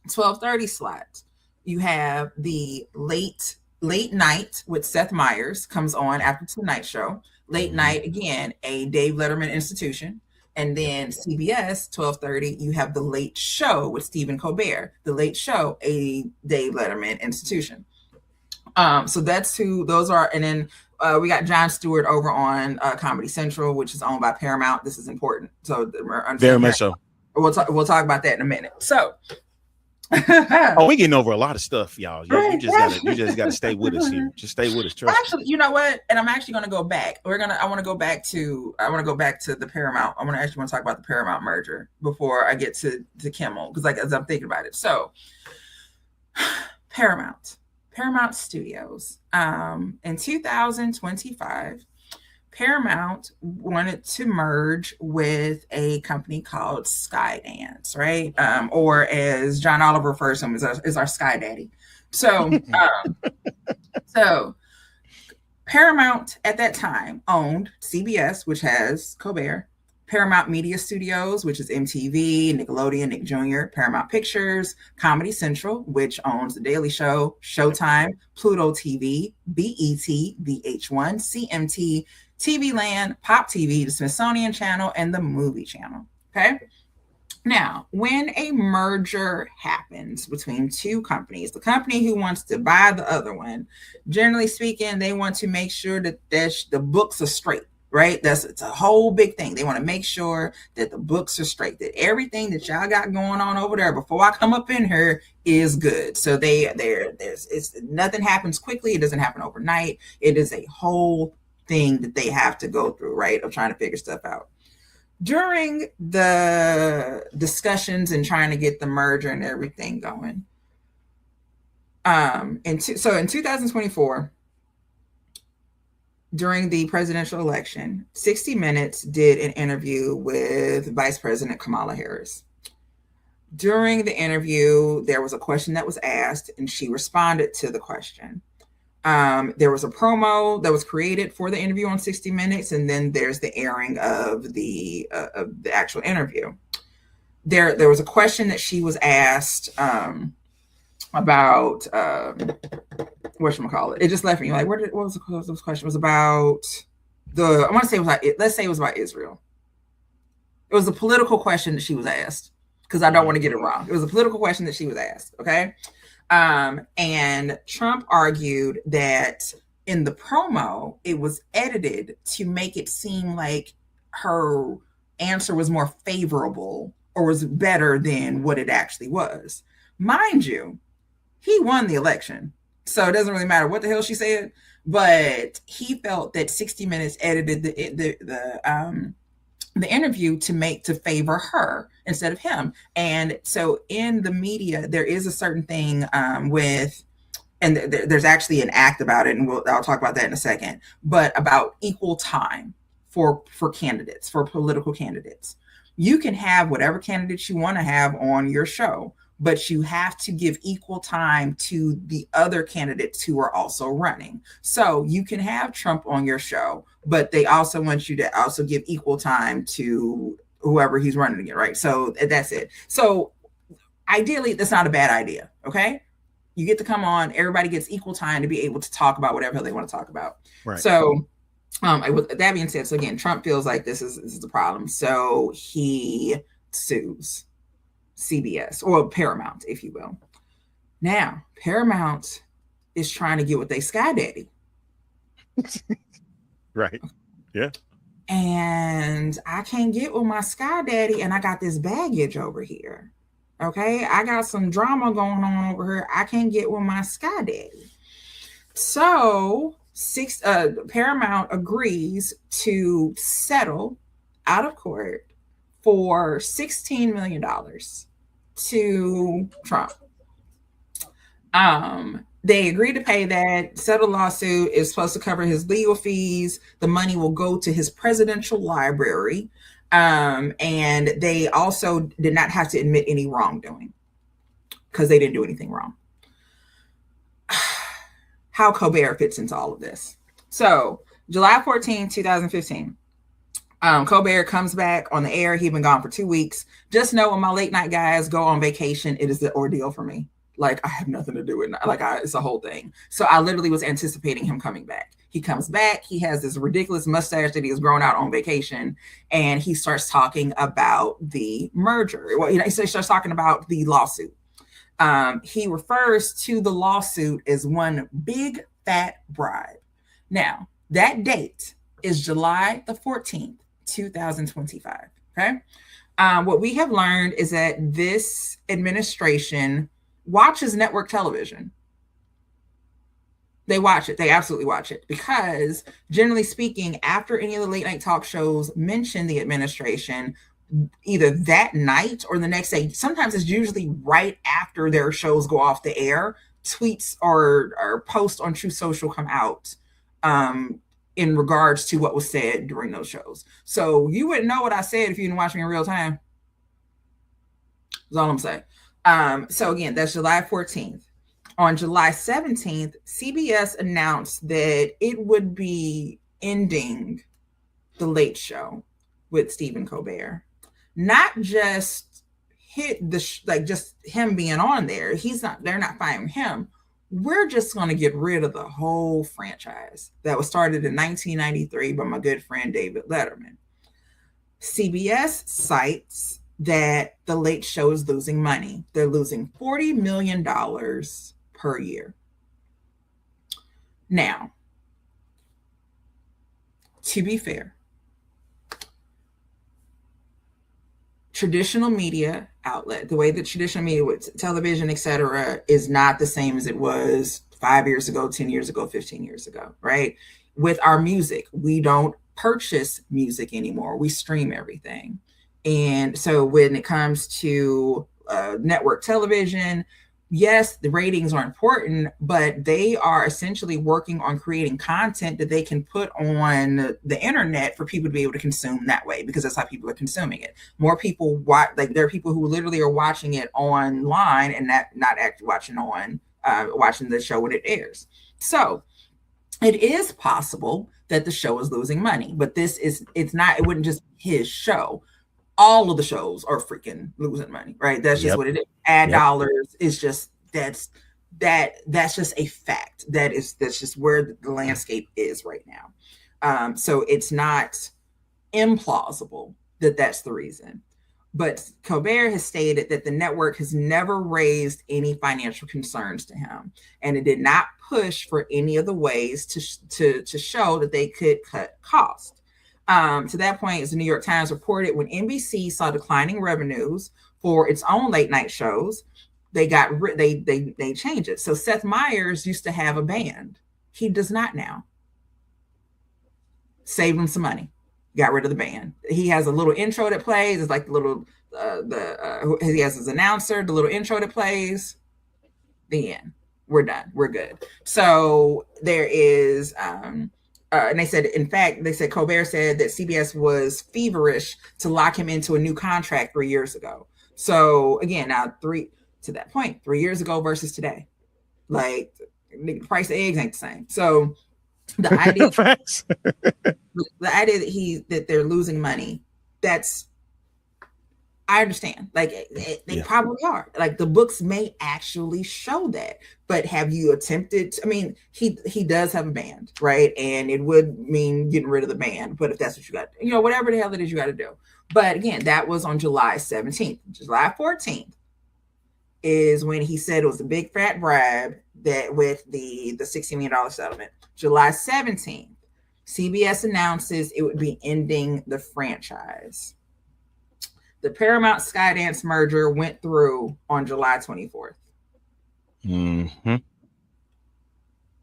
12:30 slot. You have the late night with Seth Meyers comes on after Tonight Show. Late night again, a Dave Letterman institution. And then CBS 12:30, you have the Late Show with Stephen Colbert. The Late Show, a Dave Letterman institution. So that's who those are. And then we got Jon Stewart over on Comedy Central, which is owned by Paramount. This is important. So very much so. We'll talk about that in a minute. So. We getting over a lot of stuff, y'all. You just gotta stay with us here. Just stay with us. Trust actually, you know what? And I'm actually gonna go back. I want to go back to the Paramount. I want to talk about the Paramount merger before I get to Kimmel, because as I'm thinking about it. So Paramount Studios. In 2025, Paramount wanted to merge with a company called Skydance, right? Or as John Oliver refers to him as our Sky Daddy. So, so Paramount at that time owned CBS, which has Colbert, Paramount Media Studios, which is MTV, Nickelodeon, Nick Jr., Paramount Pictures, Comedy Central, which owns The Daily Show, Showtime, Pluto TV, BET, VH1, CMT, TV Land, Pop TV, the Smithsonian Channel, and the Movie Channel. Okay. Now, when a merger happens between two companies, the company who wants to buy the other one, generally speaking, they want to make sure that the books are straight, right? It's a whole big thing. They want to make sure that the books are straight, that everything that y'all got going on over there before I come up in here is good. So nothing happens quickly. It doesn't happen overnight. It is a whole thing that they have to go through, right? Of trying to figure stuff out. During the discussions and trying to get the merger and everything going, in 2024, during the presidential election, 60 Minutes did an interview with Vice President Kamala Harris. During the interview, there was a question that was asked, and she responded to the question. There was a promo that was created for the interview on 60 Minutes, and then there's the airing of the actual interview. There was a question that she was asked about whatchamacallit. It just left me like, what was the question? It was about let's say it was about Israel. It was a political question that she was asked, because I don't want to get it wrong. It was a political question that she was asked. Okay. And Trump argued that in the promo, it was edited to make it seem like her answer was more favorable or was better than what it actually was. Mind you, he won the election, so it doesn't really matter what the hell she said, but he felt that 60 Minutes edited the interview to favor her instead of him. And so in the media, there is a certain thing there's actually an act about it, and I'll talk about that in a second, but about equal time for candidates, for political candidates. You can have whatever candidates you want to have on your show, but you have to give equal time to the other candidates who are also running. So you can have Trump on your show, but they also want you to also give equal time to whoever he's running against, right? So that's it. So ideally, that's not a bad idea, okay? You get to come on, everybody gets equal time to be able to talk about whatever they want to talk about. Right. So with that being said, so again, Trump feels like this is the problem. So he sues CBS or Paramount, if you will. Now, Paramount is trying to get with their Sky Daddy. Right. Yeah. And I can't get with my Sky Daddy, and I got this baggage over here. Okay, I got some drama going on over here. I can't get with my Sky Daddy. So Paramount agrees to settle out of court for $16 million to Trump. They agreed to pay that. Settled lawsuit is supposed to cover his legal fees. The money will go to his presidential library. And they also did not have to admit any wrongdoing because they didn't do anything wrong. How Colbert fits into all of this. So July 14, 2015, Colbert comes back on the air. He'd been gone for 2 weeks. Just know when my late night guys go on vacation, it is the ordeal for me. Like, I have nothing to do with it. It's a whole thing. So I literally was anticipating him coming back. He comes back. He has this ridiculous mustache that he has grown out on vacation. And he starts talking about the merger. Well, he starts talking about the lawsuit. He refers to the lawsuit as one big fat bribe. Now, that date is July the 14th, 2025. Okay. What we have learned is that this administration watches network television. They watch it. They absolutely watch it because, generally speaking, after any of the late night talk shows mention the administration, either that night or the next day, sometimes it's usually right after their shows go off the air, tweets or posts on True Social come out in regards to what was said during those shows. So you wouldn't know what I said if you didn't watch me in real time. That's all I'm saying. So again, that's July 14th. On July 17th, CBS announced that it would be ending The Late Show with Stephen Colbert. Not just just him being on there. They're not firing him. We're just going to get rid of the whole franchise that was started in 1993 by my good friend David Letterman. CBS cites that The Late Show is losing money. They're losing $40 million per year. Now, to be fair, traditional media outlet, the way that traditional media with television, etc., is not the same as it was 5 years ago, 10 years ago, 15 years ago, right? With our music, we don't purchase music anymore. We stream everything. And so when it comes to network television, yes, the ratings are important, but they are essentially working on creating content that they can put on the internet for people to be able to consume that way, because that's how people are consuming it. More people watch, there are people who literally are watching it online and not actually watching the show when it airs. So it is possible that the show is losing money, but it wouldn't just be his show. All of the shows are freaking losing money, right? That's just what it is. Ad dollars is just that's just a fact. That's just where the landscape is right now. So it's not implausible that that's the reason. But Colbert has stated that the network has never raised any financial concerns to him, and it did not push for any of the ways to show that they could cut costs. To that point, as the New York Times reported, when NBC saw declining revenues for its own late night shows, they changed it. So Seth Meyers used to have a band. He does not now. Saved him some money. Got rid of the band. He has a little intro that plays. It's like the little he has his announcer, the little intro that plays. The end. We're done. We're good. So there is and they said Colbert said that CBS was feverish to lock him into a new contract 3 years ago. So again, now to that point, 3 years ago versus today. Like, the price of eggs ain't the same. So the idea, the idea that they're losing money, that's, I understand. Like, they probably are. Like, the books may actually show that. But have you attempted? I mean, he does have a band, right? And it would mean getting rid of the band. But if that's what you got, whatever the hell it is you got to do. But again, that was on July 17th. July 14th is when he said it was a big fat bribe that with the $60 million settlement. July 17th, CBS announces it would be ending the franchise. The Paramount Skydance merger went through on July 24th. Mm-hmm.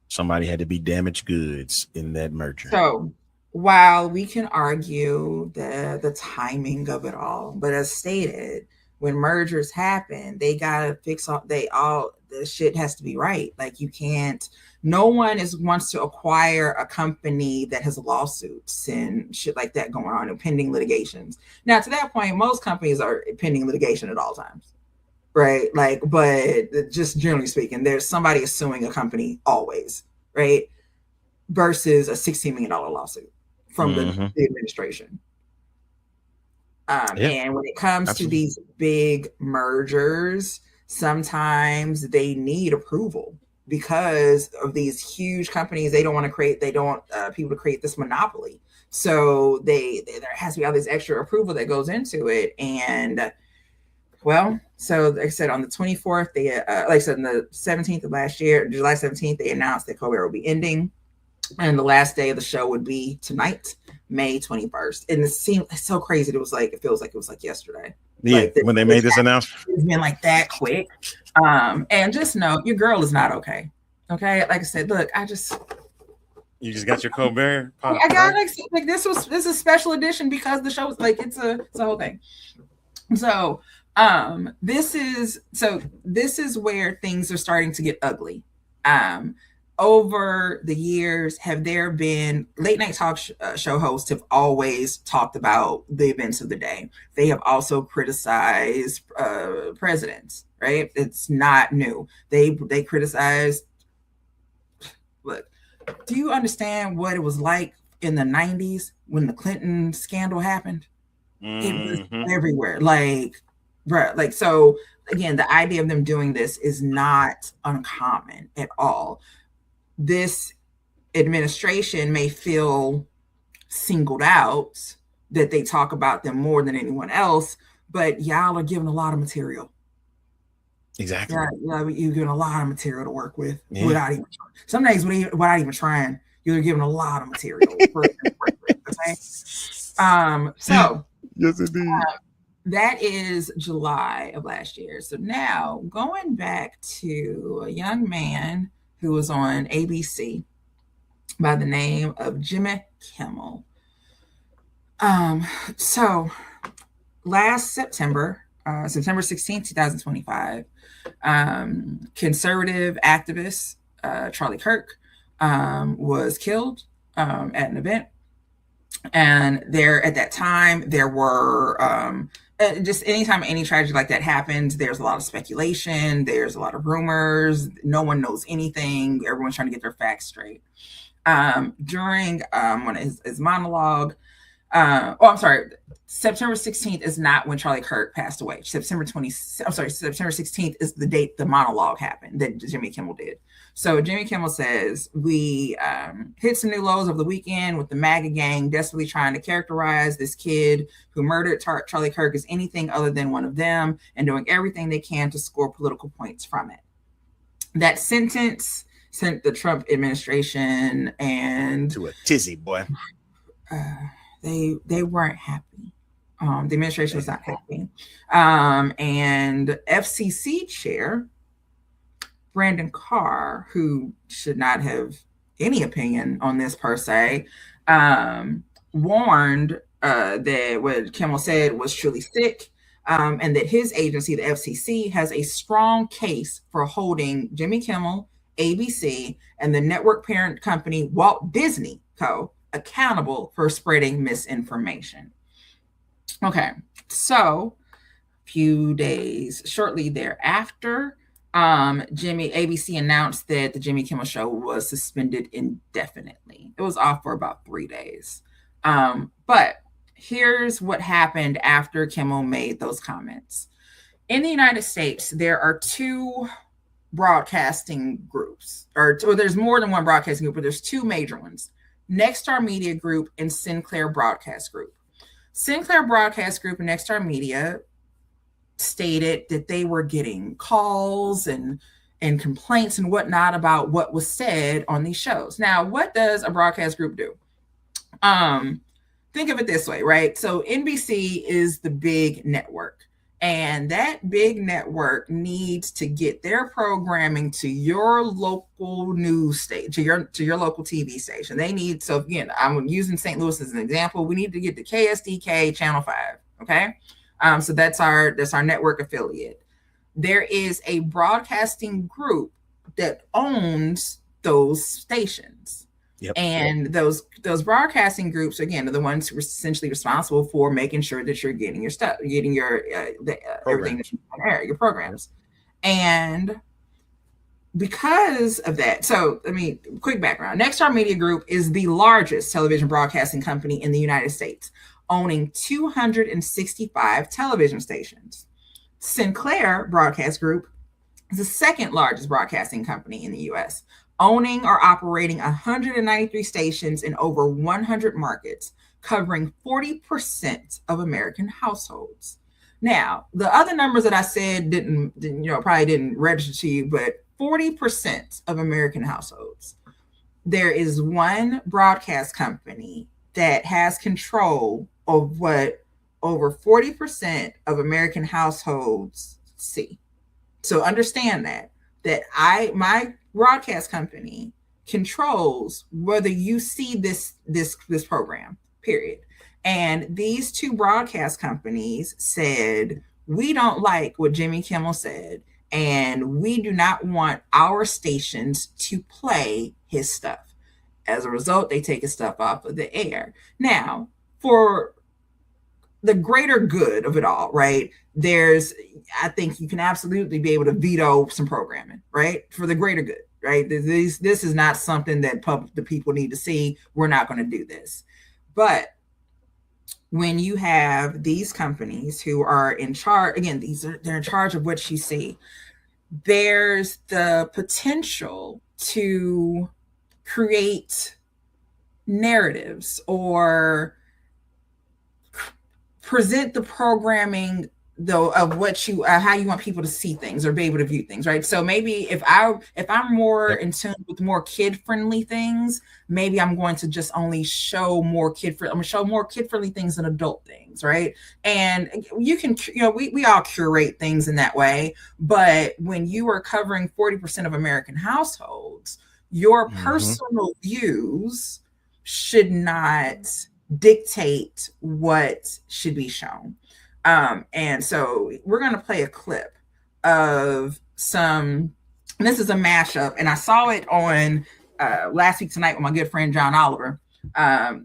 Somebody had to be damaged goods in that merger. So while we can argue the timing of it all, but as stated, when mergers happen, they gotta fix all the shit has to be right. Like, you can't, no one wants to acquire a company that has lawsuits and shit like that going on and pending litigations. Now, to that point, most companies are pending litigation at all times, right? Like, but just generally speaking, there's somebody suing a company always, right? Versus a $16 million lawsuit from the administration. And when it comes to these big mergers, sometimes they need approval because of these huge companies. They don't want to create, people to create this monopoly. So there has to be all this extra approval that goes into it. And well, so like I said, on the 24th, they, like I said, on the 17th of last year, July 17th, they announced that Colbert will be ending. And the last day of the show would be tonight, May 21st. And it's so crazy. It feels like it was like yesterday. Yeah, like when they made this announcement. It's been like that quick. And just know your girl is not okay. Okay. Like I said, look, you just got your Colbert pop, I got like this is a special edition because the show is like it's a whole thing. So this is where things are starting to get ugly. Over the years, have there been late night talk show hosts have always talked about the events of the day. They have also criticized presidents, right? It's not new. They criticized. Look, do you understand what it was like in the 90s when the Clinton scandal happened? It was everywhere. Like, bruh, like, so again, the idea of them doing this is not uncommon at all. This administration may feel singled out, that they talk about them more than anyone else, but y'all are given a lot of material. Exactly. You're given a lot of material to work with without even trying. Some days without even trying, you're given a lot of material. Okay. So yes, indeed. That is July of last year. So now going back to a young man who was on ABC by the name of Jimmy Kimmel. So last September 16th, 2025, conservative activist Charlie Kirk was killed at an event. And at that time, there were just anytime any tragedy like that happens, there's a lot of speculation, there's a lot of rumors, no one knows anything, everyone's trying to get their facts straight. During one of his monologue, September 16th is not when Charlie Kirk passed away. September 16th is the date the monologue happened that Jimmy Kimmel did. So Jimmy Kimmel says, we hit some new lows over the weekend with the MAGA gang desperately trying to characterize this kid who murdered Charlie Kirk as anything other than one of them and doing everything they can to score political points from it. That sentence sent the Trump administration and to a tizzy, boy. They weren't happy. The administration was not happy. And FCC chair Brandon Carr, who should not have any opinion on this per se, warned that what Kimmel said was truly sick, and that his agency, the FCC, has a strong case for holding Jimmy Kimmel, ABC, and the network parent company Walt Disney Co. accountable for spreading misinformation. Okay, so a few days shortly thereafter, ABC announced that the Jimmy Kimmel Show was suspended indefinitely. It was off for about 3 days. But here's what happened after Kimmel made those comments. In the United States, there are 2 broadcasting groups, or there's more than one broadcasting group, but there's 2 major ones: Nexstar Media Group and Sinclair Broadcast Group. Sinclair Broadcast Group and Nexstar Media stated that they were getting calls and complaints and whatnot about what was said on these shows. Now, what does a broadcast group do? Think of it this way, right? So NBC is the big network, and that big network needs to get their programming to your local news station, to your local TV station. They need, so again, I'm using St. Louis as an example. We need to get to KSDK Channel 5, okay? So that's our network affiliate. There is a broadcasting group that owns those stations. Yep. And those broadcasting groups, again, are the ones who are essentially responsible for making sure that you're getting your stuff, getting your everything that you want to air, your programs. And because of that, so I mean, quick background: Nexstar Media Group is the largest television broadcasting company in the United States, owning 265 television stations. Sinclair Broadcast Group is the second largest broadcasting company in the U.S., owning or operating 193 stations in over 100 markets, covering 40% of American households. Now, the other numbers that I said probably didn't register to you, but 40% of American households. There is one broadcast company that has control of what over 40% of American households see. So understand that my broadcast company controls whether you see this program, period. And these 2 broadcast companies said, we don't like what Jimmy Kimmel said, and we do not want our stations to play his stuff. As a result, they take his stuff off of the air. Now, for the greater good of it all, right? I think you can absolutely be able to veto some programming, right? For the greater good, right? This is not something that the people need to see. We're not going to do this. But when you have these companies who are in charge, again, they're in charge of what you see, there's the potential to create narratives or present the programming though of what you how you want people to see things or be able to view things, right? So maybe if I'm more in tune with more kid-friendly things, maybe I'm going to just only show more kid-friendly things than adult things, right? And you can, we all curate things in that way, but when you are covering 40% of American households, your personal views should not dictate what should be shown. And so we're going to play a clip of this is a mashup, and I saw it on last week tonight with my good friend John Oliver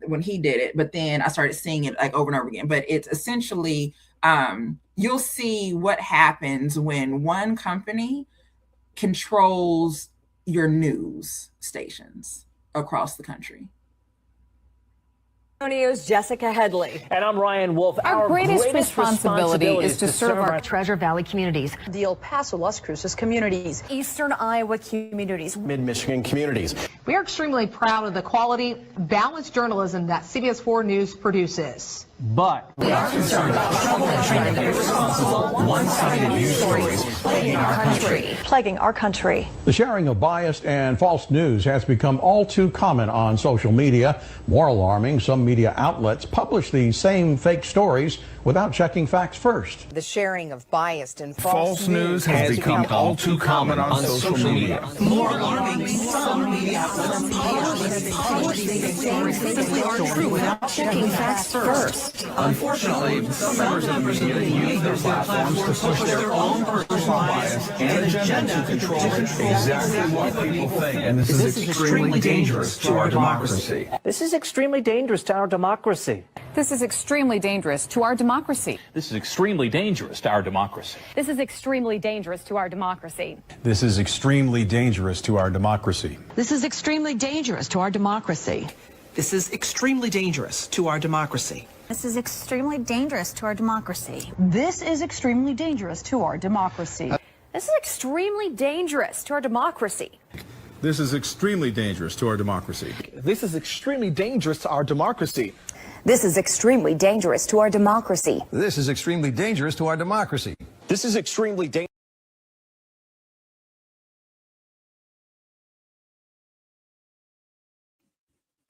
when he did it, but then I started seeing it like over and over again. But it's essentially you'll see what happens when one company controls your news stations across the country. Antonio's Jessica Headley. And I'm Ryan Wolf. Our greatest responsibility is to serve our Treasure Valley communities, The El Paso, Las Cruces communities, Eastern Iowa communities, Mid-Michigan communities. We are extremely proud of the quality, balanced journalism that CBS 4 News produces. But we are concerned about trouble and trying to irresponsible, one-sided news stories plaguing our country. The sharing of biased and false news has become all too common on social media. More alarming, some media outlets publish these same fake stories without checking facts first. The sharing of biased and false news has become all too common on social media. More alarming, some media outlets publish these stories simply aren't true without checking facts first. Unfortunately, some members of the media use their platforms to push their own personal bias and agenda to control exactly what people think. And this is extremely dangerous to our democracy. This is extremely dangerous to our our democracy. This is extremely dangerous to our democracy. This is extremely dangerous to our democracy. This is extremely dangerous to our democracy. This is extremely dangerous to our democracy. This is extremely dangerous to our democracy. This is extremely dangerous to our democracy. This is extremely dangerous to our democracy. This is extremely dangerous to our democracy. This is extremely dangerous to our democracy. This is extremely dangerous to our democracy. This is extremely dangerous to our democracy. This is extremely dangerous to our democracy. This is extremely dangerous to our democracy. This is extremely dangerous.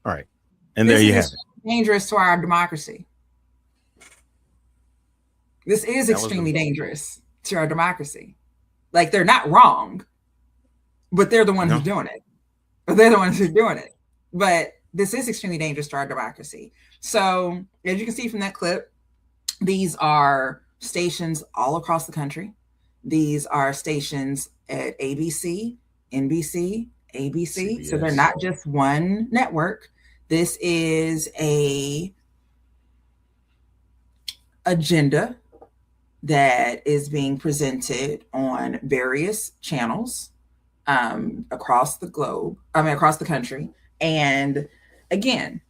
All right. And there you have it. Dangerous to our democracy. This is extremely dangerous to our democracy. Like, they're not wrong, but they're the ones who's doing it. But they're the ones who are doing it. But this is extremely dangerous to our democracy. So, as you can see from that clip, these are stations all across the country. These are stations at ABC, NBC, ABC. CBS. So they're not just one network. This is a agenda that is being presented on various channels across the globe, across the country. And again,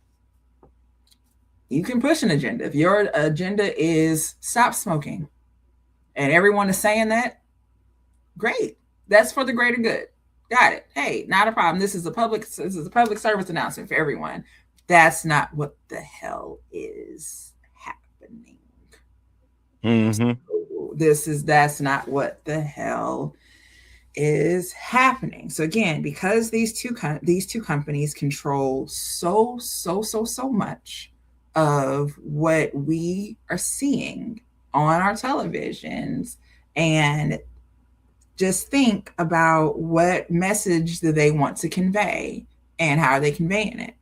you can push an agenda. If your agenda is stop smoking and everyone is saying that, great. That's for the greater good. Got it. Hey, not a problem. This is a public service announcement for everyone. That's not what the hell is happening. Mm-hmm. That's not what the hell is happening. So again, because these two companies control so much of what we are seeing on our televisions, and just think about what message do they want to convey and how are they conveying it.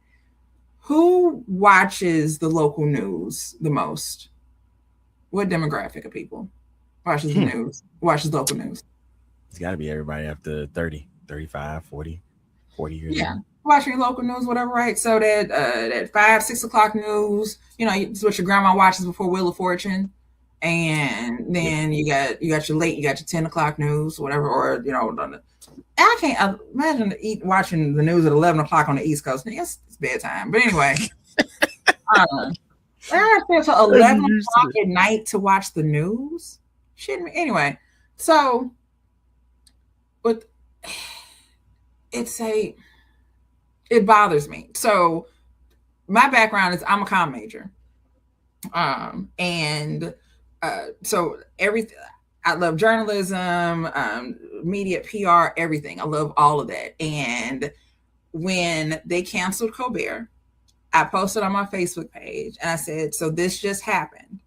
Who watches the local news the most? What demographic of people watches the news, watches local news? It's got to be everybody after 30, 35, 40 years Yeah. old. Watching local news, whatever, right? So that 5, 6 o'clock news, it's what your grandma watches before Wheel of Fortune. And then you got your 10 o'clock news, whatever, or I can't imagine watching the news at 11 o'clock on the East Coast. Yes, it's bedtime. But anyway, I stay until 11 o'clock at night to watch the news. Shitting me. Anyway, so it bothers me. So my background is I'm a comm major, and so everything. I love journalism, media, PR, everything. I love all of that. And when they canceled Colbert, I posted on my Facebook page and I said, so this just happened.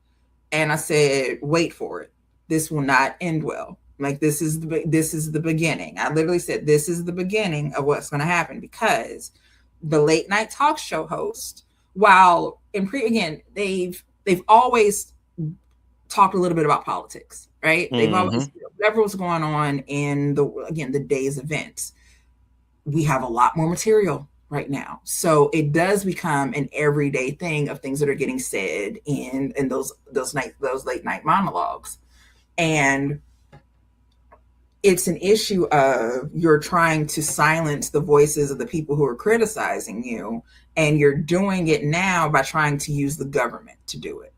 And I said, wait for it. This will not end well. Like, this is the beginning. I literally said, this is the beginning of what's going to happen, because the late night talk show host, while they've always talked a little bit about politics, right? They've always, whatever was going on in the day's events, we have a lot more material right now. So it does become an everyday thing of things that are getting said in those late night monologues. And it's an issue of you're trying to silence the voices of the people who are criticizing you, and you're doing it now by trying to use the government to do it.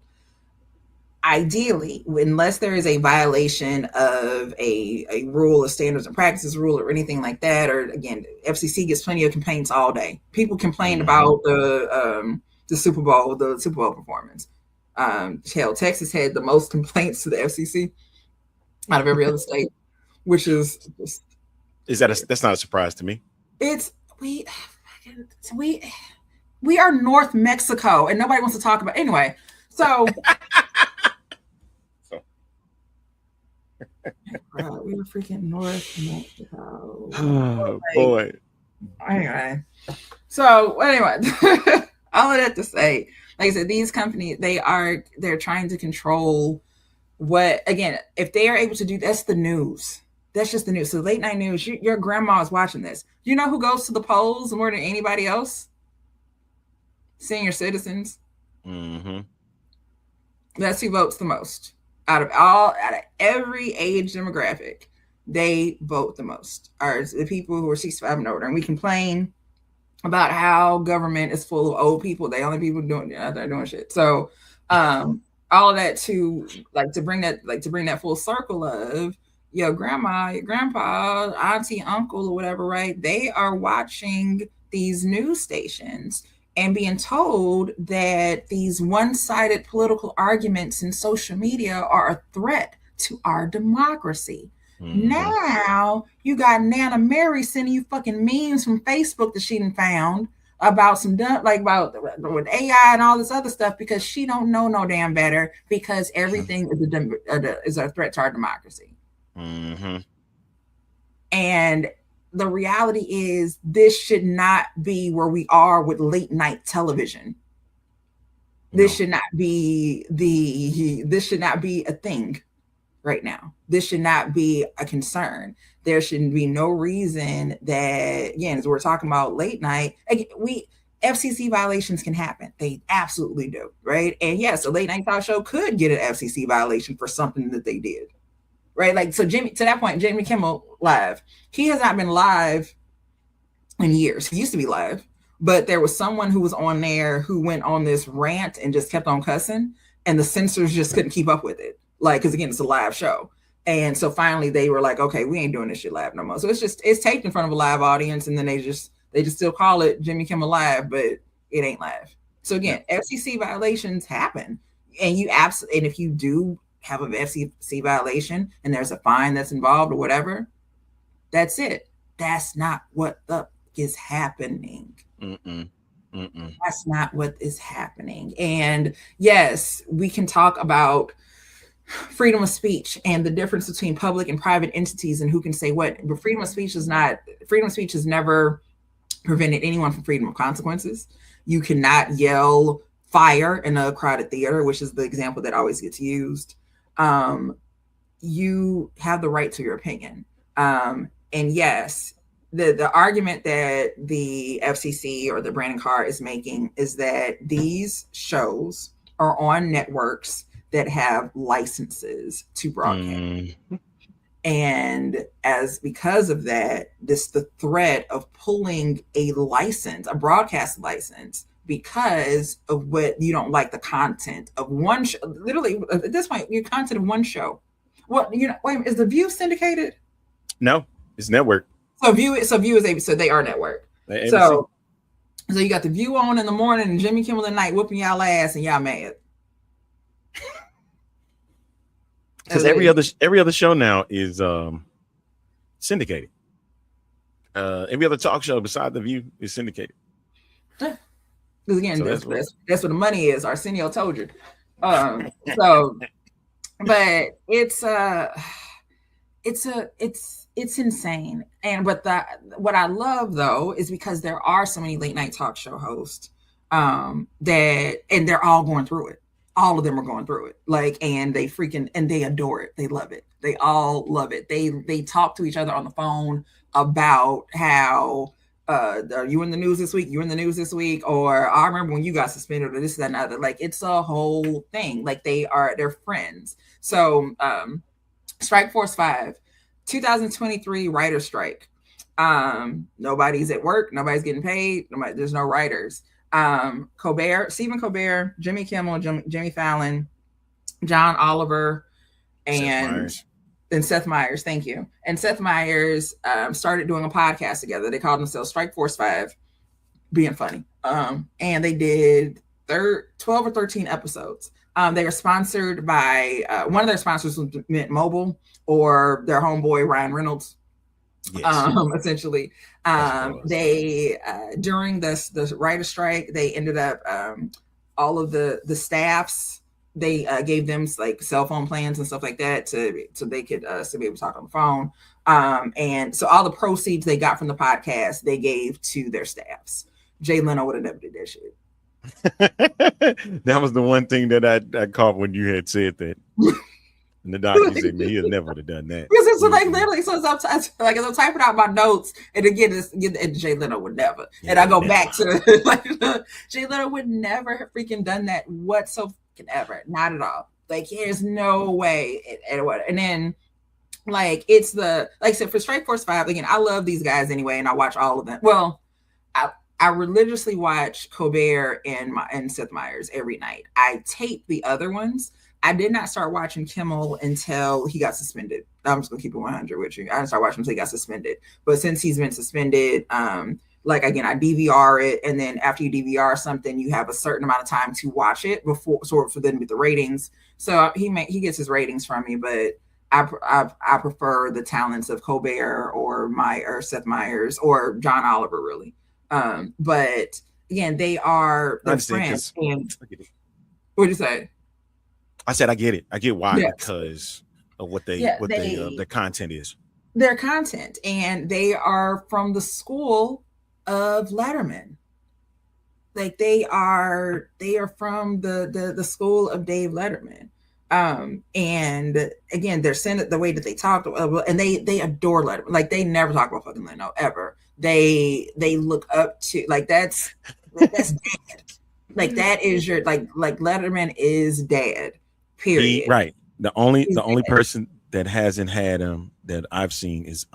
Ideally, unless there is a violation of a rule, a standards and practices rule, or anything like that, or again, FCC gets plenty of complaints all day. People complain about the Super Bowl performance. Hell, Texas had the most complaints to the FCC out of every other state, which is just, that's not a surprise to me. We are North Mexico, and nobody wants to talk about anyway. So. We were freaking North Mexico. Oh, boy. Anyway. So anyway, all of that to say, like I said, these companies, they're trying to control what, again, if they are able to do, that's the news. That's just the news. So late night news, your grandma is watching this. You know who goes to the polls more than anybody else? senior citizens. Mm-hmm. That's who votes the most out of every age demographic. They vote the most are the people who are 65 and older. And we complain about how government is full of old people. They only people out there doing shit. So all of that to bring that full circle of your grandma, your grandpa, auntie, uncle, or whatever, right? They are watching these news stations and being told that these one-sided political arguments in social media are a threat to our democracy. Mm-hmm. Now you got Nana Mary sending you fucking memes from Facebook that she done found about with AI and all this other stuff because she don't know no damn better because everything is a threat to our democracy. Mm-hmm. And the reality is this should not be where we are with late night television. This should not be this should not be a thing right now. This should not be a concern. There shouldn't be no reason that, again, as we're talking about late night, FCC violations can happen. They absolutely do, right? And yes, a late night talk show could get an FCC violation for something that they did, right? Like, so to that point, Jimmy Kimmel Live, he has not been live in years. He used to be live, but there was someone who was on there who went on this rant and just kept on cussing, and the censors just couldn't keep up with it. Like, because again, it's a live show. And so finally they were like, okay, we ain't doing this shit live no more. So it's taped in front of a live audience, and then they just still call it Jimmy Kimmel Live, but it ain't live. So again, FCC violations happen. And and if you do have an FCC violation and there's a fine that's involved or whatever, that's it. That's not what is happening. Mm-mm. Mm-mm. That's not what is happening. And yes, we can talk about freedom of speech and the difference between public and private entities and who can say what. But freedom of speech has never prevented anyone from freedom of consequences. You cannot yell fire in a crowded theater, which is the example that always gets used. You have the right to your opinion. And yes, the argument that the FCC or the Brandon Carr is making is that these shows are on networks that have licenses to broadcast. And because of that, the threat of pulling a broadcast license, because of what you don't like the content of one show. Literally, at this point, your content of one show. Well, wait, is the View syndicated? No, it's network. So View is ABC. So they are network. So you got the View on in the morning and Jimmy Kimmel at night whooping y'all ass and y'all mad. Because every other show now is syndicated. Every other talk show beside the View is syndicated. Because again, that's what the money is. Arsenio told you. But it's insane. And what I love though is because there are so many late night talk show hosts and they're all going through it. All of them are going through it, and they adore it. They love it. They all love it. They talk to each other on the phone about how are you in the news this week? You in the news this week? Or I remember when you got suspended or this, that, and other. Like, it's a whole thing. Like, they're friends. So Strike Force 5, 2023 writer strike. Nobody's at work. Nobody's getting paid. There's no writers. Stephen Colbert, Jimmy Kimmel, Jimmy Fallon, John Oliver, and Seth Meyers. Thank you. And Seth Meyers started doing a podcast together. They called themselves Strike Force 5, being funny. And they did 12 or 13 episodes. They were sponsored by one of their sponsors was Mint Mobile or their homeboy Ryan Reynolds. Yes. Essentially, they during this writer strike, they ended up all of the staffs. They gave them like cell phone plans and stuff like that so they could still be able to talk on the phone. And so all the proceeds they got from the podcast, they gave to their staffs. Jay Leno would have never did that shit. That was the one thing that I caught when you had said that. And the doctor said, man, he'll never have done that. Because it's like literally, so sometimes like as I'm typing out my notes, and again, and Jay Leno would never. Yeah, and I go never. back to like Jay Leno would never have freaking done that whatsoever. Not at all. Like there's no way. And then like it's like I said, for Strike Force 5, again, I love these guys anyway, and I watch all of them. Well, I religiously watch Colbert and Seth Meyers every night. I tape the other ones. I did not start watching Kimmel until he got suspended. I'm just gonna keep it 100 with you. I didn't start watching until he got suspended. But since he's been suspended, like again, I DVR it, and then after you DVR something, you have a certain amount of time to watch it before, sort of for them to get the ratings. So he gets his ratings from me, but I prefer the talents of Colbert or Seth Meyers or John Oliver, really. But again, they're friends. And what'd you say? I said I get it. I get why, because of what their content is. Their content, and they are from the school of Letterman. Like they are from the school of Dave Letterman. And again, they're sent the way that they talk, and they adore Letterman. Like they never talk about fucking Leno ever. They look up to, like that's dad. Like that is your like Letterman is dad. Period. Right. The only person that hasn't had him that I've seen is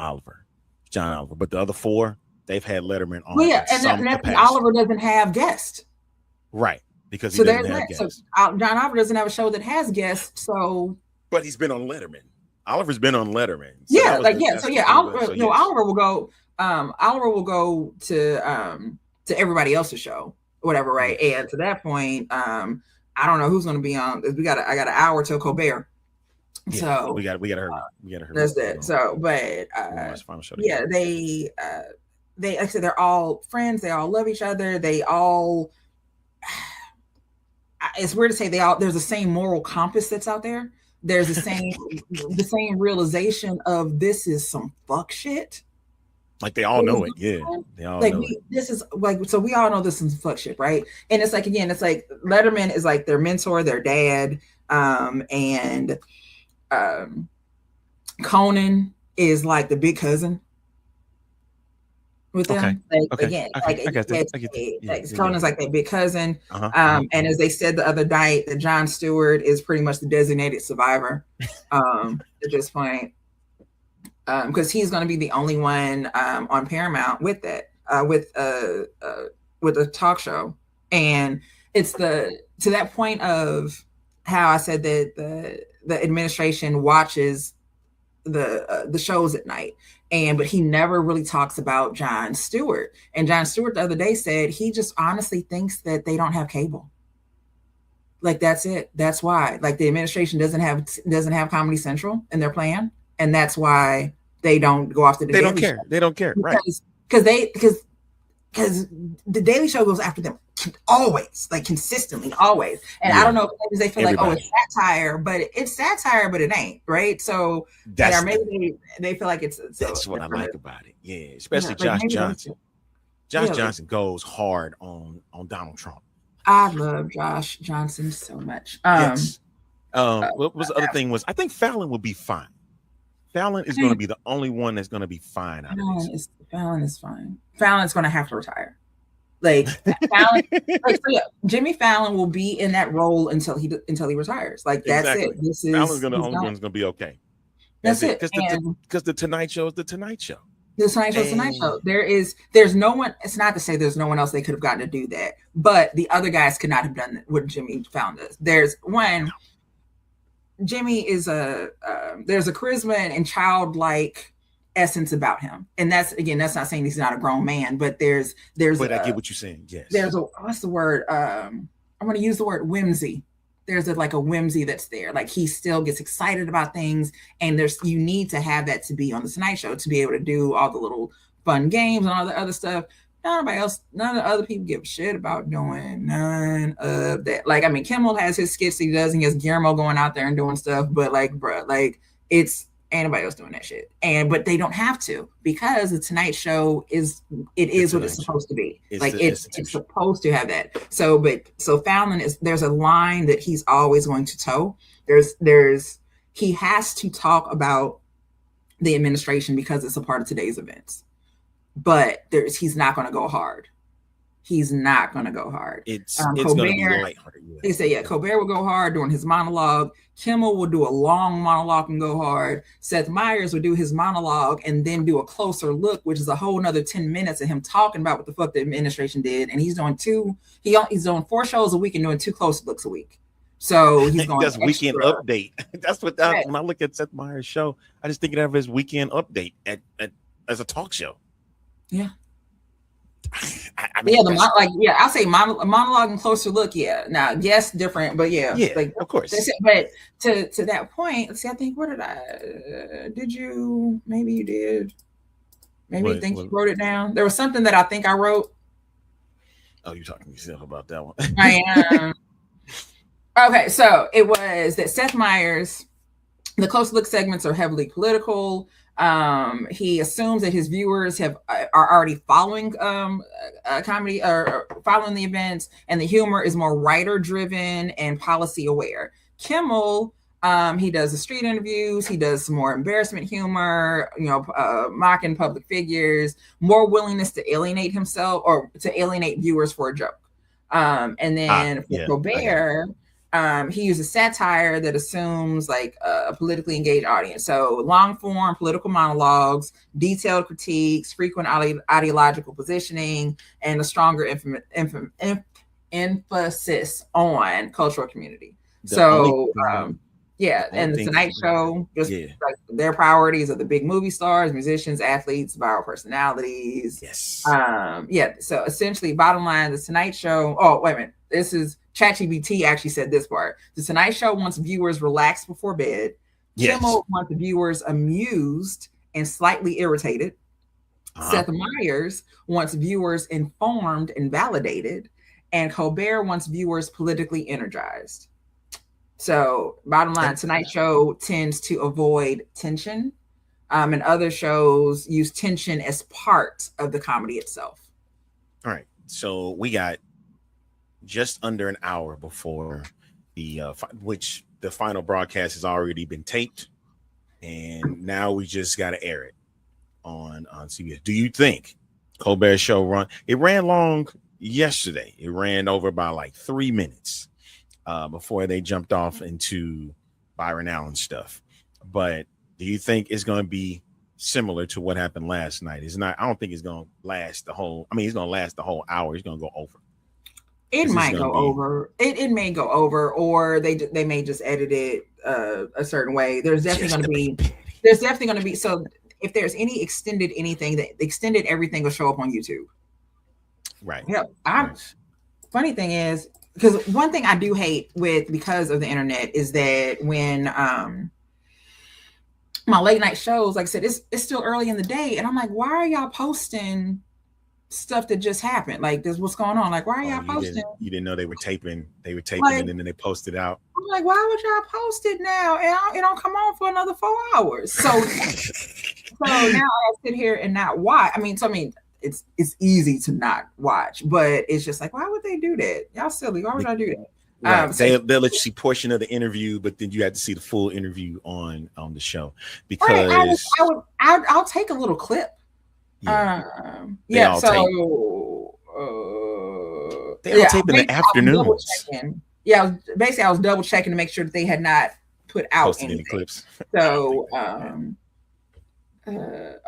John Oliver. But the other four, they've had Letterman on. Well, yeah, and Oliver doesn't have guests. Right. Because he doesn't have guests. So John Oliver doesn't have a show that has guests. So, but he's been on Letterman. Oliver's been on Letterman. So Oliver will go. Oliver will go to everybody else's show, whatever, right? And to that point, I don't know who's going to be on. I got an hour till Colbert. Yeah, so we got to hurry. That's it. So, but yeah, they like I said, they're all friends. They all love each other. They all. It's weird to say there's the same moral compass that's out there. There's the same realization of this is some fuck shit. Like they all know it. Yeah. They all know it. This is like, so we all know this is fuck shit, right? And it's like, again, it's like Letterman is like their mentor, their dad. And Conan is like the big cousin with them. Conan's like their big cousin. And as they said the other night, that Jon Stewart is pretty much the designated survivor at this point. Because he's going to be the only one on Paramount with that, with a talk show, and it's to that point of how I said that the administration watches the shows at night, but he never really talks about Jon Stewart. And Jon Stewart the other day said he just honestly thinks that they don't have cable. Like that's it. That's why. Like the administration doesn't have Comedy Central in their plan. And that's why they don't go off to the Daily Show. They don't care. Right. Because the Daily Show goes after them always, like consistently, always. And I don't know if they feel like, oh, it's satire, but it ain't, right? So or maybe they feel like it's that's what I like about it. Yeah, especially Josh Johnson. Josh Johnson goes hard on Donald Trump. I love Josh Johnson so much. Yes. What was the other thing was I think Fallon will be fine. Fallon is going to be the only one that's going to be fine out of this. Fallon is fine. Fallon's going to have to retire. Like Fallon, Jimmy Fallon will be in that role until he retires. Like that's it. This is Fallon's the only one's going to be okay. That's it. Because the Tonight Show is the Tonight Show. The Tonight Show. There's no one. It's not to say there's no one else they could have gotten to do that, but the other guys could not have done what Jimmy Fallon does. There's one. Jimmy is there's a charisma and childlike essence about him, and that's not saying he's not a grown man, but there's but I get what you're saying. Yes, there's what's the word? I'm going to use the word whimsy. There's a whimsy that's there. Like he still gets excited about things, and you need to have that to be on the Tonight Show to be able to do all the little fun games and all the other stuff. None of the other people give a shit about doing none of that. Like, I mean, Kimmel has his skits he does, and he has Guillermo going out there and doing stuff, but it's ain't nobody else doing that shit. But they don't have to, because the Tonight Show is what it's supposed to be. It's supposed to have that. So Fallon there's a line that he's always going to toe. he has to talk about the administration because it's a part of today's events. But he's not going to go hard. He's not going to go hard. It's going to be lighthearted. They say, Colbert will go hard during his monologue. Kimmel will do a long monologue and go hard. Seth Meyers will do his monologue and then do a closer look, which is a whole nother 10 minutes of him talking about what the fuck the administration did. And he's doing he's doing 4 shows a week and doing 2 closer looks a week. So he's going that's weekend update. That's what when I look at Seth Meyers' show, I just think of it as weekend update as a talk show. Yeah. I mean, I'll say monologue and closer look. Yeah. Now, yes, different, but yeah, of course. But to that point, see, I think maybe you did. Maybe you think you wrote it down. There was something that I think I wrote. Oh, you're talking to yourself about that one. I am. Okay, so it was that Seth Meyers, the close look segments are heavily political. He assumes that his viewers are already following comedy or following the events, and the humor is more writer driven and policy aware. Kimmel, he does the street interviews, he does some more embarrassment humor, mocking public figures, more willingness to alienate himself or to alienate viewers for a joke. And then for Colbert, he uses satire that assumes a politically engaged audience. So long form political monologues, detailed critiques, frequent ideological positioning, and a stronger emphasis on cultural community. And the Tonight Show, their priorities are the big movie stars, musicians, athletes, viral personalities. Yes. So essentially, bottom line, the Tonight Show. Oh, wait a minute. This is ChatGPT actually said this part. The Tonight Show wants viewers relaxed before bed. Yes. Kimmel wants viewers amused and slightly irritated. Seth Meyers wants viewers informed and validated. And Colbert wants viewers politically energized. So bottom line, Tonight Show tends to avoid tension. And other shows use tension as part of the comedy itself. All right. So we got just under an hour before which the final broadcast has already been taped, and now we just got to air it on CBS. Do you think Colbert's show ran long yesterday? It ran over by 3 minutes before they jumped off into Byron Allen stuff. But do you think it's going to be similar to what happened last night? I don't think it's going to last the whole. It's going to last the whole hour. It's going to go over. It might go over. It may go over, or they may just edit it a certain way. There's definitely going to be. So if there's any extended anything, that extended everything will show up on YouTube. Right. Yeah. Funny thing is, because one thing I do hate because of the internet is that when my late night shows, like I said, it's still early in the day, and I'm like, why are y'all posting stuff that just happened? This what's going on? Why are y'all posting? You didn't know they were taping and then they posted out. I'm like, why would y'all post it now? And it don't come on for another 4 hours. So now I sit here and not watch. It's easy to not watch, but it's just why would they do that? Y'all silly. Why would I do that? Right. They'll let you see portion of the interview, but then you have to see the full interview on the show because I'll take a little clip. They'll tape in the afternoons. I was double checking to make sure that they had not put out any clips. So, wait a minute.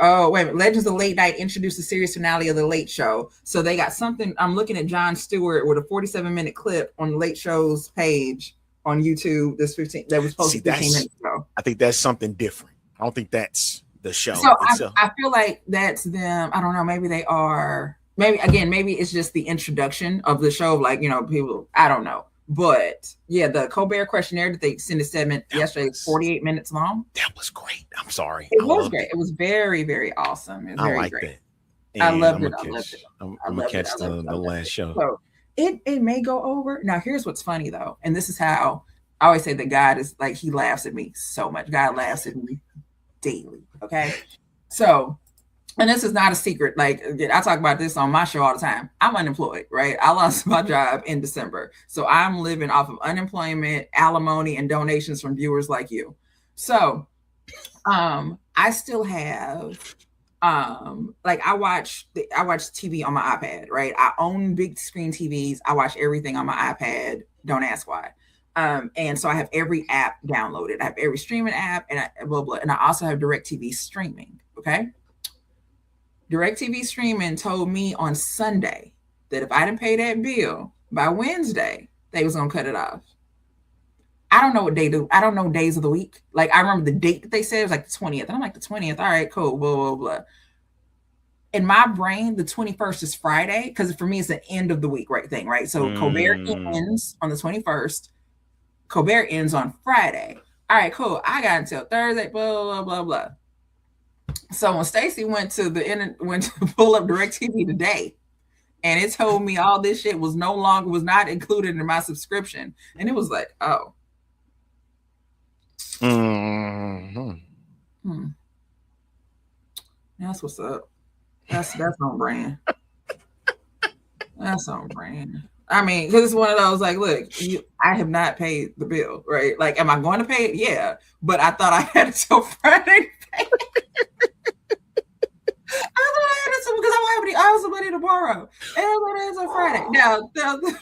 Legends of Late Night introduced the series finale of The Late Show. So they got something. I'm looking at Jon Stewart with a 47-minute clip on the Late Show's page on YouTube. That was posted 15 minutes ago. I think that's something different. I don't think that's the show. So I feel like that's them. I don't know. Maybe they are. Maybe it's just the introduction of the show. People. I don't know. But yeah, the Colbert questionnaire that they sent a segment yesterday was 48 minutes long. That was great. I'm sorry. It was great. It was very, very awesome. It was very great. That. I loved it. I'm gonna catch the last show. So it may go over. Now here's what's funny though, and this is how I always say that God is he laughs at me so much. God laughs at me daily. Okay. So, and this is not a secret. I talk about this on my show all the time. I'm unemployed, right? I lost my job in December. So I'm living off of unemployment, alimony, and donations from viewers like you. So, I still have, like I watch TV on my iPad, right? I own big screen TVs. I watch everything on my iPad. Don't ask why. And so I have every app downloaded. I have every streaming app, and blah blah. And I also have DirecTV streaming. Okay. DirecTV streaming told me on Sunday that if I didn't pay that bill by Wednesday, they was gonna cut it off. I don't know what day do. I don't know days of the week. Like I remember the date that they said it was like the 20th. And I'm like the 20th. All right, cool. Blah blah blah. In my brain, the 21st is Friday because for me it's the end of the week, right thing, right? So Colbert ends on the 21st. Colbert ends on Friday. All right, cool. I got until Thursday. Blah blah blah blah. So when Stacey went to pull up DirecTV today, and it told me all this shit was not included in my subscription, and it was like, oh. That's what's up. That's on brand. That's on brand. I mean, because it's one of those like, look, I have not paid the bill, right? Like, am I going to pay it? Yeah, but I thought I had it till Friday. Because I have some money to borrow, and it's on Friday. Now,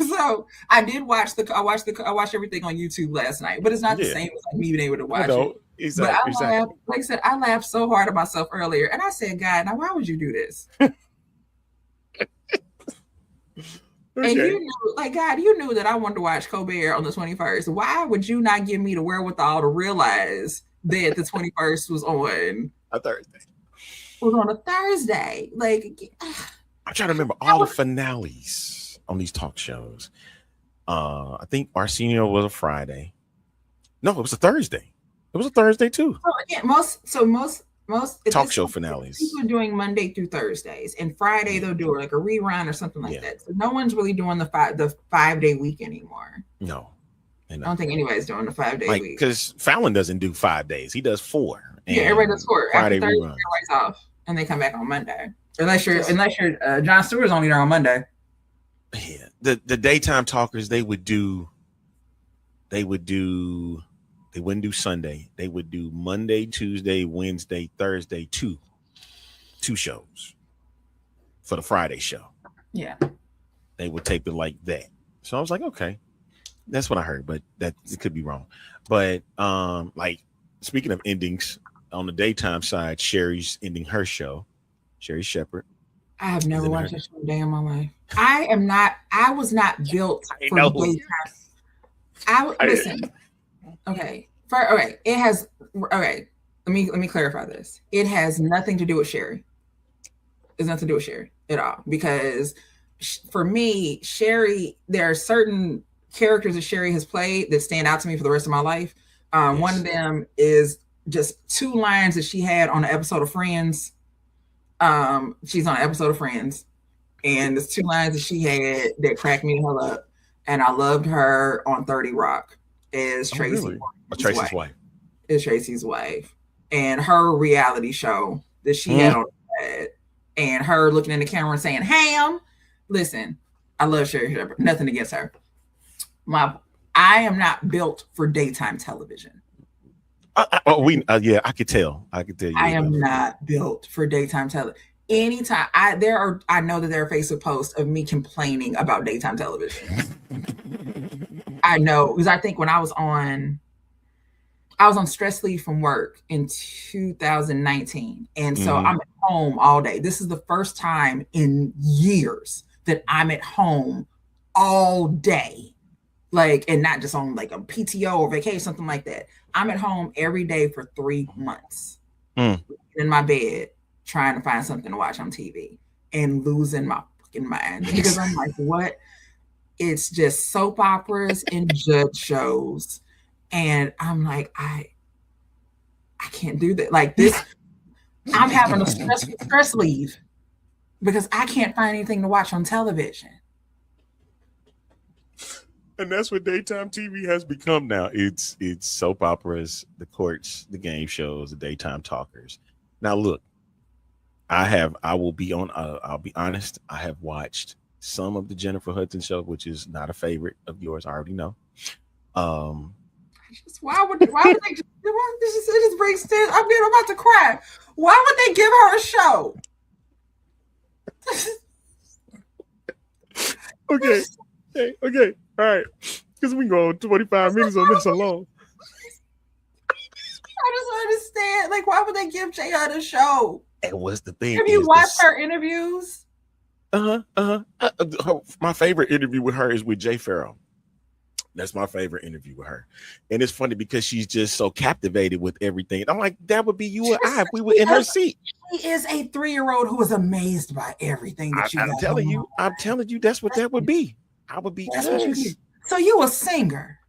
so I did watch I watched everything on YouTube last night, but it's not the same as like me being able to watch it. Exactly. But laughed, like I said, I laughed so hard at myself earlier, and I said, "God, now why would you do this?" Okay. And you knew, like God, you knew that I wanted to watch Colbert on the 21st. Why would you not give me the wherewithal to realize that the 21st was on a Thursday? Was on a Thursday. Like I'm trying to remember all the finales on these talk shows. I think Arsenio was a Friday. No, it was a Thursday. It was a Thursday too. So again, most talk show finales. People are doing Monday through Thursdays, and Friday they'll do like a rerun or something like that. So no one's really doing the 5-day week anymore. No. I don't think anybody's doing the 5-day week. Because Fallon doesn't do 5 days. He does 4. Yeah, everybody does 4. Friday After Thursday, reruns. everybody's off. And they come back on Monday, unless you're Jon Stewart's only there on Monday. Yeah, the daytime talkers they wouldn't do Sunday. They would do Monday, Tuesday, Wednesday, Thursday, two shows for the Friday show. Yeah, they would tape it like that. So I was like, okay, that's what I heard, but that it could be wrong. But like speaking of endings. On the daytime side, Sherry's ending her show. Sherry Shepherd. I have never watched that show a day in my life. I was not built for daytime. Listen. Okay. It has. Okay. Let me clarify this. It has nothing to do with Sherry. It's nothing to do with Sherry at all. Because for me, Sherry, there are certain characters that Sherry has played that stand out to me for the rest of my life. One of them is just 2 lines that she had on an episode of Friends. She's on an episode of Friends, and there's 2 lines that she had that cracked me the hell up. And I loved her on 30 Rock as Tracy. Really? Tracy's wife. Is Tracy's wife, and her reality show that she had on the head, and her looking in the camera and saying, "Ham." Listen, I love Sherry Shepherd. Nothing against her. I am not built for daytime television. Yeah, I could tell. I could tell you. I am not built for daytime television. Anytime I know that there are Facebook posts of me complaining about daytime television. I know, because I think when I was on stress leave from work in 2019, and so I'm at home all day. This is the first time in years that I'm at home all day, like, and not just on like a PTO or vacation, something like that. I'm at home every day for 3 months in my bed trying to find something to watch on TV and losing my fucking mind because I'm like, what? It's just soap operas and judge shows. And I'm like, I can't do that. Like this, I'm having a stress leave because I can't find anything to watch on television. And that's what daytime TV has become now. It's soap operas, the courts, the game shows, the daytime talkers. Now look, I'll be honest. I have watched some of the Jennifer Hudson show, which is not a favorite of yours. I already know. Why would they just, it just brings tears. I'm about to cry. Why would they give her a show? Okay. All right. Because we go 25 minutes on this alone. I just don't understand. Like, why would they give Jay a show? And what's the thing? Have you watched her interviews? My favorite interview with her is with Jay Farrell. That's my favorite interview with her. And it's funny because she's just so captivated with everything. I'm like, that would be you or I if we were in her seat. She is a 3-year-old who is amazed by everything that I'm telling you, that's what that would be. I would be. That's what you do. So you a singer.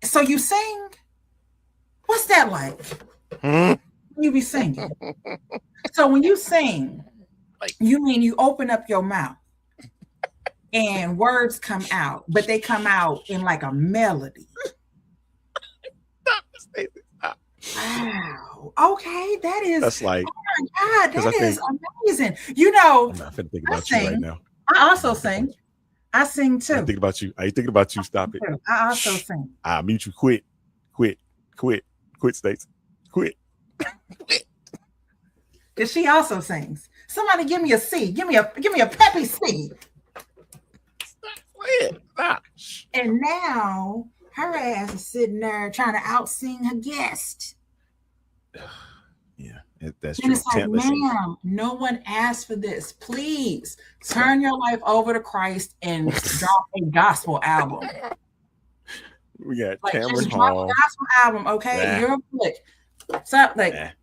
So you sing? What's that like? You be singing. So when you sing, you mean you open up your mouth and words come out, but they come out in like a melody. Wow. Okay, that's like, oh my God, that is amazing. You know, I'm not thinking about you right now. I also sing. I sing too. I think about you. I thinking about you. Stop it. I also sing. I'll mute you. Quit, Stacey. Quit. Because she also sings. Somebody give me a C. Give me a peppy C. Stop. And now her ass is sitting there trying to out-sing her guest. Yeah, that's and true. It's like, ma'am, no one asked for this. Please turn your life over to Christ and drop a gospel album. We got like, Cameron just Hall. drop a gospel album, okay? You're quick. So,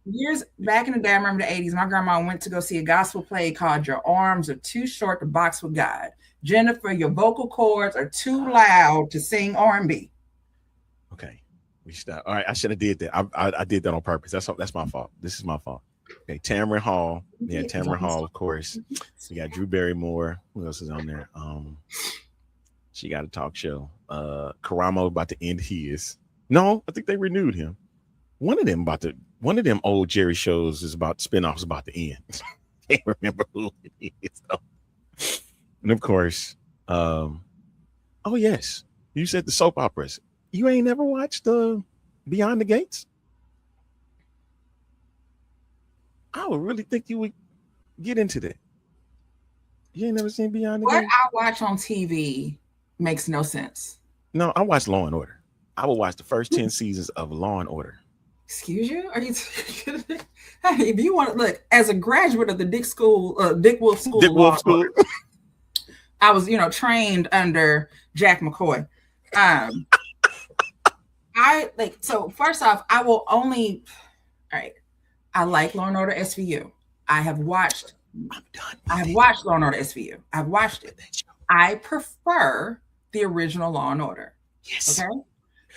years back in the day, I remember the 80s, my grandma went to go see a gospel play called Your Arms Are Too Short to Box with God. Jennifer, your vocal cords are too loud to sing R&B. Okay, we stop. All right, I should have did that. I did that on purpose. That's my fault. This is my fault. Okay, Tamron Hall. Yeah, Tamron Hall, of course. We got Drew Barrymore. Who else is on there? She got a talk show. Karamo about to end his. No, I think they renewed him. One of them old Jerry shows is about spinoffs about to end. Can't remember who it is though. And of course, oh yes, you said the soap operas. You ain't never watched Beyond the Gates? I would really think you would get into that. You ain't never seen Beyond the Gates? What I watch on TV makes no sense. No, I watch Law and Order. I will watch the first 10 seasons of Law and Order. Excuse you? Are you? Hey, if you want to look, as a graduate of the Dick Wolf School, I was, trained under Jack McCoy. So first off, I will only. All right, I like Law and Order SVU. I have watched Law and Order SVU. I've watched it. I prefer the original Law and Order. Yes. Okay.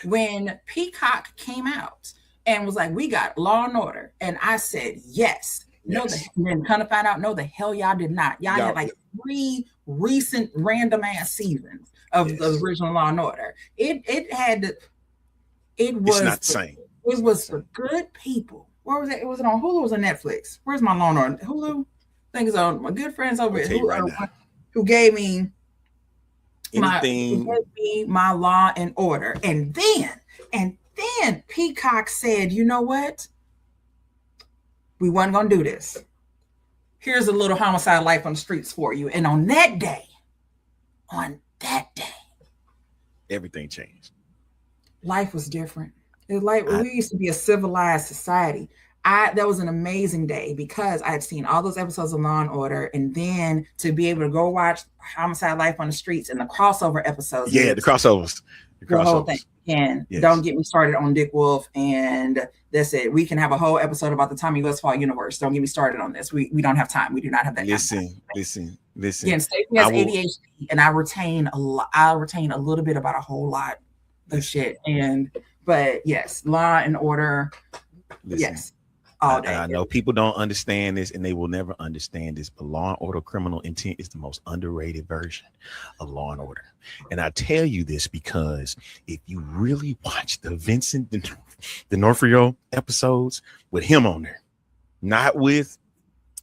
When Peacock came out and was like, we got Law and Order, and I said yes. No, then kind of find out, no, the hell y'all did not. Y'all had like 3 recent random ass seasons of the original Law and Order. It's not the same. It was for good people. Where was it? Was it on Hulu or was it on Netflix? Where's my Law and Order? Hulu? I think it's on my good friends over at Hulu who gave me my Law and Order. And then Peacock said, you know what? We wasn't going to do this. Here's a little Homicide Life on the Streets for you. And on that day, everything changed. Life was different. It was like we used to be a civilized society. That was an amazing day because I had seen all those episodes of Law and Order, and then to be able to go watch Homicide Life on the Streets and the crossover episodes. Yeah, the crossovers. The whole thing. And don't get me started on Dick Wolf, and that's it. We can have a whole episode about the Tommy Westphal universe. Don't get me started on this. We don't have time. We do not have that. Listen. Again, Stacey has ADHD, and I retain a little bit about a whole lot of shit. But yes, Law and Order. Yes. All day. I know people don't understand this, and they will never understand this, but Law and Order Criminal Intent is the most underrated version of Law and Order. And I tell you this because if you really watch the Vincent D'Onofrio episodes with him on there, not with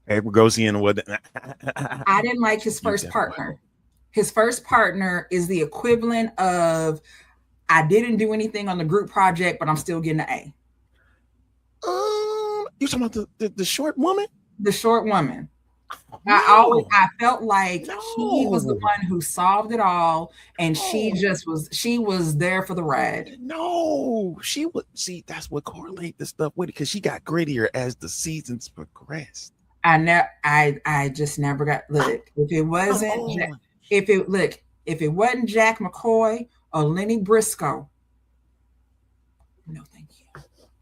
Edward Gosian or what. I didn't like his first partner. His first partner is the equivalent of I didn't do anything on the group project, but I'm still getting an A. You talking about the short woman? The short woman. No. I felt like he was the one who solved it all, and she was there for the ride. No, she would see. That's what correlate the stuff with it, because she got grittier as the seasons progressed. I just never got look. If it wasn't Jack McCoy or Lenny Briscoe, no, thank you.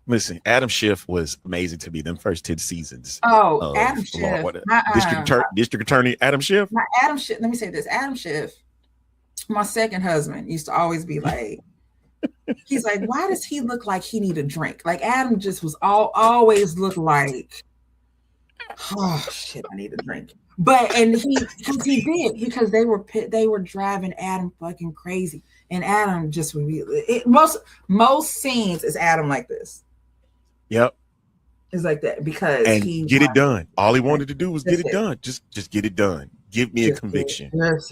Listen, Adam Schiff was amazing to me. Them first 10 seasons. Oh, Adam Schiff, District Attorney Adam Schiff. Adam Schiff. Let me say this: Adam Schiff, my second husband, used to always be like, he's like, why does he look like he need a drink? Like Adam just was always looked like, oh shit, I need a drink. But he did, because they were driving Adam fucking crazy, and Adam just would be most scenes is Adam like this. Yep, it's like that because he get it done. All he wanted to do was get it done. Just get it done. Give me a conviction. Just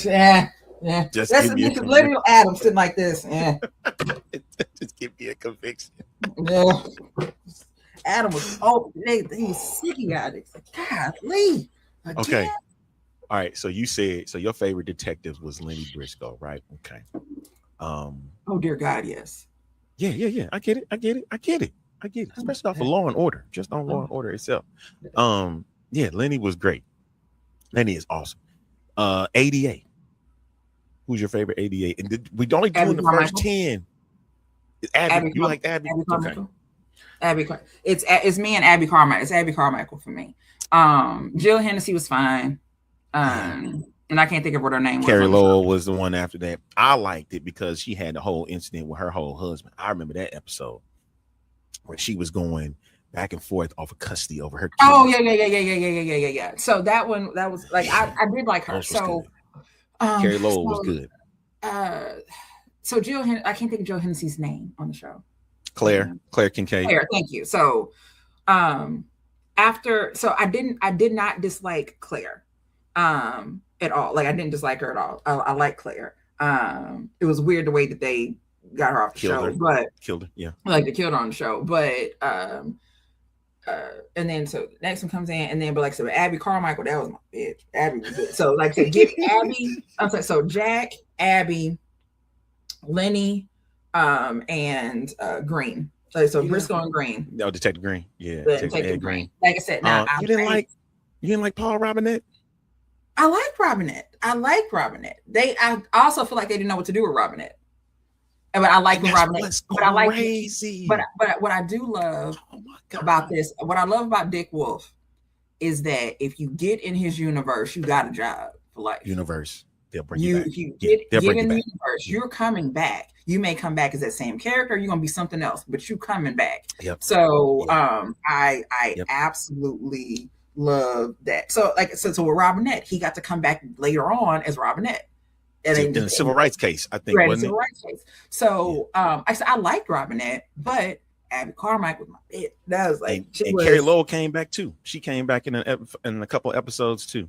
that's literal Adam sitting like this. Just give me a conviction. Yeah. Adam was he was sick of it. Golly. Okay. All right. So you said your favorite detective was Lenny Briscoe, right? Okay. Oh dear God, yes. Yeah. I get it. Especially off of Law and Order, just on Law and Order itself. Yeah, Lenny was great. Lenny is awesome. ADA. Who's your favorite ADA? And we only doing the first 10. Abby. You like Abby? Okay. Abby, it's me and Abby Carmichael. It's Abby Carmichael for me. Jill Hennessy was fine. And I can't think of what her name was. Carrie Lowell was the one after that. I liked it because she had the whole incident with her whole husband. I remember that episode where she was going back and forth off of custody over her kids. Oh yeah. So that was like I did like her. So Carrie Lowell was good. So Jill, I can't think of Jill Hennessy's name on the show. Claire Kincaid. Claire, thank you. So I did not dislike Claire at all. Like I didn't dislike her at all. I like Claire. It was weird the way that they got her off the show, but killed her. Yeah, like they killed her on the show. But and then so next one comes in, and then but like so Abby Carmichael, that was my bitch. Abby was good. So like to get Abby, I'm sorry. So Jack, Abby, Lenny, and Green. So Briscoe and Green. No, Detective Green. Yeah, Detective Green. Like I said, now you didn't like Paul Robinette. I like Robinette. I also feel like they didn't know what to do with Robinette. But I like Robinette. But I like crazy. But what I do love about this, what I love about Dick Wolf, is that if you get in his universe, you got a job for life. Universe. They'll bring you back. If you get in the universe, you're coming back. You may come back as that same character. You're gonna be something else, but you coming back. Yep. So I absolutely love that. So so with Robinette, he got to come back later on as Robinette. And in a civil rights case, I think. Right, civil rights case. So I said I liked Robinette, but Abby Carmichael was my bitch. That was like, and Carrie Lowell came back too. She came back in a couple episodes too.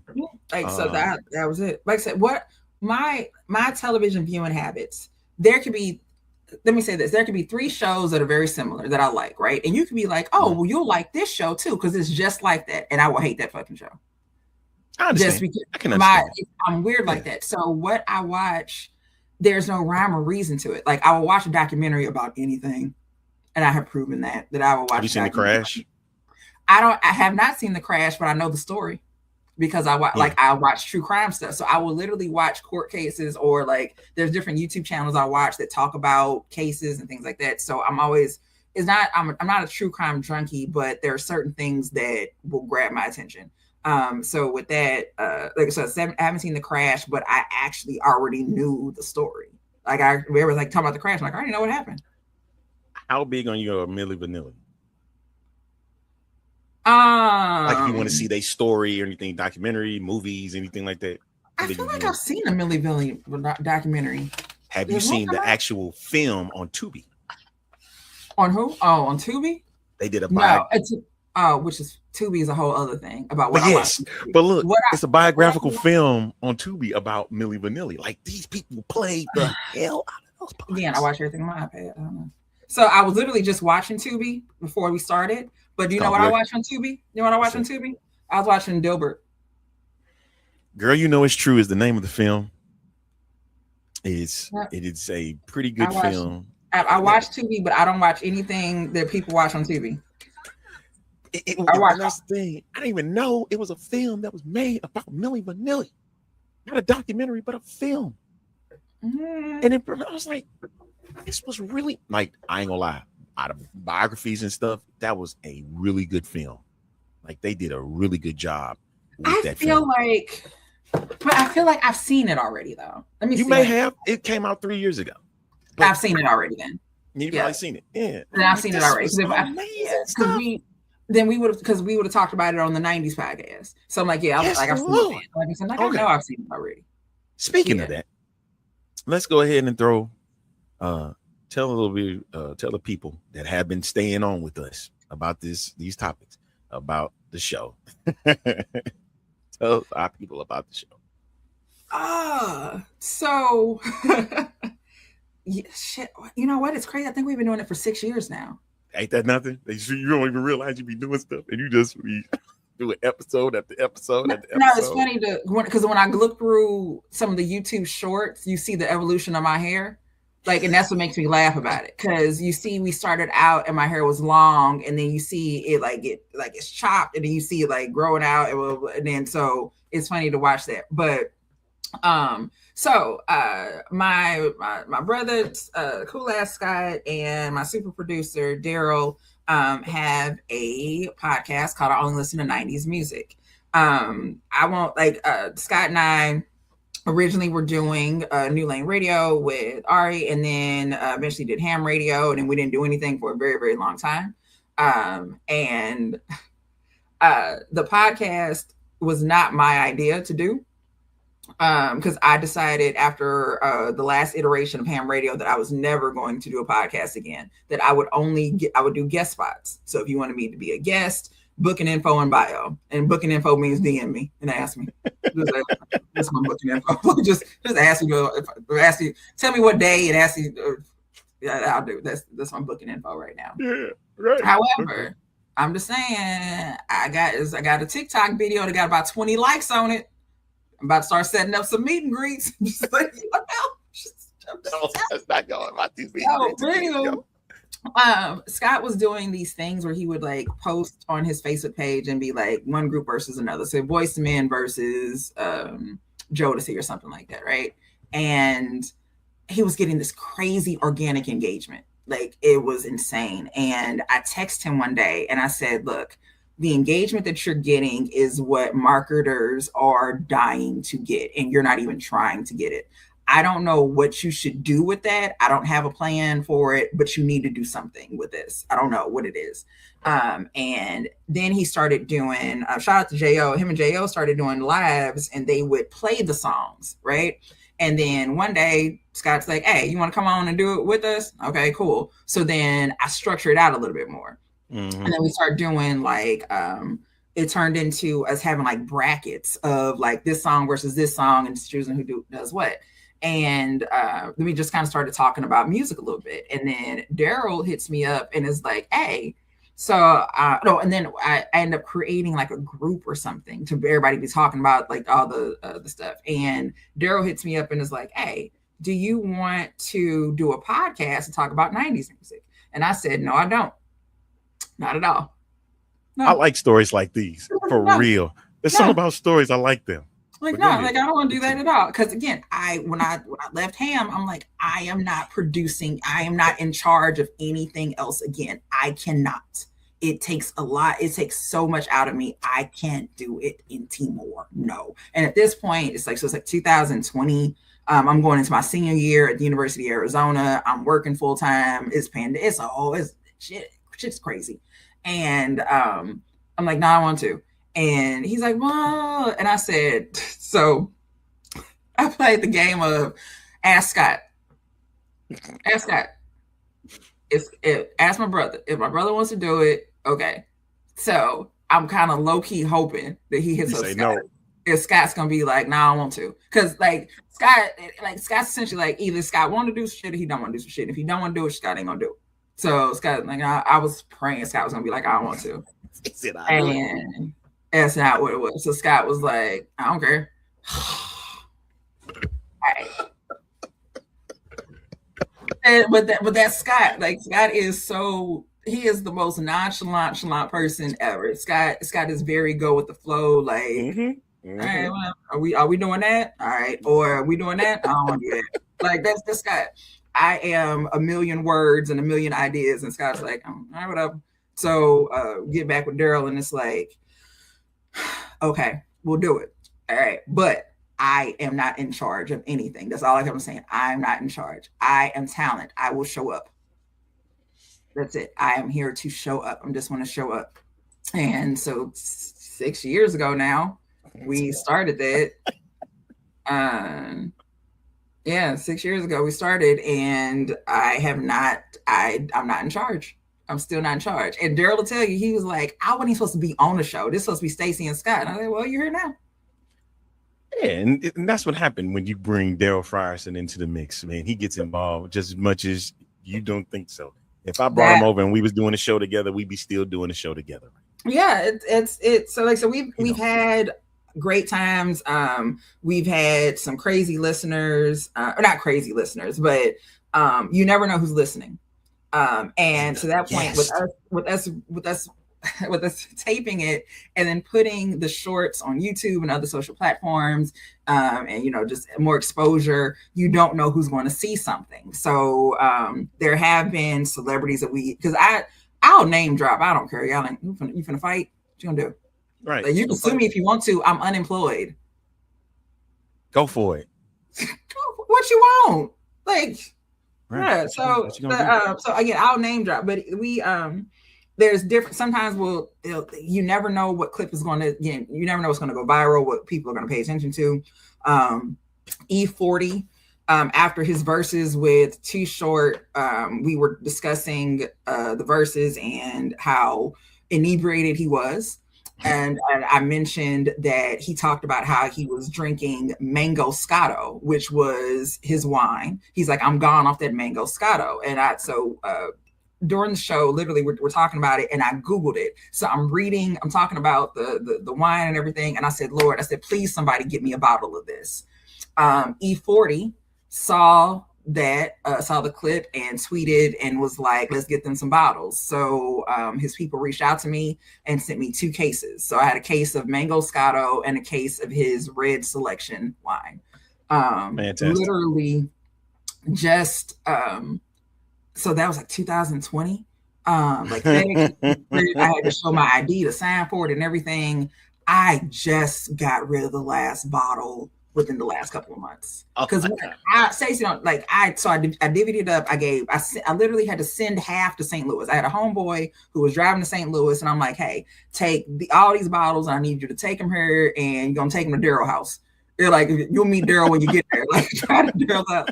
So that was it. Like I said, what my television viewing habits. There could be. Let me say this: there could be 3 shows that are very similar that I like, right? And you could be like, "Oh, well, you'll like this show too because it's just like that," and I will hate that fucking show. I understand. Just because I can understand. I'm weird like that. So what I watch, there's no rhyme or reason to it. Like I will watch a documentary about anything, and I have proven that I will watch. Have you seen The Crash? I have not seen The Crash, but I know the story because I watch true crime stuff. So I will literally watch court cases, or like there's different YouTube channels I watch that talk about cases and things like that. So I'm not a true crime junkie, but there are certain things that will grab my attention. So with that, like I said, I haven't seen The Crash, but I actually already knew the story. Like we were like talking about The Crash, I'm like I already know what happened. How big on you are Milli Vanilli? Like if you want to see their story or anything, documentary, movies, anything like that. I feel like I've seen a Milli Vanilli documentary. Have you seen the actual film on Tubi? On who? Oh, on Tubi? They did a which is Tubi is a whole other thing about what but look, it's a biographical film on Tubi about Milli Vanilli. Like these people played the hell out of Again, I watch everything on my iPad. I don't know. So I was literally just watching Tubi before we started. But do you know what I watched on Tubi? You know what I watched on Tubi? I was watching Dilbert. Girl, You Know It's True is the name of the film. It is a pretty good film. I watch Tubi, but I don't watch anything that people watch on Tubi. I watched this thing. I didn't even know it was a film that was made about Milli Vanilli. Not a documentary, but a film. Mm-hmm. And I was like, this was really, like, I ain't gonna lie, out of biographies and stuff, that was a really good film. Like, they did a really good job with that film. But I feel like I've seen it already, though. Let me see. You may have. It came out 3 years ago. I've seen it already then. You've probably seen it. Yeah. And I've seen it already. Because we would have talked about it on the 90s podcast. So I'm like, yeah, I've seen it. Like, I know I've seen it already. Speaking of that, let's go ahead and tell the people that have been staying on with us about these topics, about the show. Tell our people about the show. So yeah, shit. You know what? It's crazy. I think we've been doing it for 6 years now. Ain't that nothing? You don't even realize you be doing stuff, and you just do an episode after episode after episode. No, it's funny because when I look through some of the YouTube shorts, you see the evolution of my hair. Like, and that's what makes me laugh about it. Because you see, we started out and my hair was long, and then you see it it's chopped, and then you see it like growing out, and then so it's funny to watch that. But my brother, cool ass Scott, and my super producer Daryl have a podcast called I Only Listen to 90s Music. Scott and I originally were doing New Lane Radio with Ari, and then eventually did ham radio, and then we didn't do anything for a very, very long time. And the podcast was not my idea to do, because I decided after the last iteration of ham radio that I was never going to do a podcast again, that I would do guest spots. So if you wanted me to be a guest, booking info and bio, and booking info means DM me and ask me. That's my booking info. just ask me, tell me what day, and ask me. Yeah, I'll do. That's my booking info right now. Yeah, right. However, I'm just saying, I got a TikTok video that got about 20 likes on it. I'm about to start setting up some meet and greets. Just like, what the hell? That's not going about these meet and greets. Scott was doing these things where he would like post on his Facebook page and be like one group versus another. So Boyz II Men versus Jodeci or something like that, right? And he was getting this crazy organic engagement. Like, it was insane. And I texted him one day and I said, look, the engagement that you're getting is what marketers are dying to get, and you're not even trying to get it. I don't know what you should do with that. I don't have a plan for it, but you need to do something with this. I don't know what it is. And then he started doing, shout out to J.O. Him and J.O. started doing lives, and they would play the songs, right? And then one day, Scott's like, hey, you want to come on and do it with us? Okay, cool. So then I structured it out a little bit more. Mm-hmm. And then we started doing like, it turned into us having like brackets of like this song versus this song, and choosing who does what. And we just kind of started talking about music a little bit. And then Daryl hits me up and is like, hey, and then I end up creating like a group or something to everybody be talking about like all the stuff. And Daryl hits me up and is like, hey, do you want to do a podcast and talk about 90s music? And I said, no, I don't. Not at all. No. I like stories like these, for real. There's something about stories, I like them. Like, no, like, I don't want to do that at all. Because again, when I left ham, I'm like, I am not producing. I am not in charge of anything else again. I cannot. It takes a lot. It takes so much out of me. I can't do it in Timor. No. And at this point, it's like 2020. I'm going into my senior year at the University of Arizona. I'm working full time. It's shit's crazy. And I'm like, no, I want to. And he's like, well, and I said, so I played the game of ask Scott. Ask Scott. Ask my brother. If my brother wants to do it, okay. So I'm kind of low-key hoping that he hits up Scott. No. if Scott's gonna be like, "Nah, I don't want to," because Scott's essentially like either Scott want to do some shit or he don't want to do some shit. If he don't want to do it, Scott ain't gonna do it. So Scott, like, I was praying Scott was gonna be like, "I don't want to," and that's not what it was. So Scott was like, "I don't care." Right. But that's Scott. Like, Scott is he is the most nonchalant person ever. Scott is very go with the flow. Like, all right, well, are we doing that? All right, or are we doing that? I don't want to do that. Like, that's Scott. I am a million words and a million ideas, and Scott's like, all right, whatever. So get back with Daryl, and it's like, okay, we'll do it. All right, but I am not in charge of anything. That's all I kept saying. I'm not in charge. I am talent. I will show up. That's it. I am here to show up. I just want to show up. And so 6 years ago now, we started that. 6 years ago we started, and I'm not in charge. I'm still not in charge. And Daryl will tell you, he was like, I wasn't even supposed to be on the show. This is supposed to be Stacey and Scott. And I was like, well, you're here now. Yeah, and that's what happened when you bring Daryl Frierson into the mix, man. He gets involved just as much as you don't think so. If I brought him over and we was doing a show together, we'd be still doing a show together. Yeah, it's so we've had great times. We've had some crazy listeners, or not crazy listeners, but you never know who's listening. And to that point, with us taping it and then putting the shorts on YouTube and other social platforms, and just more exposure, you don't know who's going to see something. So there have been celebrities that because I'll name drop. I don't care. Y'all like, you finna fight? What you gonna do? Right. Like, you can sue me if you want to. I'm unemployed. Go for it. What you want? Like, right. Yeah. So again, I'll name drop, but we there's different. Sometimes you never know what clip is going to. You never know what's going to go viral. What people are going to pay attention to. E40. After his verses with Too Short, we were discussing the verses and how inebriated he was. And I mentioned that he talked about how he was drinking Mango Scotto, which was his wine. He's like, I'm gone off that Mango Scotto. And during the show, literally, we're talking about it, and I Googled it. So I'm talking about the wine and everything. And I said, Lord, please somebody get me a bottle of this. E40 saw the clip and tweeted and was like, let's get them some bottles. So his people reached out to me and sent me 2 cases. So I had a case of Mango Scotto and a case of his Red Selection wine. Fantastic. Literally just, so that was like 2020. I had to show my ID to sign for it and everything. I just got rid of the last bottle within the last couple of months, because Stacey I divvied it up. I literally had to send half to St. Louis. I had a homeboy who was driving to St. Louis, and I'm like, hey, take all these bottles, and I need you to take them here, and you're gonna take them to Daryl's house. They're like, you'll meet Daryl when you get there. Like, try to Daryl's house.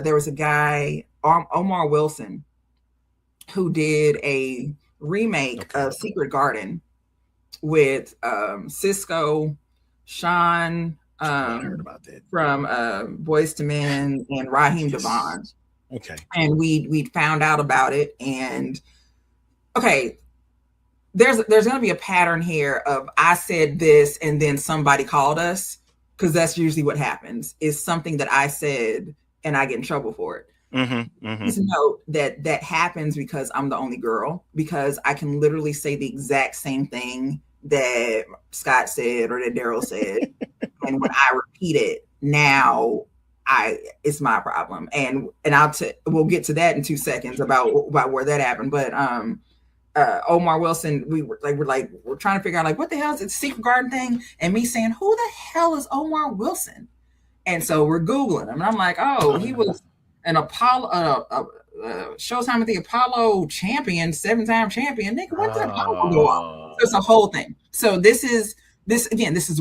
There was a guy, Omar Wilson, who did a remake of Secret Garden with Cisco, Sean heard about that. from Boyz II Men, and Raheem Devon. Okay. And we found out about it, and there's going to be a pattern here of I said this and then somebody called us, because that's usually what happens, is something that I said and I get in trouble for it. Please note that happens because I'm the only girl, because I can literally say the exact same thing that Scott said or that Daryl said, and when I repeat it now, it's my problem. And we'll get to that in 2 seconds about where that happened. But Omar Wilson, we're trying to figure out, like, what the hell is it, Secret Garden thing? And me saying, who the hell is Omar Wilson? And so we're Googling him, and I'm like, oh, he was an Apollo, Showtime at the Apollo champion, 7-time champion. Nigga, what the Apollo go on? It's a whole thing. So this is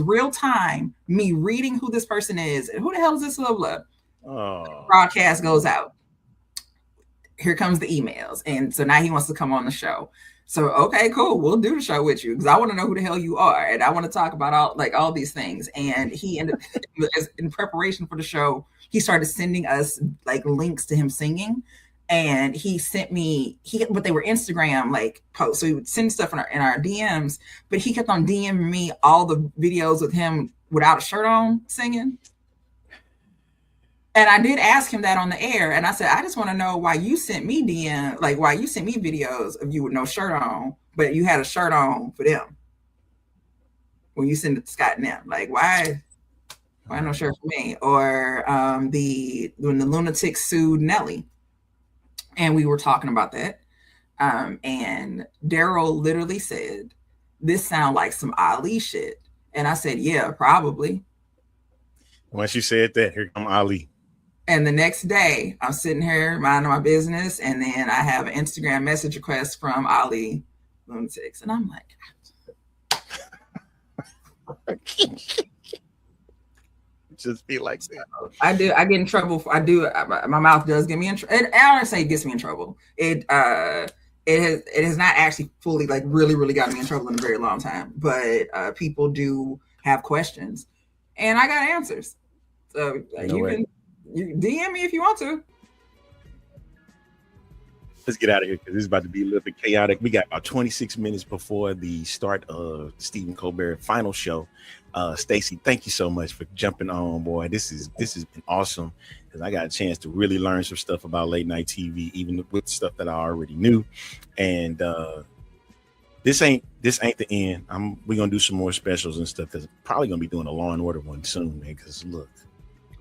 real time, me reading who this person is and who the hell is this blah blah. Broadcast goes out. here comes the emails. And so now he wants to come on the show. So, okay, cool. We'll do the show with you because I want to know who the hell you are. And I want to talk about all these things. And he ended in preparation for the show, he started sending us like links to him singing. And he sent me, but they were Instagram like posts. So he would send stuff in our DMs, but he kept on DMing me all the videos with him without a shirt on singing. And I did ask him that on the air. And I said, I just want to know why you sent me why you sent me videos of you with no shirt on, but you had a shirt on for them. When you send it to Scott and them, like why no shirt for me? Or when the Lunatics sued Nelly. And we were talking about that. And Daryl literally said, this sounds like some Ali shit. And I said, yeah, probably. Once you said that, here come Ali. And the next day, I'm sitting here minding my business. And then I have an Instagram message request from Ali Lunatics. And I'm like, just be like that. I get in trouble. My mouth does get me in trouble. I don't say it gets me in trouble. It has not actually fully like really gotten me in trouble in a very long time. But people do have questions, and I got answers. So you DM me if you want to. Let's get out of here because this is about to be a little bit chaotic. We got about 26 minutes before the start of Stephen Colbert final show. Stacey, thank you so much for jumping on, boy. This has been awesome because I got a chance to really learn some stuff about late night TV, even with stuff that I already knew. And this ain't the end. We're gonna do some more specials and stuff. Because probably gonna be doing a Law and Order one soon, man. Because look,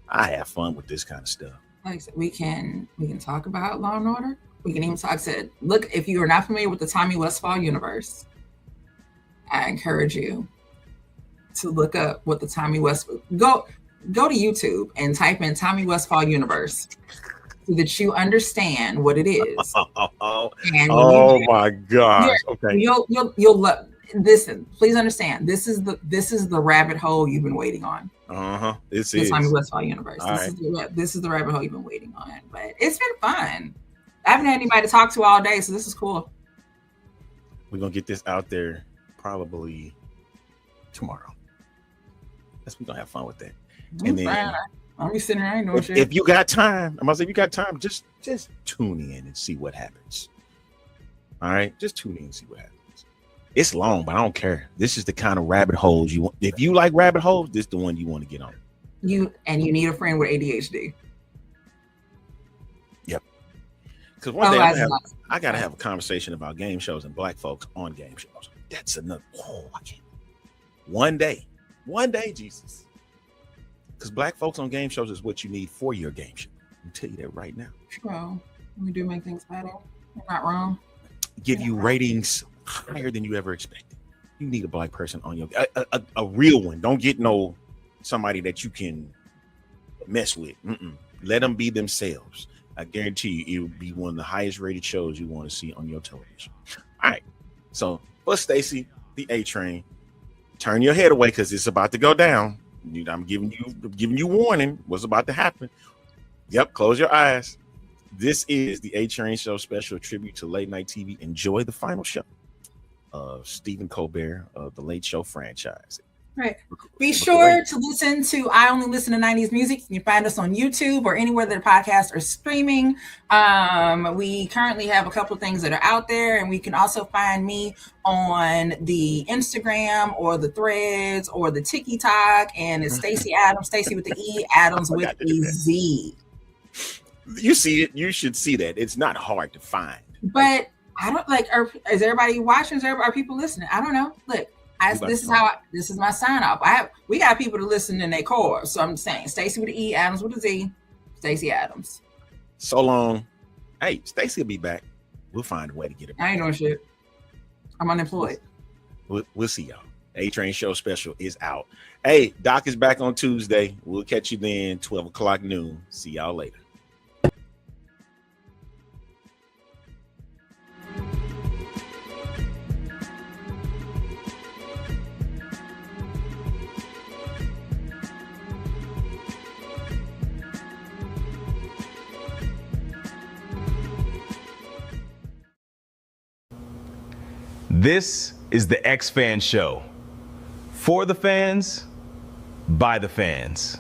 I have fun with this kind of stuff. Like I said, we can talk about Law and Order. We can even talk. I said, look, if you are not familiar with the Tommy Westphall universe, I encourage you to look up what the Tommy Westphall. Go to YouTube and type in Tommy Westphall universe so that you understand what it is. My gosh! Okay, you'll love. Listen, please understand. This is the rabbit hole you've been waiting on. This the is Tommy Westphall universe. This is the rabbit hole you've been waiting on. But it's been fun. I haven't had anybody to talk to all day, so this is cool. We're gonna get this out there probably tomorrow. We're gonna have fun with that. And then I'll be sitting there. I ain't no shit. If you got time, I'm gonna say if you got time, just tune in and see what happens. All right, just tune in and see what happens. It's long, but I don't care. This is the kind of rabbit holes you want. If you like rabbit holes, this is the one you want to get on. You need a friend with ADHD. Yep. Because one day I gotta have a conversation about game shows and black folks on game shows. That's another. I can't. One day, Jesus. Because black folks on game shows is what you need for your game show. I'll tell you that right now. Well, we do make things better. You're not wrong. Give you ratings higher than you ever expected. You need a black person on your a real one. Don't get somebody that you can mess with. Let them be themselves. I guarantee you, it will be one of the highest rated shows you want to see on your television. All right. So for Stacey, the A Train, turn your head away because it's about to go down. I'm giving you warning. What's about to happen? Yep. Close your eyes. This is the A Train Show special tribute to late night TV. Enjoy the final show of Stephen Colbert of the Late Show franchise. Right. Be sure to listen to I Only Listen to 90s Music. You can find us on YouTube or anywhere that podcasts are streaming. We currently have a couple of things that are out there, and we can also find me on the Instagram or the Threads or the TikTok, and it's Stacey Adamz, Stacey with the E, Adams with a Z. You see it. You should see that. It's not hard to find. But I don't is everybody watching? Are people listening? I don't know. Look. This is my sign off. We got people to listen in their core. So I'm saying Stacey with the E, Adams with a Z, Stacey Adamz. So long. Hey, Stacey will be back. We'll find a way to get it back. I ain't doing shit. I'm unemployed. We'll see y'all. A Train Show special is out. Hey, Doc is back on Tuesday. We'll catch you then, 12 o'clock noon. See y'all later. This is the X Fan Show. For the fans, by the fans.